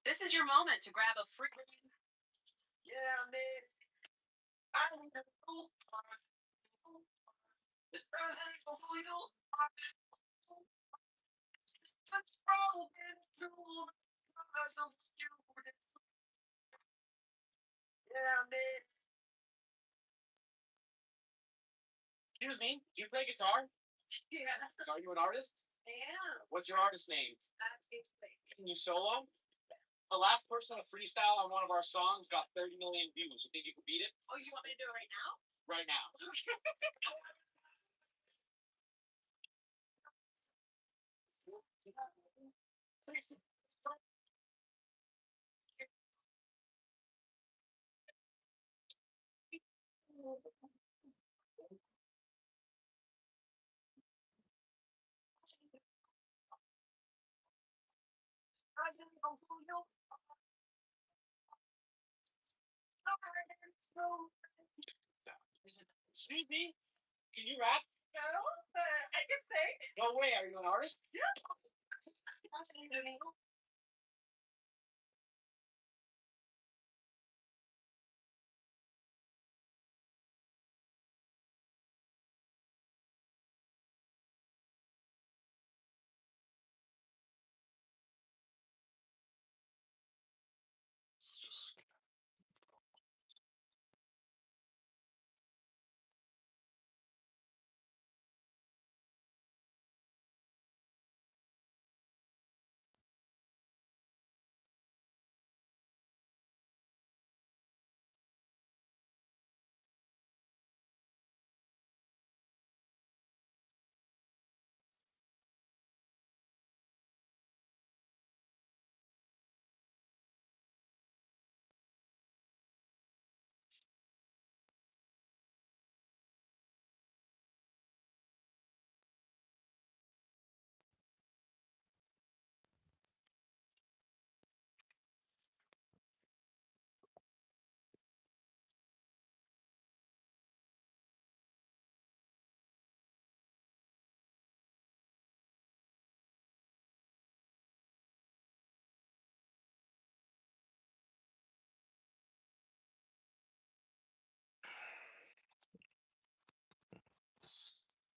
This is your moment to grab a freaking. Yeah, man. I don't know. The presence of you. Such broken through because of you. Yeah, man. Excuse me, do you play guitar? Yeah. Are you an artist? Yeah. What's your artist name? Can you solo? The last person to freestyle on one of our songs got 30 million views. You think you could beat it? Oh, you want me to do it right now? Right now. Excuse me, can you rap? No, I can sing. No way, are you an artist? Yeah.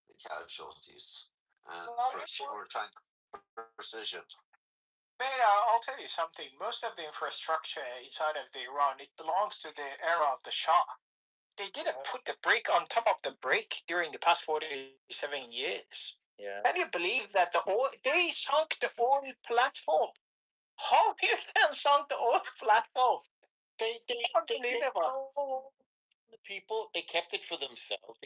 The casualties and we're trying precision. Man, I'll tell you something. Most of the infrastructure inside of the Iran, it belongs to the era of the Shah. They didn't put the brick on top of the brick during the past 47 years. Yeah. Can you believe that they sunk the oil platform? How you can sunk the oil platform? They Unbelievable. the people, they kept it for themselves.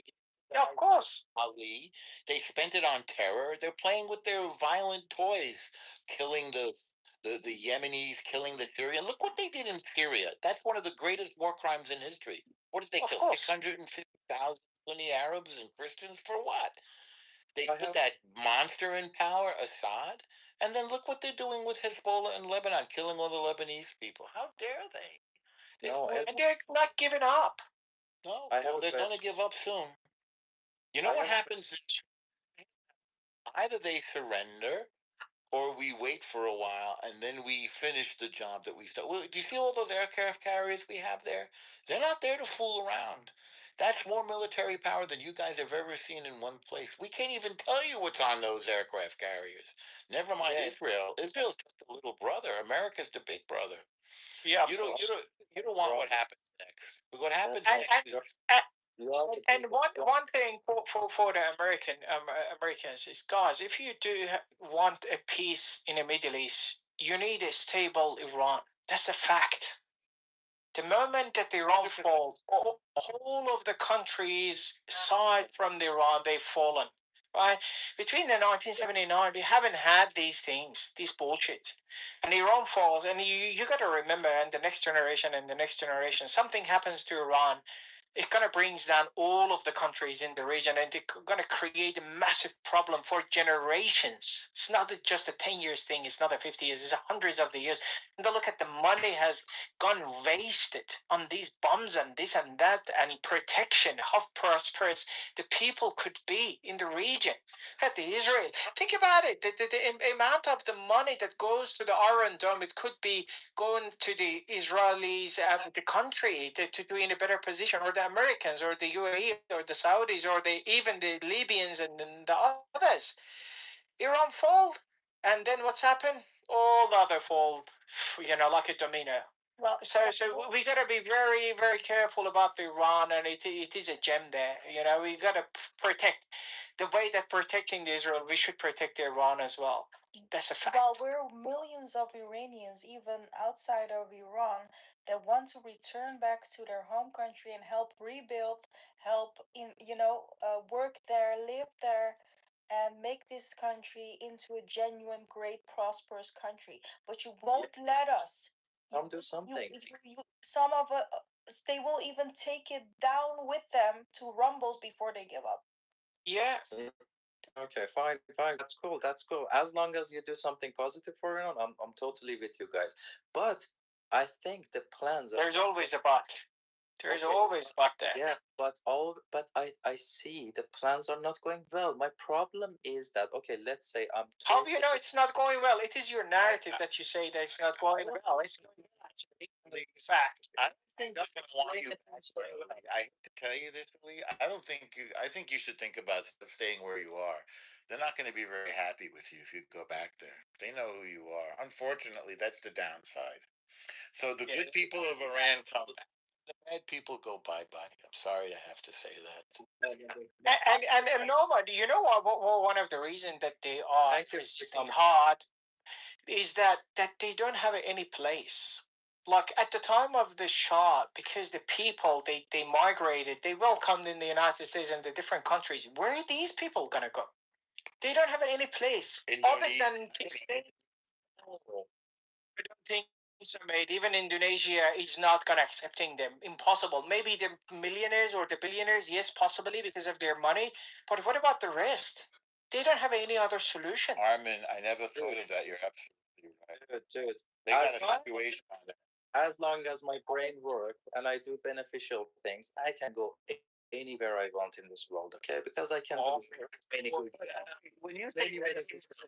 Yeah, of course. Ali, they spent it on terror. They're playing with their violent toys, killing the Yemenis, killing the Syrian. Look what they did in Syria. That's one of the greatest war crimes in history. What did they Of kill? course. 650,000 Sunni Arabs and Christians for what? They put that monster in power, Assad, and then look what they're doing with Hezbollah in Lebanon, killing all the Lebanese people. How dare they? No, and they're not giving up. No, well, they're going to give up soon. You know what happens? Either they surrender or we wait for a while and then we finish the job that we start. Well, do you see all those aircraft carriers we have there? They're not there to fool around. That's more military power than you guys have ever seen in one place. We can't even tell you what's on those aircraft carriers. Never mind Israel. Israel's just a little brother. America's the big brother. Yeah, You don't want what happens next. What happens and, next is and one thing for the Americans is, guys, if you do want a peace in the Middle East, you need a stable Iran. That's a fact. The moment that Iran falls, all of the countries aside from Iran, they've fallen. Right? Between the 1979, we haven't had these things, these bullshit. And Iran falls, and you got to remember, and the next generation, something happens to Iran. it kind of brings down all of the countries in the region, and it's going to create a massive problem for generations. It's not just a 10 years thing, it's not a 50 years, it's hundreds of the years. And look at the money has gone wasted on these bombs and this and that and protection, how prosperous the people could be in the region. At the Israel, think about it, the amount of the money that goes to the Iron Dome, it could be going to the Israelis, the country, to be in a better position, or the Americans, or the UAE, or the Saudis, or even the Libyans and the others. Iran fold, and then what's happened? All the other fold, like a domino. Well, so we got to be very, very careful about the Iran, and it is a gem there. We got to protect the way that protecting the Israel. We should protect the Iran as well. That's a fact. Well, we're millions of Iranians, even outside of Iran, that want to return back to their home country and help rebuild, help work there, live there, and make this country into a genuine, great, prosperous country. But you won't let us. Come do something. Some of us, they will even take it down with them to rumbles before they give up. Yeah. Okay, fine. That's cool. As long as you do something positive for Iran, I'm totally with you guys. But I think the plans are. There's always a but. There's always a but there. Yeah, but I see the plans are not going well. My problem is that, okay, let's say I'm. How do you know it's not going well? It is your narrative that you say that it's not going well. It's going well, actually. Fact. I don't think they're going to want you back there. I hate to tell you this, Lee. I think you should think about staying where you are. They're not going to be very happy with you if you go back there. They know who you are. Unfortunately, that's the downside. So the good people of Iran come. The bad people go bye bye. I'm sorry to have to say that. And Noma, do you know what one of the reasons that they are resisting hard is that they don't have any place. Like at the time of the Shah, because the people they migrated, they welcomed in the United States and the different countries. Where are these people gonna go? They don't have any place other than to stay. I don't think so, mate. Even Indonesia is not gonna accepting them. Impossible. Maybe the millionaires or the billionaires, yes, possibly because of their money. But what about the rest? They don't have any other solution. Armin, I never thought of that. You're absolutely right. Dude, They got a situation on there. As long as my brain works and I do beneficial things, I can go anywhere I want in this world, okay? Because I can do many good When you say just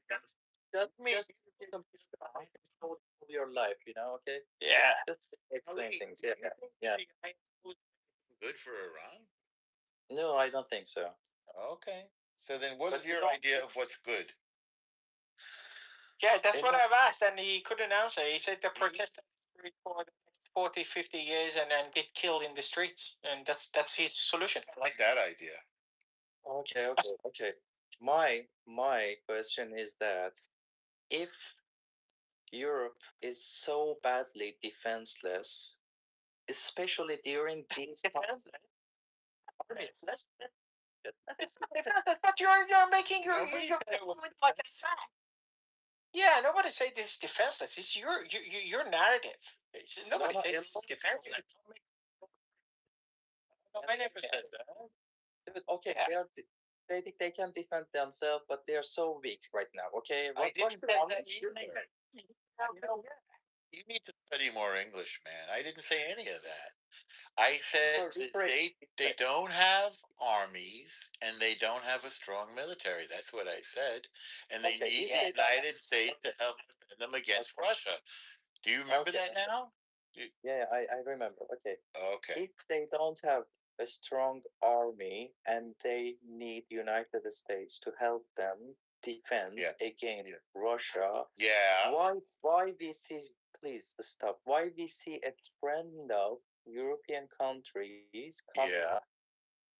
control your life, okay? Yeah. Just explain things. Yeah. Good for Iran? No, I don't think so. Okay. So then what is your idea of what's good? Yeah, that's what I've asked, and he couldn't answer. He said the protest for the next 40, 50 years and then get killed in the streets. And that's his solution. I like that idea. Okay. My question is that if Europe is so badly defenseless, especially during these times. But you're making your like a fact. Yeah, nobody say this is defenseless. It's your narrative. Nobody say this is defenseless. No, I never said that. Okay, they can defend themselves, but they are so weak right now. Okay, I didn't say that either. You need to study more English, man. I didn't say any of that. I said that they don't have armies and they don't have a strong military. That's what I said. And they need the United States to help defend them against Russia. Do you remember that now? Yeah, I remember. Okay. Okay. If they don't have a strong army and they need United States to help them defend against Russia, why we see, please stop, why we see a trend of European countries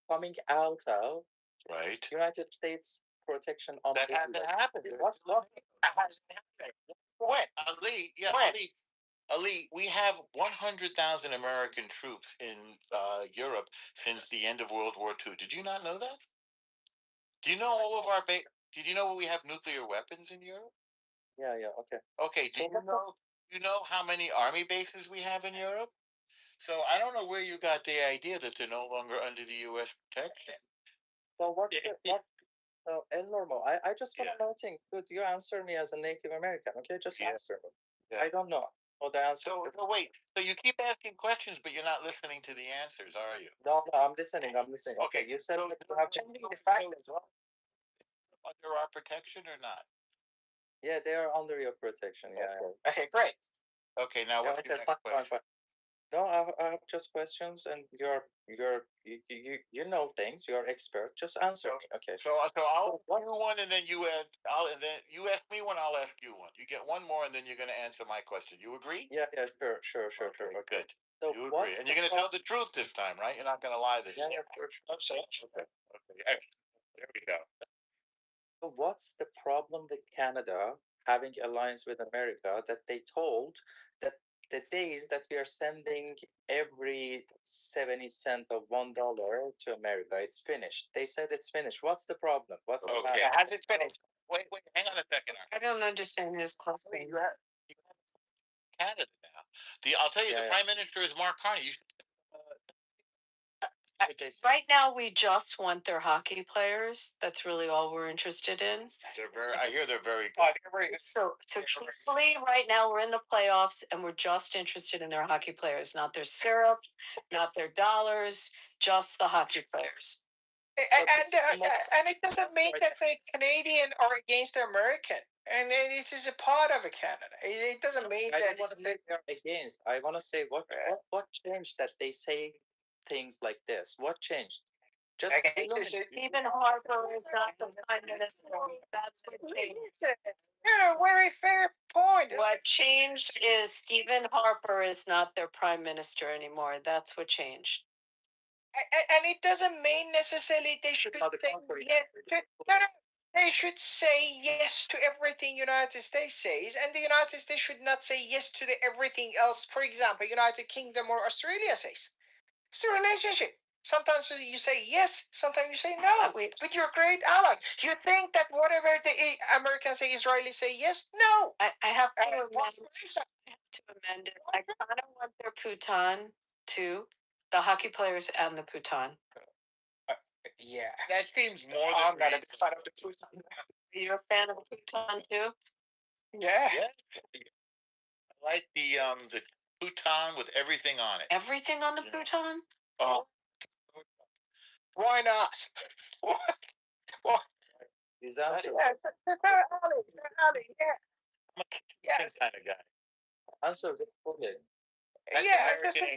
coming out of United States protection that hasn't happened. What? That hasn't happened. What? Ali, we have 100,000 American troops in Europe since the end of World War II. Did you not know that? Do you know all of our Did you know we have nuclear weapons in Europe? Yeah, okay. Okay, do you know how many army bases we have in Europe? So I don't know where you got the idea that they're no longer under the U.S. protection. So what? El Normo, I just want to know thing. Could you answer me as a Native American? Okay, just answer me. I don't know. Well, the answer. So wait. So you keep asking questions, but you're not listening to the answers, are you? No, I'm listening. Okay, you said that you have changing the fact as well. Under our protection or not? Yeah, they are under your protection. Yeah. Okay, great. Okay, now what's your next question? Fine. No, I have just questions, and you know things. You're expert. Just answer me. Okay. So I'll ask you one, and then you ask. And then you ask me one. I'll ask you one. You get one more, and then you're going to answer my question. You agree? Yeah, sure. Okay. Good. So You agree, and you're going to tell the truth this time, right? You're not going to lie this time. Yeah, sure. Okay. Excellent. There we go. So what's the problem with Canada having alliance with America that they told that the days that we are sending every 70 cent of $1 to America, it's finished. They said it's finished. What's the problem? What's the Okay. matter? Has it finished? Wait. Hang on a second. I don't understand his question. You have Canada now. I'll tell you, the Prime Minister is Mark Carney. You should, Right now, we just want their hockey players. That's really all we're interested in. I hear they're very good. So truthfully, right now we're in the playoffs, and we're just interested in their hockey players, not their syrup, not their dollars, just the hockey players. And it doesn't mean that the Canadian are against the American, and it is a part of Canada. It doesn't mean I that don't want to say they're against. I want to say what changed that they say things like this. What changed? Just Stephen Harper is not the prime minister. That's what changed. Yeah, very fair point. What changed is Stephen Harper is not their prime minister anymore. That's what changed. And it doesn't mean necessarily they should say yes. No. They should say yes to everything United States says, and the United States should not say yes to everything else. For example, United Kingdom or Australia says. It's a relationship. Sometimes you say yes, sometimes you say no. But you're great allies. You think that whatever the Americans say, Israelis say yes? No. I have to amend it. I kind of want their Putan too, the hockey players and the Putan. Yeah. That seems more than I'm not a fan of the Putan. You're a fan of the Putan too? Yeah. I like the Bhutan with everything on it. Everything on the Putan? Oh. Why not? What? His answer. They're Ali. Yeah. Kind of guy. Answer the question. Yeah, it doesn't mean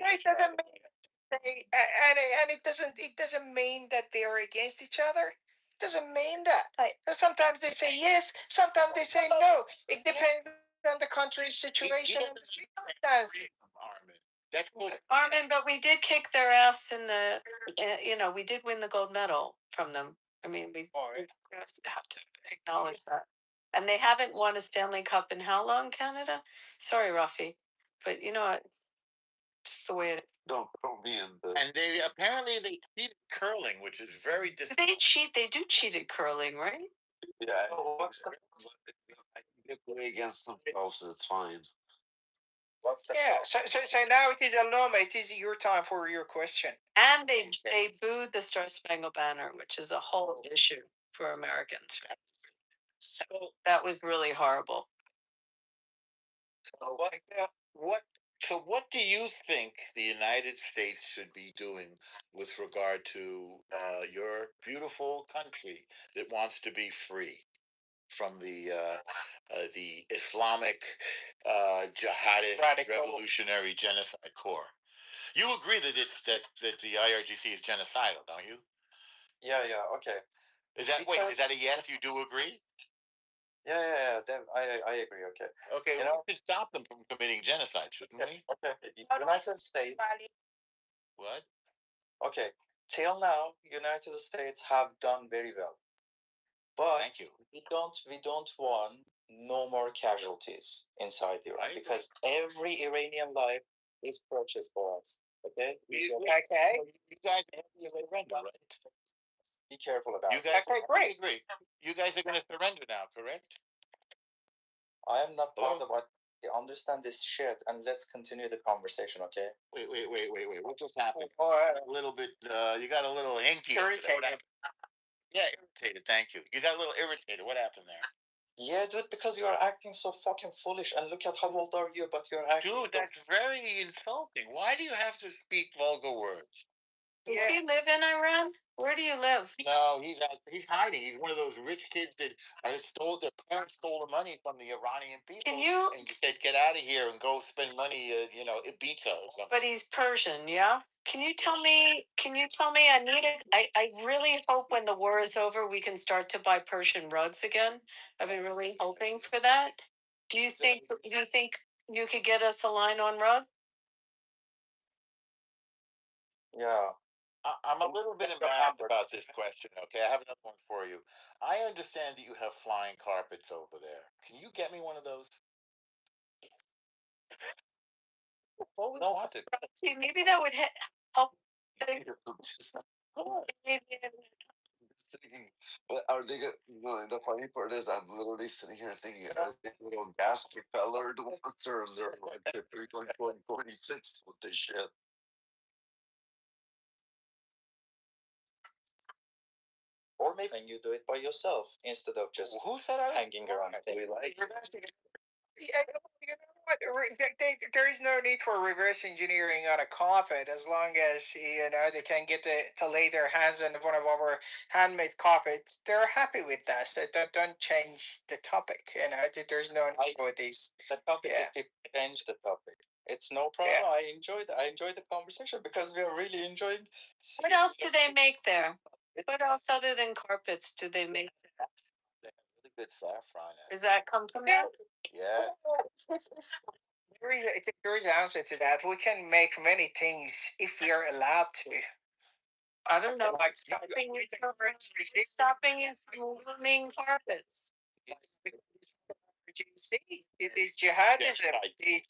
and it doesn't mean that they are against each other. It doesn't mean that. Sometimes they say yes, sometimes they say no. It depends on the country's situation and the circumstances. Armin, but we did kick their ass in the, we did win the gold medal from them. I mean, we have to acknowledge that. And they haven't won a Stanley Cup in how long, Canada? Sorry, Rafi, but you know what? Just the way it is. Don't be in the. And they apparently cheated curling, which is very. Do they cheat? They do cheat at curling, right? Yeah. I think they play against themselves. It's fine. So now it is Aloma. It is your time for your question. And they booed the Star Spangled Banner, which is a whole issue for Americans. So that was really horrible. So what do you think the United States should be doing with regard to your beautiful country that wants to be free from the Islamic jihadist revolutionary genocide corps? You agree that that the IRGC is genocidal, don't you? Yeah. Okay. Is that is that a yes? You do agree? Yeah. I agree. Okay. Okay. We should stop them from committing genocide, shouldn't we? Okay. United States. What? Okay. Till now, United States have done very well, but Thank you. we don't want no more casualties inside Iran because every Iranian life is purchased for us. Okay. Okay. You guys surrender, right? Be careful about you guys. Okay, great. Agree. You guys are going to surrender now, correct? I am not part of what. Understand this shit and let's continue the conversation, okay? Wait. What just happened? A little bit. You got a little hinky. Irritated. Yeah, irritated. Thank you. You got a little irritated. What happened there? Yeah, dude, because you are acting so fucking foolish, and look at how old are you, but you're acting. Dude, that's very insulting. Why do you have to speak vulgar words? Does he live in Iran? Where do you live? No, he's out. He's hiding. He's one of those rich kids that their parents stole the money from the Iranian people. Can you? And said, "Get out of here and go spend money, Ibiza or something." But he's Persian, yeah? Can you tell me, I really hope when the war is over, we can start to buy Persian rugs again. I've been really hoping for that. Do you think you could get us a line on rug? Yeah. I'm a little bit embarrassed about this question, okay? I have another one for you. I understand that you have flying carpets over there. Can you get me one of those? Always wanted. See, maybe that would help. Are they good? No, the funny part is, I'm literally sitting here thinking, are they little gas propellered ones or they're like they're like 46 with this shit? Or maybe you do it by yourself instead of just Who said I hanging around. Yeah, you know what? There is no need for reverse engineering on a carpet as long as they can get to lay their hands on one of our handmade carpets. They're happy with that. So don't change the topic. There's no need for these. The topic, Yeah. if you change the topic, it's no problem. Yeah. I enjoyed the conversation because we are really enjoying. What else do they make there? What else other than carpets do they make there? They have really good saffron. Does that come from there? Yeah. There is an answer to that. We can make many things if we are allowed to. I don't know. Like stopping you from moving carpets. See, this jihadism,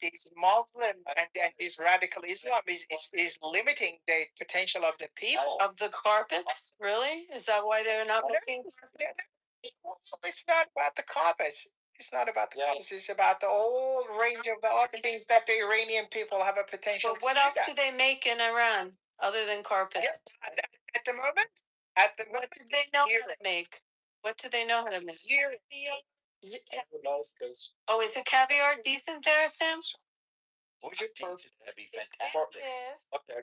this Muslim and this radical Islam is limiting the potential of the people. Of the carpets? Really? Is that why they're not moving carpets? It's not about the carpets. It's not about the carpets. It's about the whole range of the other things that the Iranian people have a potential But what to else do do they make in Iran other than carpets? at the moment? What do they know how to make? What do they know how to make? Oh, is the caviar decent there, Sam? Would you prefer? That'd be fantastic. Okay.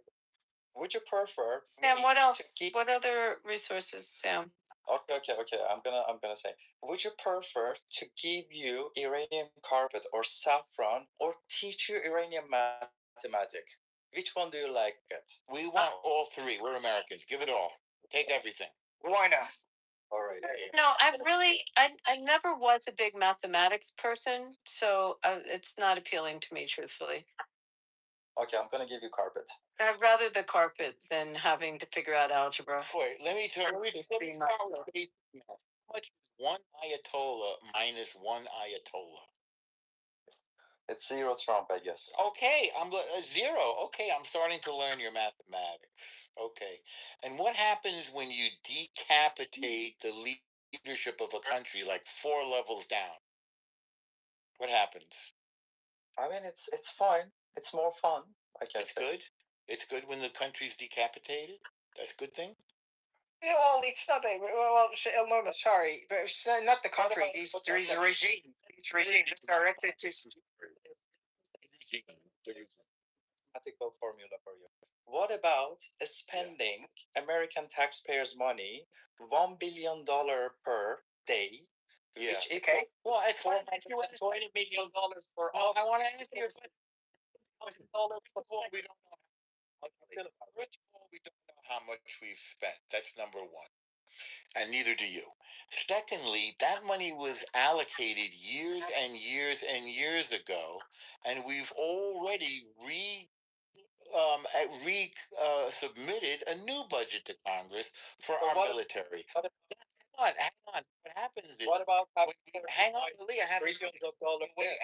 Would you prefer? Sam, what else? What other resources, Sam? Okay. I'm gonna say. Would you prefer to give you Iranian carpet or saffron, or teach you Iranian mathematics? Which one do you like it? We want all three. We're Americans. Give it all. Take everything. Why not? All right. No, I never was a big mathematics person, so it's not appealing to me, truthfully. Okay, I'm gonna give you carpet. I'd rather the carpet than having to figure out algebra. Wait, let me start with basic math. How much is one Ayatollah minus one Ayatollah? It's zero Trump, I guess. Okay, I'm zero. Okay, I'm starting to learn your mathematics. Okay, and what happens when you decapitate the leadership of a country like 4 levels down? What happens? I mean, it's fine. It's more fun. I guess. It's good. It's good when the country's decapitated. That's a good thing. Yeah, well, it's not a no, sorry, but it's not the country. There is a regime. This regime is directed to. Mathematical formula for you. What about spending American taxpayers' money, $1 billion per day? Yeah. Which, okay. Well, it's $420 million for all. I want to answer your question. First of all, we don't know. First of all, we don't know how much we've spent. That's number one. And neither do you. Secondly, that money was allocated years and years and years ago, and we've already submitted a new budget to Congress for our military. Hang on. What happens is, what about hang on, Lee, I have billions of dollars there?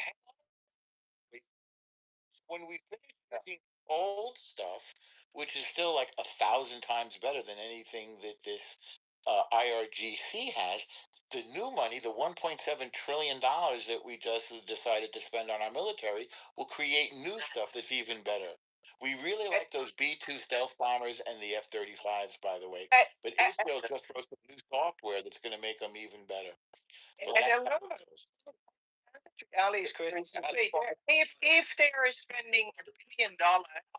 When we finish using old stuff, which is still like 1,000 times better than anything that this IRGC has, the new money, the $1.7 trillion that we just decided to spend on our military, will create new stuff that's even better. We really like those B-2 stealth bombers and the F-35s, by the way. But Israel just wrote some new software that's going to make them even better. So Ali's question. If they are spending $1 billion,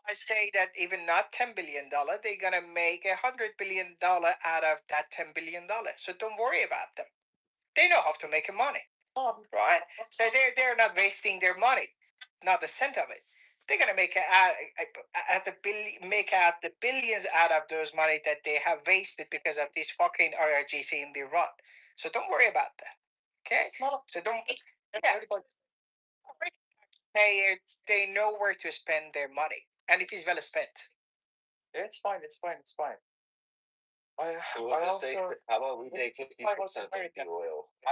I say that even not $10 billion, they're gonna make $100 billion out of that $10 billion. So don't worry about them. They know how to make money, right? So they're not wasting their money, not a cent of it. They're gonna make make out the billions out of those money that they have wasted because of this fucking IRGC in Iran. So don't worry about that. Okay, so don't. Yeah. They know where to spend their money, and it is well spent. Yeah, it's fine. It's fine. It's fine. I also, how about we take 50% of the oil? No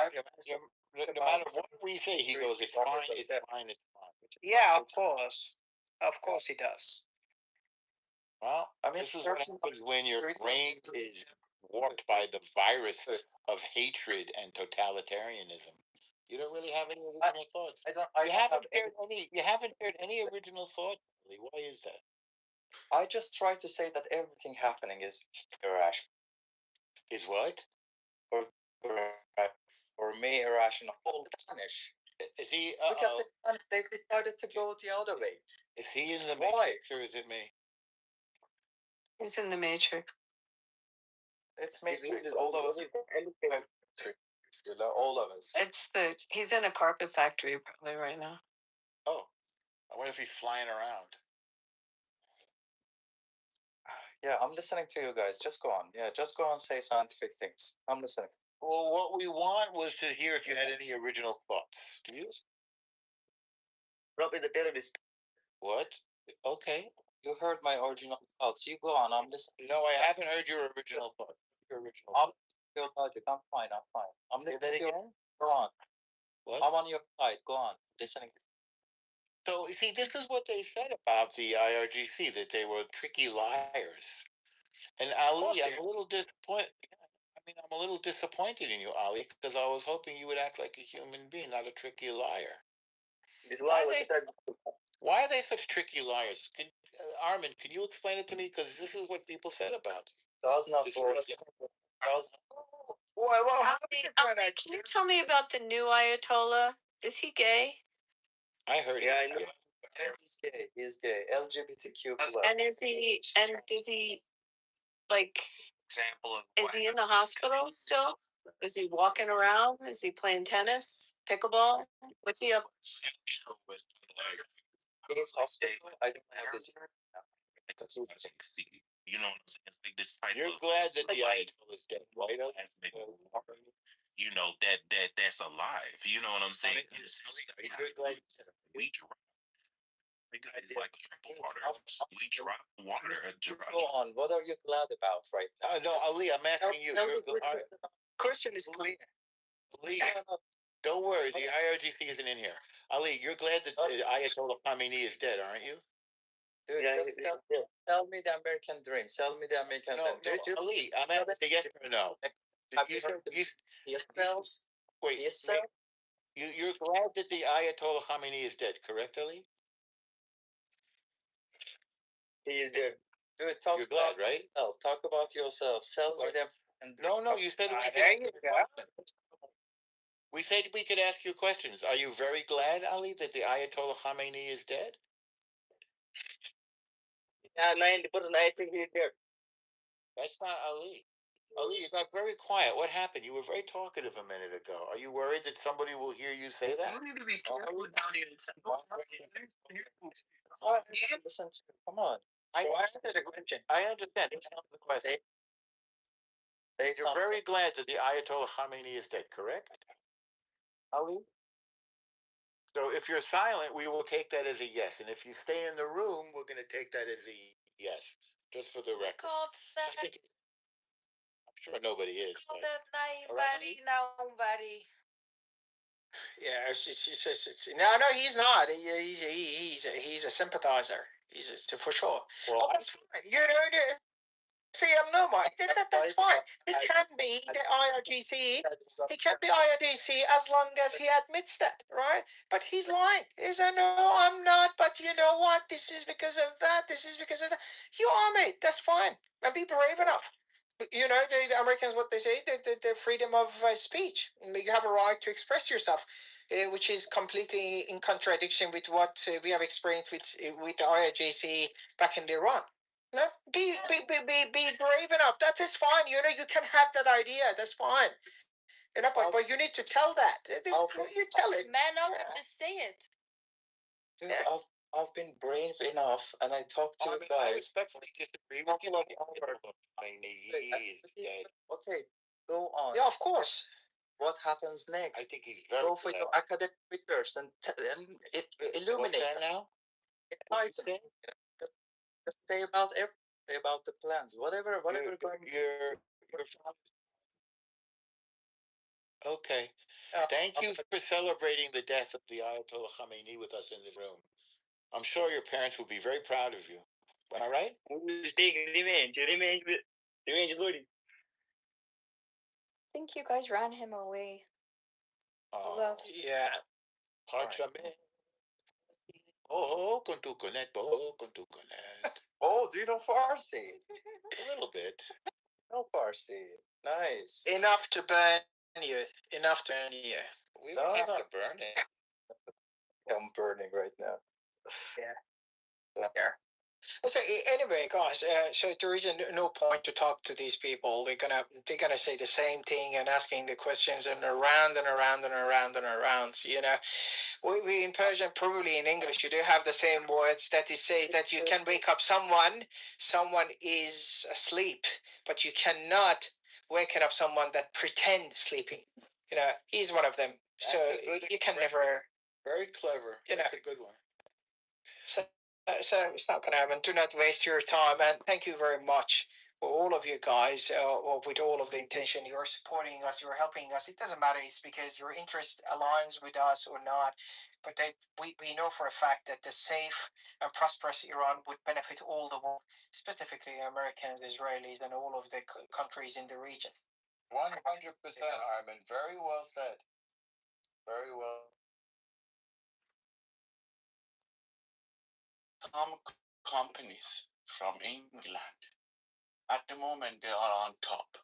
matter what we say, he goes, it's fine, it's fine, it's fine. Yeah, of course he does. Well, I mean, this is what happens when your brain is warped by the virus of hatred and totalitarianism. You don't really have any original thoughts. You haven't shared any original thoughts. Why is that? I just try to say that everything happening is irrational. Is what? For me, irrational. All punish. Is he? Look at the they decided to go the other way. Is he in the Matrix or is it me? He's in the Matrix. It's Matrix. All of us. All of us. He's in a carpet factory probably right now. Oh, I wonder if he's flying around. Yeah, I'm listening to you guys. Just go on. Yeah, just go on. Say scientific things. I'm listening. Well, what we want was to hear if you had any original thoughts. Do you? Probably the terrorist. What? Okay. You heard my original thoughts. You go on. I'm listening. No, I haven't heard your original thought. Your original. Your logic. I'm fine. I'm fine. I'm listening to you. Go on. What? I'm on your side. Go on. Listening. So, you see, this is what they said about the IRGC, that they were tricky liars. And Ali, I'm a little disappointed. I'm a little disappointed in you, Ali, because I was hoping you would act like a human being, not a tricky liar. Why are they such tricky liars? Armin, can you explain it to me? Because this is what people said about you. Well, can you tell me about the new Ayatollah? Is he gay? I heard. Yeah, I know. He's gay. He's gay. LGBTQ plus. And does he like? Example of. Is he in the hospital still? Is he walking around? Is he playing tennis, pickleball? What's he up? He's hospital. I don't have his. You know what I'm saying? It's like this type You're of glad that the Ayatollah is dead, right? You know that's alive. You know what I'm saying? We drop. It's like water. We drop water. Go on. What are you glad about right now? No, Ali, I'm asking you. Question is clear. Ali, don't worry. The IRGC isn't in here. Ali, you're glad that Ayatollah Khamenei is dead, aren't you? Dude, just tell me the American dream. Tell me the American dream. No, Ali, I'm asking yes or no. Wait, you're glad that the Ayatollah Khamenei is dead, correct, Ali? He is dead. Dude, you're glad, right? Talk about yourself. Tell me them. No, you said we said we could ask you questions. Are you very glad, Ali, that the Ayatollah Khamenei is dead? Yeah, 90%. I think he's dead. That's not Ali. Ali, you got very quiet. What happened? You were very talkative a minute ago. Are you worried that somebody will hear you say that? You need to be careful down here. Listen to me. Come on. I answered the question. I understand. That's not the question. You're very glad that the Ayatollah Khamenei is dead, correct? Ali? So if you're silent, we will take that as a yes. And if you stay in the room, we're going to take that as a yes. Just for the record. I'm sure nobody is. Yeah, she says no, he's not. He's a sympathizer. For sure. Well, that's fine. You know, CL that's fine. He can be the IRGC. He can be IRGC as long as he admits that, right? But he's lying. He said, no, I'm not. But you know what? This is because of that. This is because of that. You are, mate. That's fine. And be brave enough. You know, the Americans, what they say, the freedom of speech. You have a right to express yourself. Which is completely in contradiction with what we have experienced with the IRGC back in Iran. No, be brave enough. That is fine. You know, you can have that idea. That's fine. You know, but you need to tell that. You tell it. Man up and just say it. Dude, I've been brave enough, and I talked to you guys. I respectfully disagree with you. Okay, go on. Yeah, of course. What happens next? I think he's very go for your academic research and illuminate now. Just say about everything, say about the plans, whatever going. You're okay. Thank you for celebrating the death of the Ayatollah Khamenei with us in this room. I'm sure your parents will be very proud of you. Am I right? I think you guys ran him away. Left. Yeah. Oh, Oh, do you know Farsi? A little bit. No Farsi. Nice. Enough to burn you. Enough to burn you. We don't have to burn it. I'm burning right now. Yeah. So anyway, guys, so there is no point to talk to these people. They're gonna say the same thing and asking the questions and around and around and around and around. You know, we in Persian, probably in English, you do have the same words that you say that you can wake up someone. Someone is asleep, but you cannot waken up someone that pretends sleeping. You know, he's one of them. So you can never. Very clever. You know, a good one. So it's not going to happen. Do not waste your time, and thank you very much for all of you guys. With all of the intention, you're supporting us, you're helping us. It doesn't matter. It's because your interest aligns with us or not. But we know for a fact that the safe and prosperous Iran would benefit all the world, specifically Americans, Israelis, and all of the countries in the region. 100%, Armin. Very well said. Very well. Some companies from England, at the moment, they are on top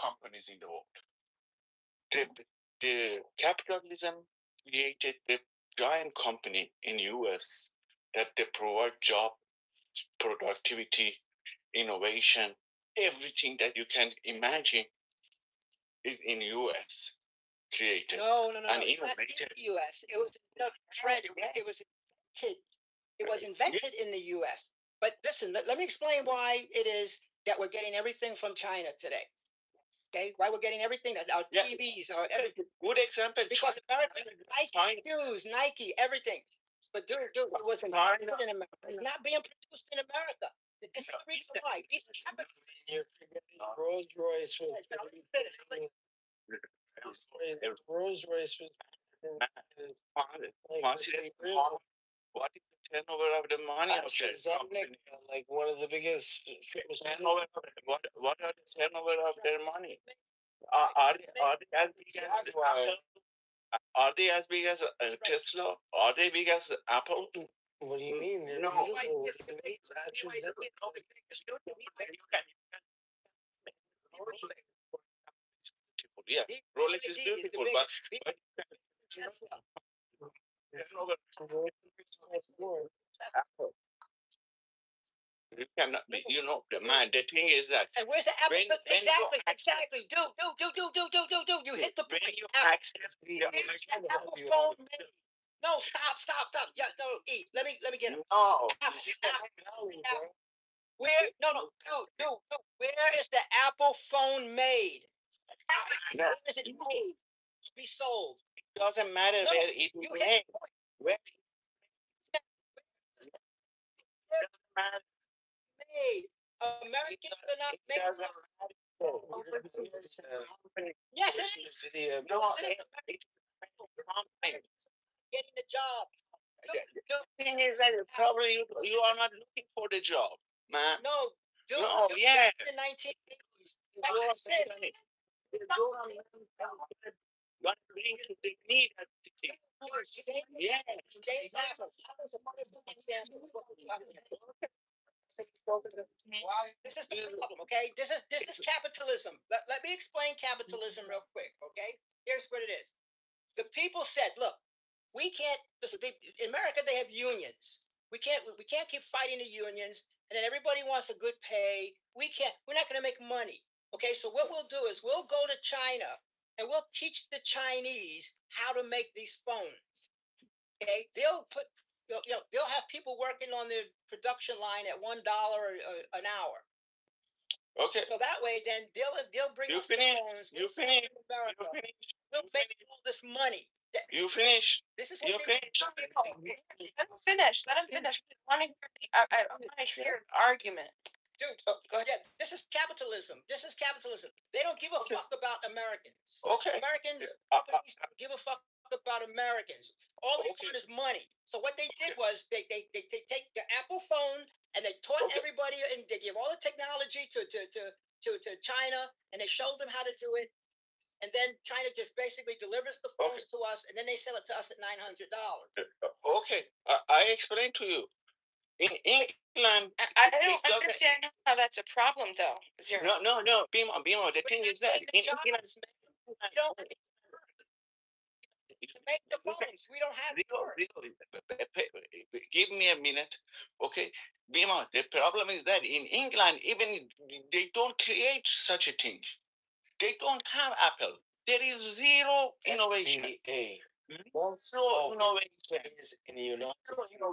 companies in the world. The capitalism created a giant company in US that they provide job, productivity, innovation, everything that you can imagine is in US created. No. It's not in the US. It was Fred. It was invented. It was invented in the US. But listen, let me explain why it is that we're getting everything from China today. Okay, why we're getting everything that our TVs are everything. Good example. Because America, Nike shoes, Nike, everything. But dude, it was invented in America. It's not being produced in America. This is the reason why. These capitalists. Rolls Royce was. Rolls Royce was. What is the turnover of the money of the company? Like one of the biggest. Turnover. What are the turnover of their money? Are they as big as Apple? Are they as big as Tesla? Are they big as Apple? What do you mean? They're No. beautiful. Yeah, Rolex is beautiful, but you cannot be, the man. The thing is that. And where's the Apple? Exactly. Do. You hit the point. Apple phone made. No, stop. Yeah, no, E. Let me get him. No. Where? No. Dude. Where is the Apple phone made? No. Where is it made? To be sold. It doesn't matter where it is made. Where made. Americans are not making. Yes, it is. Getting the job. The thing is that probably you are not looking for the job, man. No, Dude, No, dude, yeah. back in the 1980s, They need a yeah. This is the problem, okay? This is capitalism. Let me explain capitalism real quick, okay? Here's what it is. The people said, look, we can't listen, in America they have unions. We can't keep fighting the unions, and then everybody wants a good pay. We're not gonna make money. Okay, so what we'll do is we'll go to China and we'll teach the Chinese how to make these phones. Okay, they'll have people working on the production line at $1 an hour. Okay. So that way, then they'll bring You us finish. the phones. You finish. America. You finish. We'll make all this money. You finish. This is You what they finish. Let him finish. Let him finish. I want to hear an argument. Dude, go ahead. Yeah, this is capitalism. This is capitalism. They don't give a fuck about Americans. Okay. Americans, companies don't give a fuck about Americans. All they want is money. So what they did was they take the Apple phone and they taught everybody, and they give all the technology to China, and they showed them how to do it. And then China just basically delivers the phones to us, and then they sell it to us at $900. Okay. I explain to you. In England, I don't understand how that's a problem, though. No. Bimo. The thing is that in England, We don't make the phones. We don't have give me a minute, okay? Bimo, the problem is that in England, even they don't create such a thing. They don't have Apple. There is zero innovation. Zero innovation is in the United Kingdom.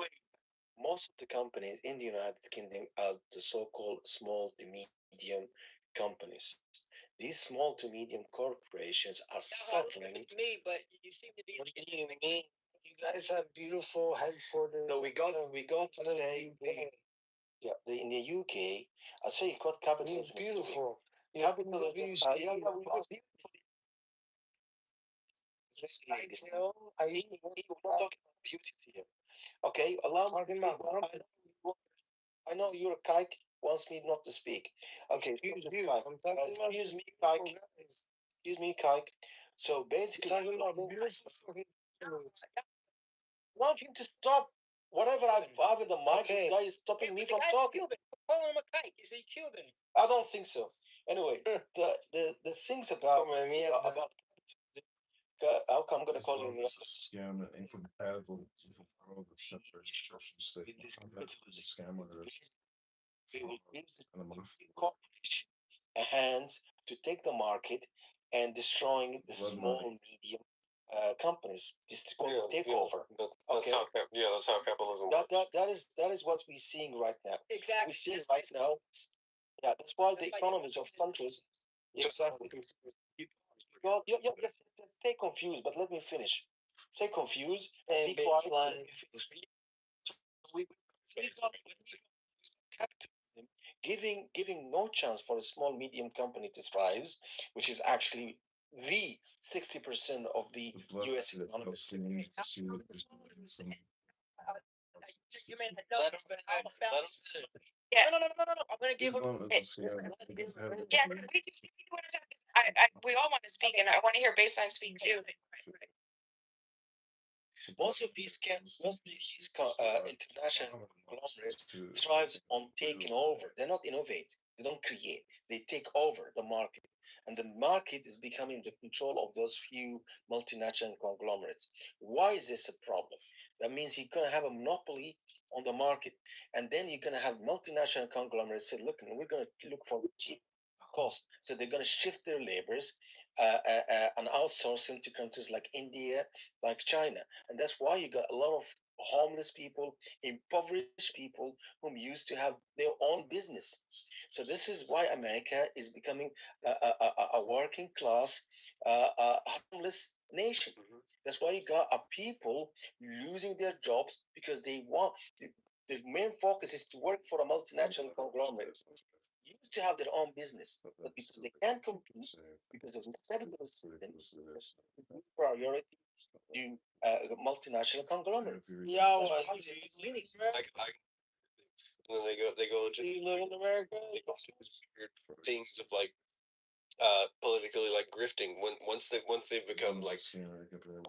Most of the companies in the United Kingdom are the so-called small to medium companies. These small to medium corporations are suffering. It's me, but you seem to be. What do you mean? You guys have beautiful headquarters. No, we got to say. Yeah, in the UK, I say what capitalism is beautiful. Capitalism. Yeah, we got beautiful. We're not talking about beauty here. Okay, allow me. I know your kike wants me not to speak. Okay, excuse me, kike. Excuse me, kike. So basically, I want him to stop. Whatever I've with the mic, this guy is stopping me from talking. Call him a kike. Is he Cuban? I don't think so. Anyway, the things about how come I'm gonna call you? Scam and incompatible with the world of separate instruction state. Scam whether it's We will give the corporation a hands to take the market and destroying the small medium companies. This is called takeover. That's how capitalism works. That is what we're seeing right now. Exactly. We're seeing right now. Yeah, that's why the economies of countries. Exactly. Well, yes, stay confused, but let me finish. Stay confused. Be quiet. Let me finish. We got capitalism giving no chance for a small medium company to thrive, which is actually the 60% of the U.S. economy. You mean no? Yeah. No. I'm gonna give him. Yeah, we all want to speak, and I want to hear Baseline speak too. Most of these international conglomerates thrives on taking over. They're not innovate. They don't create. They take over the market, and the market is becoming the control of those few multinational conglomerates. Why is this a problem? That means you're going to have a monopoly on the market, and then you're going to have multinational conglomerates say, "Look, we're going to look for cheap cost." So they're going to shift their labors and outsource them to countries like India, like China. And that's why you got a lot of homeless people, impoverished people whom used to have their own business. So this is why America is becoming a working class, homeless nation. That's why you got people losing their jobs because they want the main focus is to work for a multinational conglomerate. Used to have their own business, but because they can't compete because of the capitalist system, priority to multinational conglomerates. Yeah, and then they go into you live in America. They go into weird things of like politically like grifting. Once they become like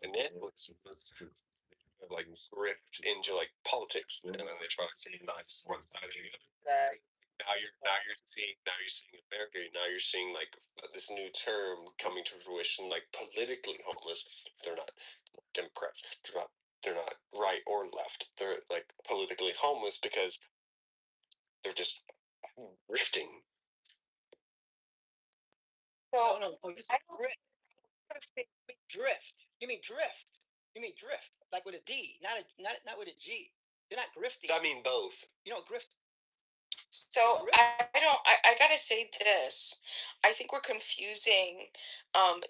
networks like grift into like politics, and then they try to say nice one side or the other. Now you're seeing America. Now you're seeing like this new term coming to fruition, like politically homeless. They're not Democrats. They're not right or left. They're like politically homeless because they're just grifting. No, you said drift. Drift. You mean drift. You mean drift, like with a D, not with a G. You're not grifting. I mean both. You don't grift. So I gotta say this. I think we're confusing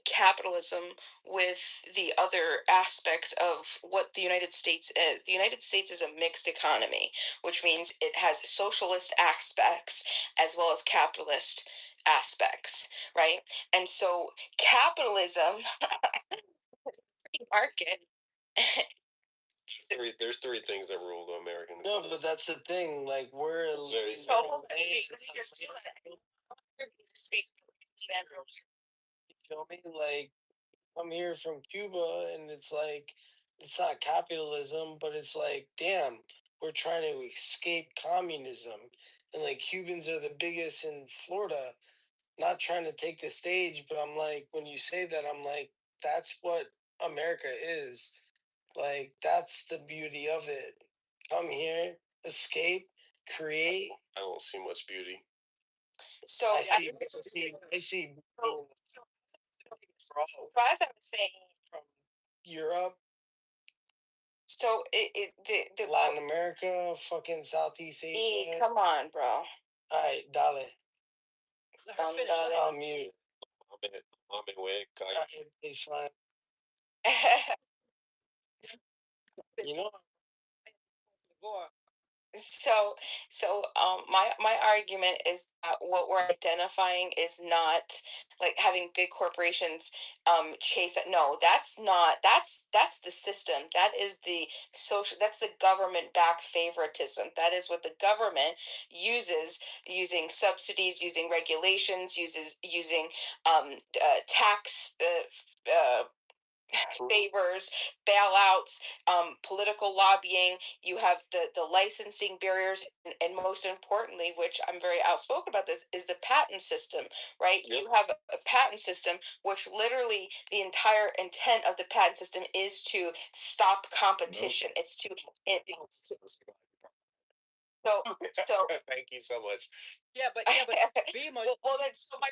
capitalism with the other aspects of what the United States is. The United States is a mixed economy, which means it has socialist aspects as well as capitalist aspects, right? And so capitalism, free market. There's three things that rule the American. No, but that's the thing. Like we're very you feel me? Like I'm here from Cuba, and it's like it's not capitalism, but it's like damn, we're trying to escape communism, and like Cubans are the biggest in Florida. Not trying to take the stage, but I'm like, when you say that, I'm like, that's what America is. Like, that's the beauty of it. Come here, escape, create. I don't see much beauty. So I see. As I was saying, from Europe. So the Latin America, fucking Southeast Asia. Come on, bro. All right, dale. Dale. I'm mute. You know. My argument is that what we're identifying is not like having big corporations chase it. No, that's not. That's the system. That is the social. That's the government backed favoritism. That is what the government uses, using subsidies, using regulations, using tax favors, bailouts, political lobbying. You have the licensing barriers, and most importantly, which I'm very outspoken about this, is the patent system, right? Yep. You have a patent system, which literally the entire intent of the patent system is to stop competition. Nope. It's to so thank you so much. Yeah, but well, that's so my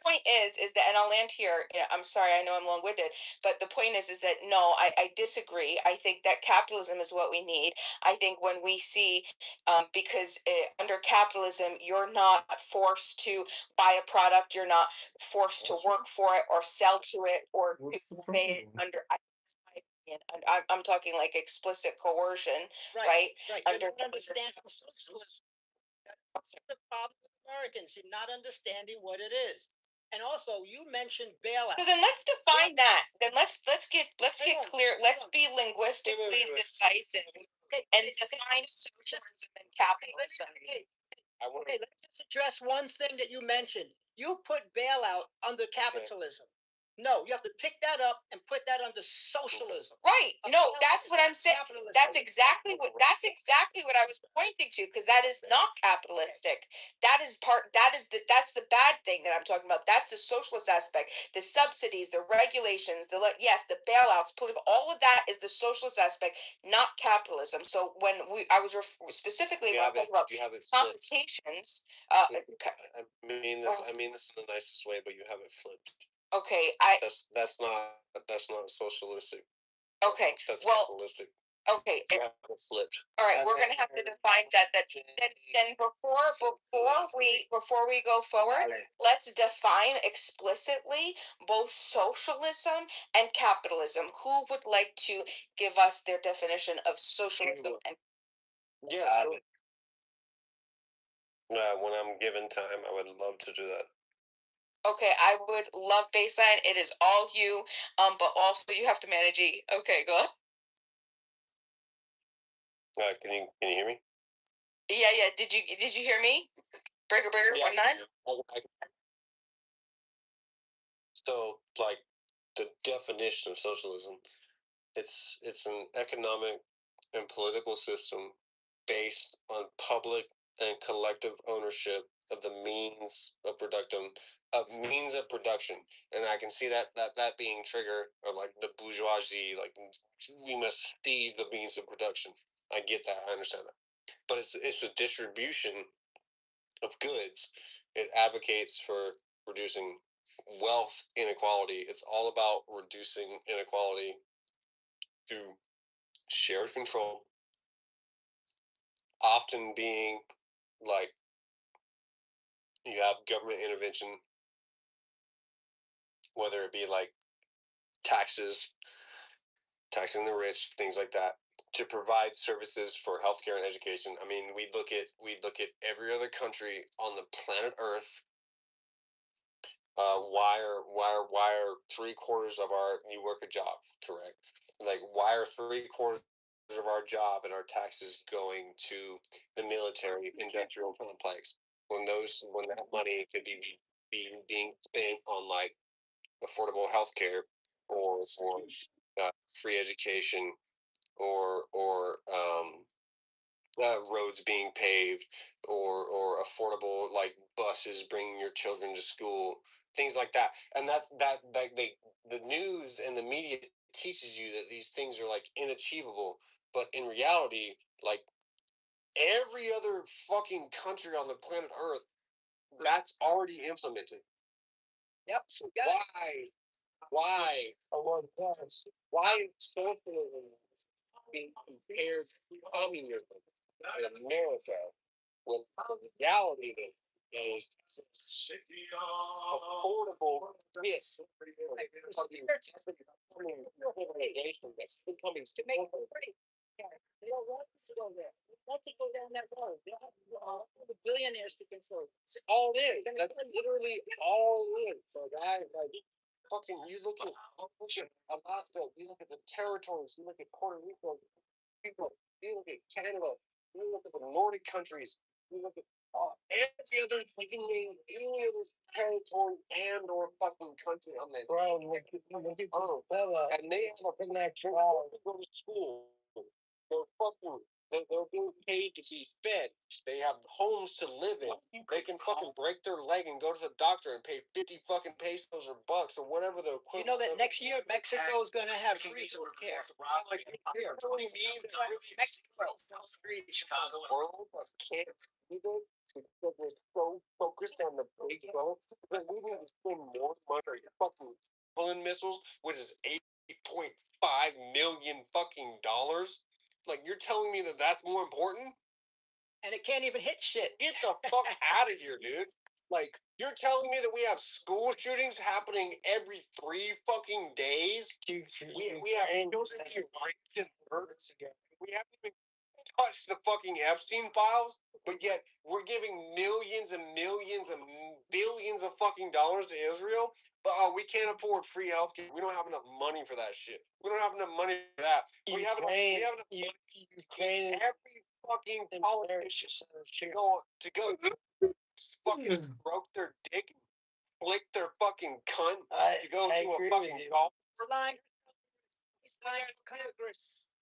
point is that, and I'll land here. Yeah, I'm sorry, I know I'm long winded, but the point is that no, I disagree. I think that capitalism is what we need. I think when we see, because under capitalism, you're not forced to buy a product, you're not forced to work for it or sell to it or to pay it under. I'm talking like explicit coercion, right? Right. You don't understand socialism. That's the problem with Americans. You're not understanding what it is. And also, you mentioned bailout. So then let's define that. Then let's get clear. Let's be linguistically decisive and define socialism and capitalism. Okay, let's just address one thing that you mentioned. You put bailout under capitalism. No, you have to pick that up and put that under socialism. Right. No, that's what I'm saying. That's exactly what I was pointing to, because that is not capitalistic. That's the bad thing that I'm talking about. That's the socialist aspect. The subsidies, the regulations, the bailouts, all of that is the socialist aspect, not capitalism. So when I was specifically talking about computations, I mean this in the nicest way, but you have it flipped. Okay, that's not socialistic. Okay, that's capitalistic. Okay, you have it flipped. All right, we're gonna have to define that. Then before we go forward, let's define explicitly both socialism and capitalism. Who would like to give us their definition of socialism and? Yeah. When I'm given time, I would love to do that. Okay, I would love baseline. It is all you, but also you have to manage E. Okay, go ahead. Can you hear me? Yeah. Did you hear me? Burger 49? So, like, the definition of socialism, it's an economic and political system based on public and collective ownership of the means of production, and I can see that being trigger, or like the bourgeoisie, like we must seize the means of production. I get that, I understand that, but it's the distribution of goods. It advocates for reducing wealth inequality. It's all about reducing inequality through shared control, often being like you have government intervention, whether it be like taxes, taxing the rich, things like that, to provide services for healthcare and education. I mean, we look at every other country on the planet Earth. Why are 3/4 of our, you work a job, correct? Like, why are 3/4 of our job and our taxes going to the military industrial complex when that money could be being spent on like affordable health care, or free education, or roads being paved, or affordable like buses bringing your children to school, things like that. And the news and the media teaches you that these things are like inachievable, but in reality, like every other fucking country on the planet Earth, that's already implemented. Yep. So why is socialism being compared to communism in America, when the reality is affordable gifts? To make it pretty. They don't want us to go there. They want to go down that road. They have the billionaires to control. All in. That's literally all in. So that, like, fucking, you look at Alaska, you look at the territories, you look at Puerto Rico, people, you look at Canada, you look at the Nordic countries, you look at every other fucking name, any other territory and or fucking country on that. Bro, look at and they have go to school. They're fucking, they're being paid to be fed. They have homes to live in. They can fucking break their leg and go to the doctor and pay 50 fucking pesos or bucks or whatever the equivalent. You know that next year Mexico is going to have free health care. Like, Mexico. Free Chicago. World can't because we're so focused on the big goal, because we need to spend more money on fucking Poland missiles, which is $8.5 million fucking dollars. Like, you're telling me that that's more important? And it can't even hit shit. Get the fuck out of here, dude. Like, you're telling me that we have school shootings happening every 3 fucking days? We have military rapes and murders again. We haven't even touched the fucking Epstein files, but yet we're giving millions and millions and billions of fucking dollars to Israel. But we can't afford free healthcare. We don't have enough money for that shit. We don't have enough money for that. We have enough money. Ukraine, every fucking politician to go fucking stroke their dick, flick their fucking cunt, to go to a fucking golf.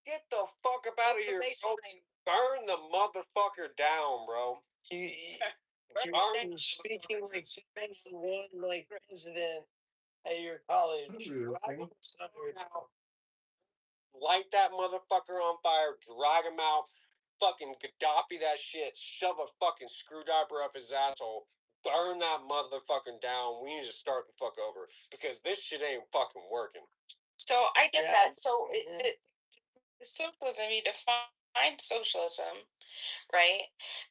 Get the fuck up out of here. Burn the motherfucker down, bro. You're speaking like one like president at your college. Light that motherfucker on fire, drag him out, fucking Gaddafi that shit, shove a fucking screwdriver up his asshole, burn that motherfucker down. We need to start the fuck over, because this shit ain't fucking working. So I get that. So the socialism, you define socialism, right?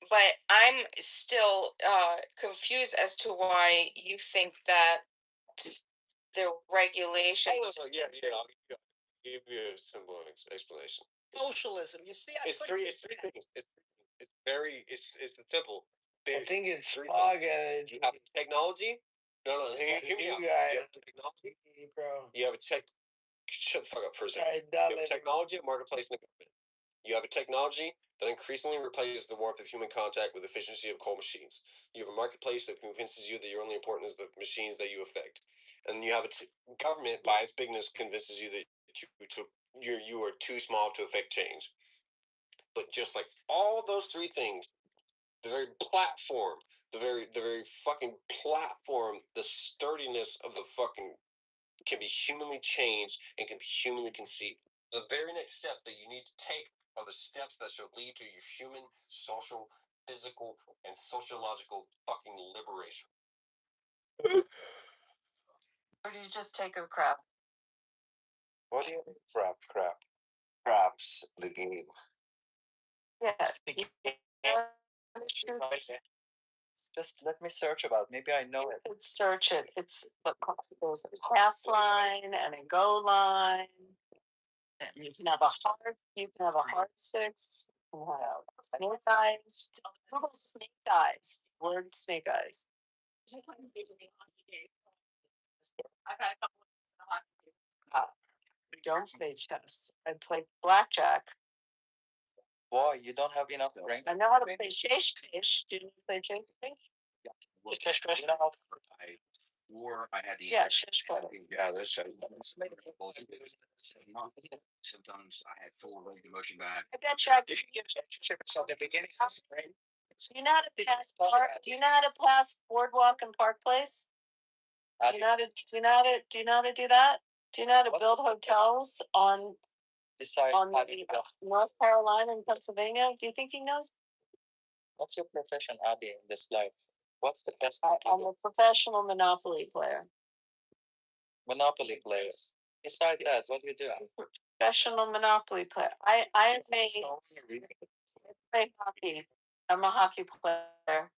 But I'm still confused as to why you think that the regulations. Yeah, I'll give you a simple explanation. Socialism. You see, it's three things. It's very simple. I think it's fog energy. You have technology. No, hear me out. You have technology, bro. You have a tech. Shut the fuck up for a second. You have technology, a marketplace, and a government. You have a technology that increasingly replaces the warmth of human contact with efficiency of cold machines. You have a marketplace that convinces you that you're only important as the machines that you affect. And you have a government, by its bigness, convinces you that you are too small to affect change. But just like all those three things, the very platform, the very fucking platform, the sturdiness of the fucking can be humanly changed and can be humanly conceived. The very next step that you need to take are the steps that shall lead to your human, social, physical, and sociological fucking liberation. Or do you just take a crap? What do you mean, crap? Craps the game. Yeah. Just let me search about it. Maybe I know it. Search it. It's there's a pass line and a go line. And you can have a hard six. You can have snake eyes. Google snake eyes. Word snake eyes. Don't play chess. I play blackjack. Why? You don't have enough brain? I know how to play chase fish. Do you play chase fish? You know how Or I had the Yeah, shish butter. Yeah, that's sometimes I had full range of motion back. I bet you if you get at the beginning, right? Do you know how to pass park? Do you know how to pass boardwalk and Park Place? Do you know how to do that? Do you know how to build hotels on North Carolina and Pennsylvania? Do you think he knows? What's your profession, Abby, in this life? What's the best? I'm a professional Monopoly player. Monopoly player. Besides that, what do you do? Professional Monopoly player. I play hockey. I'm a hockey player.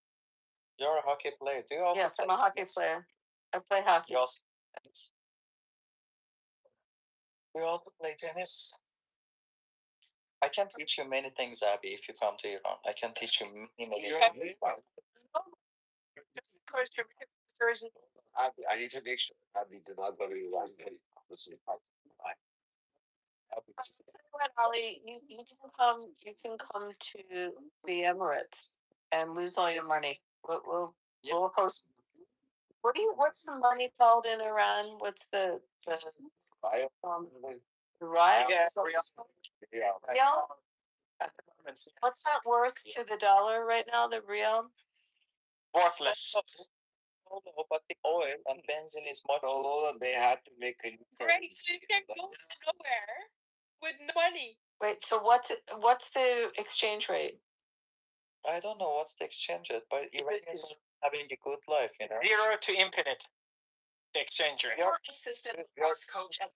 You're a hockey player. Do you also? Yes, I'm a hockey player. I play hockey. You also play tennis. You also play tennis. I can teach you many things, Abby, if you come to Iran. I can teach you many things. I need to make sure Abby did not go to Iran. Ali, you can come to the Emirates and lose all your money. We'll host. What's the money called in Iran? What's the rial? Rial? What's that worth to the dollar right now? The rial? Worthless. No, but the oil and benzene is much. Oh, they had to make a Right, so you can go nowhere with no money. Wait, so what's the exchange rate? I don't know what's the exchange rate, but Iranians are having a good life, you know. 0 to infinite. The exchange rate. Your assistant course coach at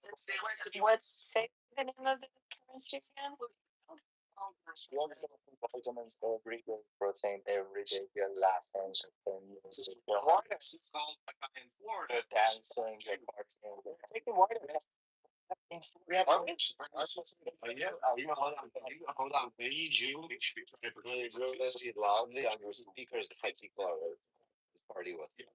What's say the name of the currency again? You also have vitamins every day, protein every day. You're laughing, you're music, you're called in Florida, dancing, you're partying. Taking vitamins. We have hold on. We need you really loudly on your speakers to fight people out party with you.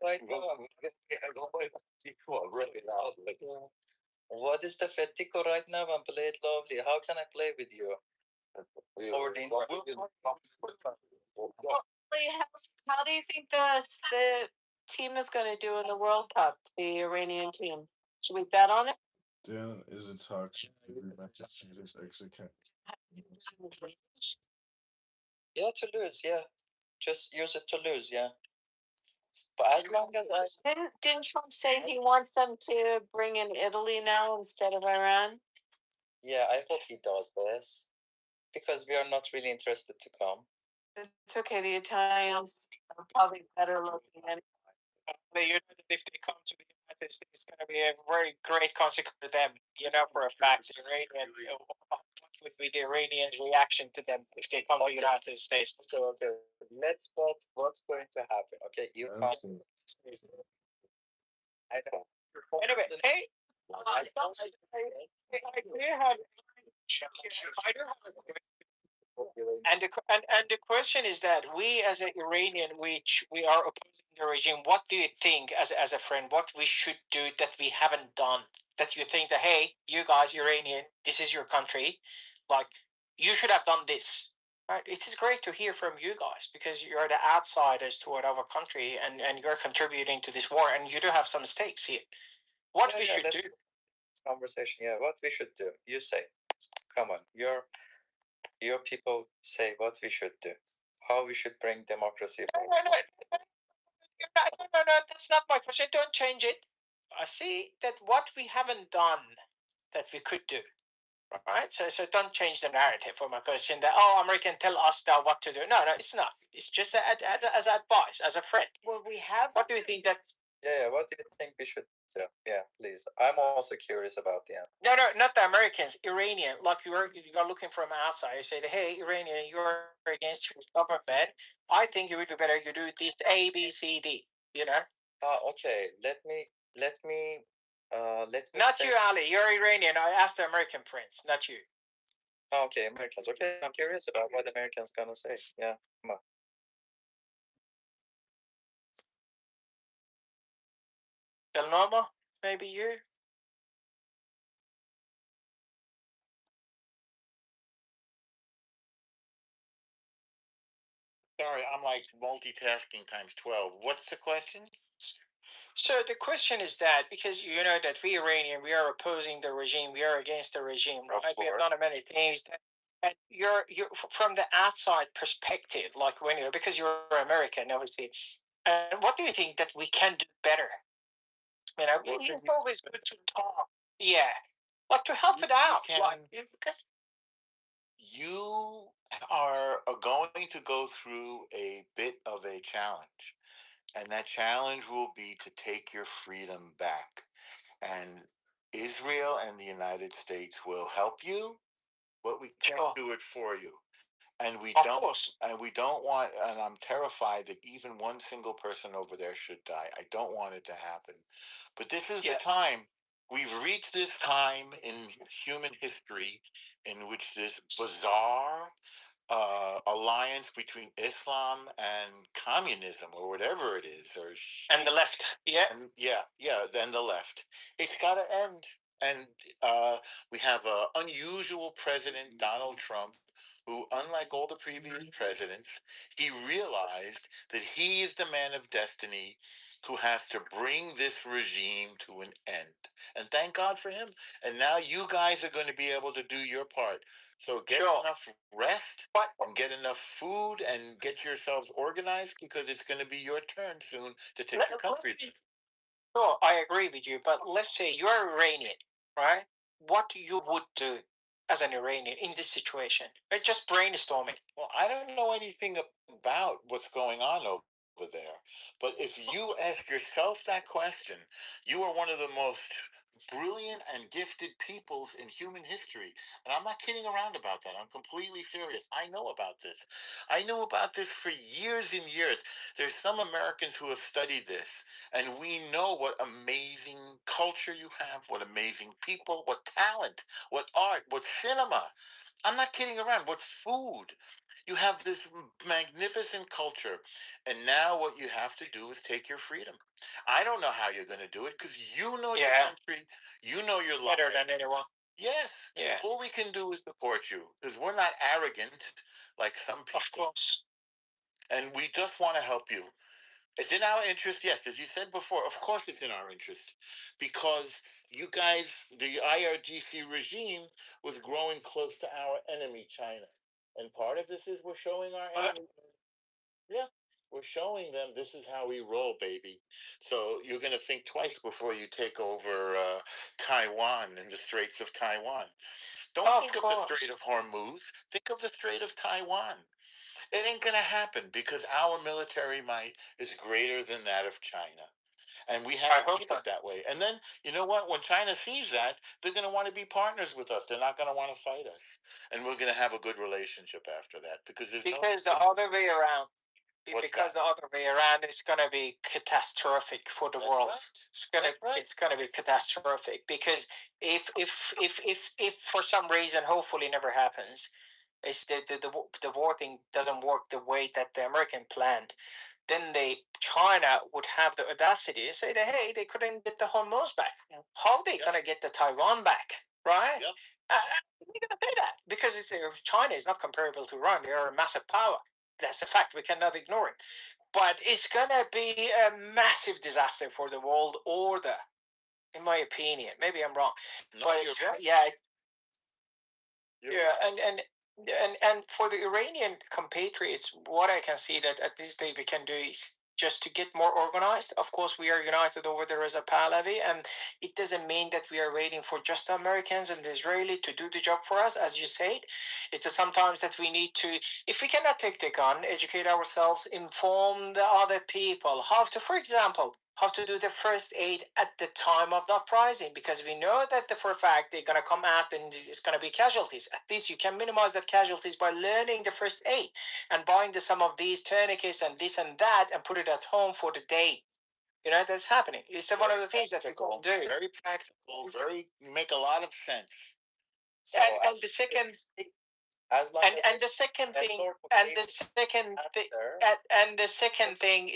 Right now, I'm going to really loud. Like, what is the fetico right now? I'm playing lovely. How can I play with you? How do you think the team is going to do in the World Cup? The Iranian team. Should we bet on it? Dan is a toxic. Yeah, to lose. Yeah, just use it to lose. Yeah. But as long as didn't Trump say he wants them to bring in Italy now instead of Iran? Yeah, I hope he does this because we are not really interested to come. It's okay. The Italians are probably better looking than. You know that if they come to the United States, it's going to be a very great consequence for them. You know for a fact, the Iranian. What would be the Iranians' reaction to them if they come to the United States? Okay. Let's bet what's going to happen. Okay, you come. I know. Anyway, hey. And the question is that we as an Iranian, which we are opposing the regime, what do you think as a friend, what we should do that we haven't done? That you think that, hey, you guys, Iranian, this is your country, like you should have done this. Right? It is great to hear from you guys because you're the outsiders toward our country and you're contributing to this war and you do have some stakes here. What we should do? Conversation. Yeah, what we should do. You say. Come on. Your people say what we should do. How we should bring democracy back. No, that's not my question. Don't change it. I see that what we haven't done that we could do. Right? So don't change the narrative for my question that, oh, American tell us now what to do. No, it's not. It's just as advice, as a friend. Well, we have. What do you think that? Yeah, what do you think we should do? Yeah, please. I'm also curious about the answer. No, not the Americans, Iranian. Like you're looking from outside. You say, hey, Iranian, you're against your government. I think it would be better you do this A, B, C, D. You know? Okay. Let me Not say... you, Ali. You're Iranian. I asked the American prince, not you. Okay, Americans. Okay, I'm curious about what Americans gonna say. Yeah, come on. El Norma, maybe you. Sorry, I'm like multitasking times 12. What's the question? So the question is that because you know that we Iranian, we are opposing the regime, we are against the regime, right? We have done many things. And you're from the outside perspective, like when you're because you're American, obviously. And what do you think that we can do better? You know, it's always good to talk. Yeah, like to help it out, like because you are going to go through a bit of a challenge, and that challenge will be to take your freedom back. And Israel and the United States will help you, but we can't do it for you. And we don't want, and I'm terrified that even one single person over there should die. I don't want it to happen. But this is the time. We've reached this time in human history in which this bizarre alliance between Islam and communism, or whatever it is, or and the left, then the left. It's got to end. And we have an unusual president, Donald Trump, who, unlike all the previous presidents, he realized that he is the man of destiny who has to bring this regime to an end. And thank God for him. And now you guys are going to be able to do your part. So get enough rest and get enough food and get yourselves organized because it's going to be your turn soon to take your country. Sure, I agree with you. But let's say you're Iranian, right? What you would do as an Iranian in this situation? Just brainstorming. Well, I don't know anything about what's going on over there. But if you ask yourself that question, you are one of the most brilliant and gifted peoples in human history. And I'm not kidding around about that. I'm completely serious. I know about this. I knew about this for years and years. There's some Americans who have studied this, and we know what amazing culture you have, what amazing people, what talent, what art, what cinema. I'm not kidding around. What food? You have this magnificent culture, and now what you have to do is take your freedom. I don't know how you're going to do it because you know your country, you know your life better than anyone. Yes. Yeah. All we can do is support you because we're not arrogant like some people. Of course. And we just want to help you. It's in our interest, yes, as you said before. Of course, it's in our interest because you guys, the IRGC regime, was growing close to our enemy, China, and part of this is we're showing our enemy. Yeah, we're showing them this is how we roll, baby. So you're going to think twice before you take over Taiwan and the Straits of Taiwan. Don't think of the Strait of Hormuz. Think of the Strait of Taiwan. It ain't going to happen because our military might is greater than that of China. And we have to keep it that way. And then, you know what? When China sees that, they're going to want to be partners with us. They're not going to want to fight us. And we're going to have a good relationship after that because there's the other way around. Because the other way around is going to be catastrophic for the world. Right. It's going to be catastrophic because if for some reason, hopefully never happens, It's the war thing doesn't work the way that the American planned. Then China would have the audacity to say that, hey, they couldn't get the Hormuz back. How are they gonna get the Taiwan back, right? Yep. We're gonna pay that because China is not comparable to Iran. They are a massive power. That's a fact. We cannot ignore it. But it's gonna be a massive disaster for the world order, in my opinion. Maybe I'm wrong. No, but you're right. Yeah, and for the Iranian compatriots, what I can see that at this stage we can do is just to get more organized. Of course, we are united over the Reza Pahlavi, and it doesn't mean that we are waiting for just Americans and the Israeli to do the job for us, as you said. It's that sometimes that we need to, if we cannot take the gun, educate ourselves, inform the other people how to, for example, how to do the first aid at the time of the uprising, because we know that for a fact they're going to come out and it's going to be casualties. At least you can minimize that casualties by learning the first aid and buying some of these tourniquets and this and that and put it at home for the day. You know, that's happening. It's one of the things that we can do. Very practical, you make a lot of sense. So and the second, and the second thing, and the second thing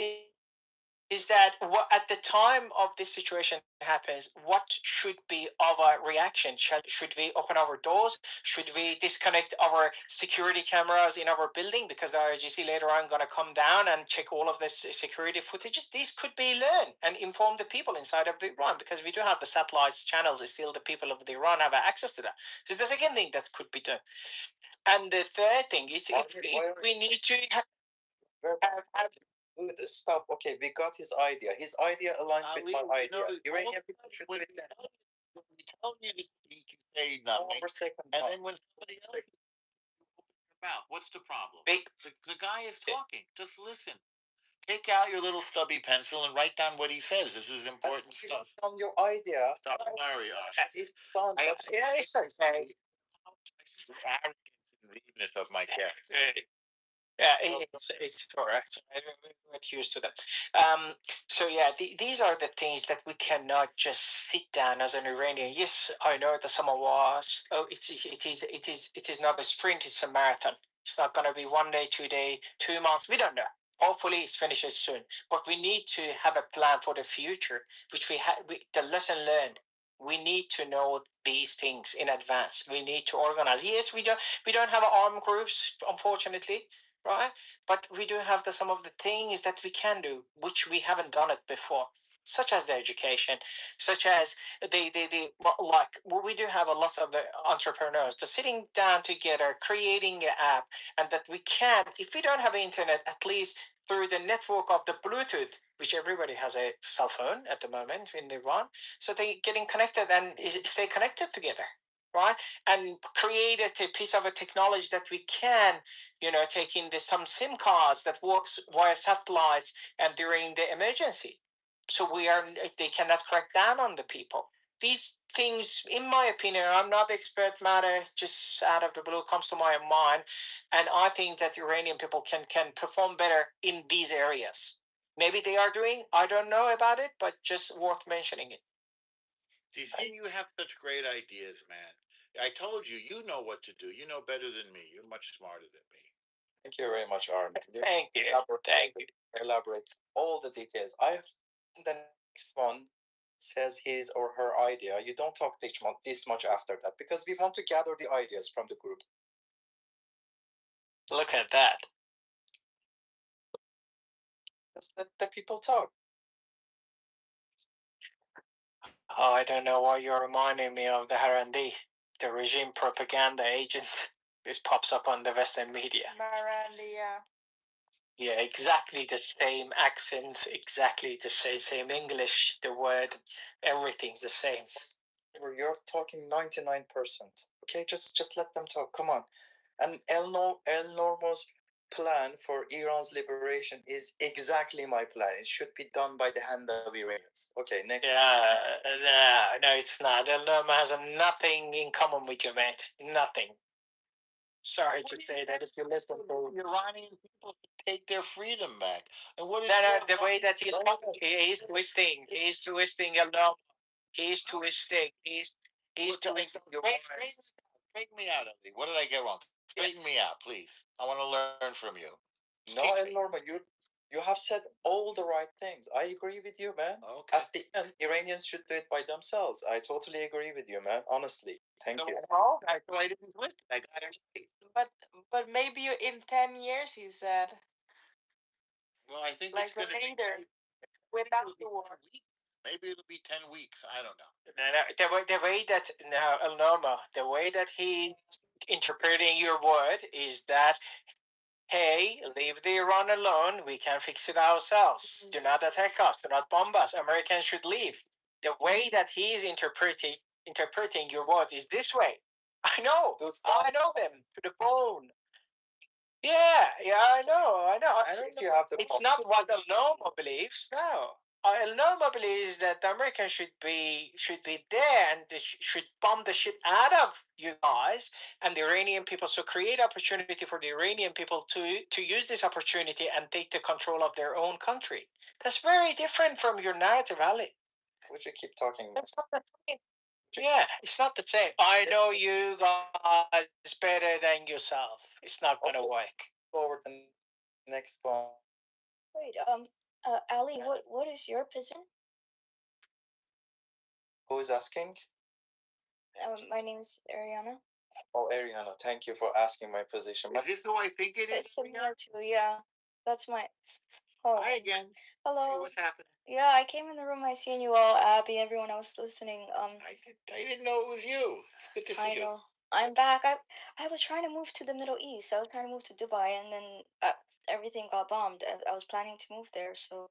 is that at the time of this situation happens, what should be our reaction? Should we open our doors? Should we disconnect our security cameras in our building because the IRGC later on going to come down and check all of this security footages? These could be learned and inform the people inside of the Iran, because we do have the satellites channels. Still, the people of the Iran have access to that. This is the second thing that could be done. And the third thing is we need to have stop. Okay, we got his idea. His idea aligns with my idea. Iranian people should do it. When we tell you to speak, you say nothing. And then when somebody else opens your mouth, what's the problem? The guy is talking. Just listen. Take out your little stubby pencil and write down what he says. This is important stuff. On your idea. Stop worry. It's done. Yeah, it's okay. The arrogance and rudeness of my cat. Yeah, it's correct. I'm not used to that. So yeah, these are the things that we cannot just sit down as an Iranian. Yes, I know that some of us. Oh, it is not a sprint. It's a marathon. It's not going to be 1 day, 2 day, 2 months. We don't know. Hopefully, it finishes soon. But we need to have a plan for the future, which the lesson learned. We need to know these things in advance. We need to organize. Yes, we don't have armed groups, unfortunately, right? But we do have some of the things that we can do, which we haven't done it before, such as the education, such as like we do have a lot of the entrepreneurs, the sitting down together, creating an app, and that we can, if we don't have internet, at least through the network of the Bluetooth, which everybody has a cell phone at the moment in Iran, so they getting connected and stay connected together, right? And create a piece of a technology that we can, take in some SIM cards that works via satellites and during the emergency. So they cannot crack down on the people. These things, in my opinion, I'm not the expert matter, just out of the blue comes to my mind. And I think that Iranian people can perform better in these areas. Maybe they are doing, I don't know about it, but just worth mentioning it. Do you see, you have such great ideas, man. I told you, you know what to do. You know better than me. You're much smarter than me. Thank you very much, Armin. Thank you. Thank you. Elaborate all the details. The next one says his or her idea. You don't talk this much after that, because we want to gather the ideas from the group. Look at that. Just let the people talk. Oh, I don't know why you're reminding me of the Harandi, the regime propaganda agent. This pops up on the Western media. Marandi, yeah. Yeah, exactly the same accent, exactly the same English, the word, everything's the same. You're talking 99%. Okay, just let them talk. Come on. And El Normo's plan for Iran's liberation is exactly my plan. It should be done by the hand of Iranians. Okay, next. Yeah, no, it's not. El Normo has nothing in common with you, mate. Nothing. Sorry to say that if you listen to Iranian people take their freedom back. And what is the way that he's twisting. He's twisting El Normo. He's twisting. He's twisting your words. Break me out of it. What did I get wrong? Straighten me out, please. I want to learn from you. No, and Norma, you have said all the right things. I agree with you, man. Okay. At the end, Iranians should do it by themselves. I totally agree with you, man. Honestly, thank you. Oh, I didn't listen. I got it right. But maybe in 10 years, he said. Well, I think Like it's going to later, without the war. Maybe it'll be 10 weeks. I don't know. The way that Norma, the way that he's interpreting your word is that, hey, leave the Iran alone. We can fix it ourselves. Do not attack us. Do not bomb us. Americans should leave. The way that he's interpreting your words is this way. I know him to the bone. Yeah, I know. I don't know. It's not what El Normo believes. No, El Normo believes that the Americans should be there and they should bomb the shit out of you guys and the Iranian people. So create opportunity for the Iranian people to use this opportunity and take the control of their own country. That's very different from your narrative, Ali. Would you keep talking? That's not the same. Yeah, it's not the same. I know you guys better than yourself. It's not gonna work. Forward to the next one. Wait, Ali, what is your position? Who is asking? My name is Ariana. Oh, Ariana, thank you for asking my position. Is this who I think it is? It's similar to, yeah. That's my. Oh. Hi again. Hello. Hey, what's happening? Yeah, I came in the room. I seen you all, Abby, everyone else listening. I didn't know it was you. It's good to see you. I know. I'm back. I was trying to move to the Middle East. I was trying to move to Dubai, and then everything got bombed. I was planning to move there, so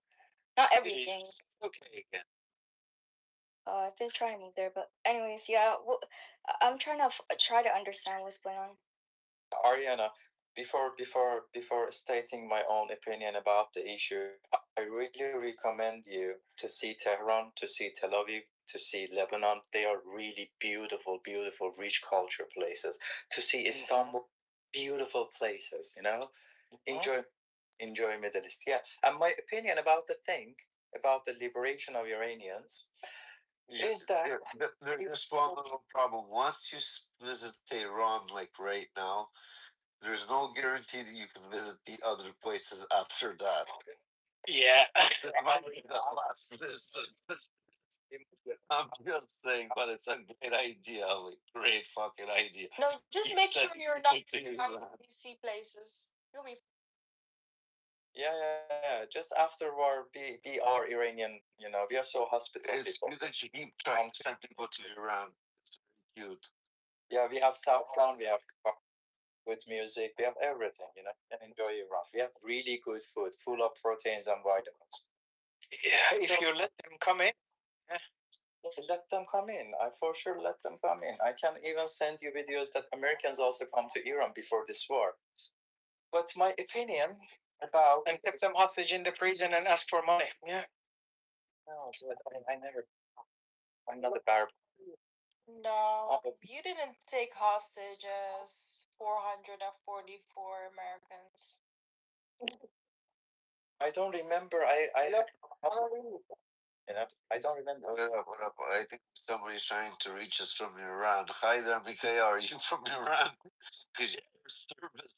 not everything. Okay again. I've been trying to move there, but anyways, yeah. Well, I'm trying to try to understand what's going on. Ariana, before stating my own opinion about the issue, I really recommend you to see Tehran, to see Tel Aviv, to see Lebanon. They are really beautiful, beautiful, rich culture places. To see Istanbul, beautiful places. You know, enjoy Middle East. Yeah, and my opinion about the thing about the liberation of Iranians is that there's one little problem. Once you visit Tehran, like right now, there's no guarantee that you can visit the other places after that. Yeah. I'm just saying, but it's a great idea, like great fucking idea. No, just You make said sure you're you not could do in that. DC places. You'll be. Yeah. Just after war, be our Iranian. You know, we are so hospitable. It's good that you keep trying to send people to Iran. It's very cute. Yeah, we have saffron, we have good music, we have everything. You know, you can enjoy Iran. We have really good food, full of proteins and vitamins. Yeah, if you let them come in. Let them come in. I for sure let them come in. I can even send you videos that Americans also come to Iran before this war. But my opinion about and kept them hostage in the prison and ask for money. Yeah. No, I never. I'm not a barbarian. No, you didn't take hostages 444 Americans. I don't remember. I you know, I don't remember. What up? I think somebody's trying to reach us from Iran. Hi there, Mikhail. Are you from Iran? Because your service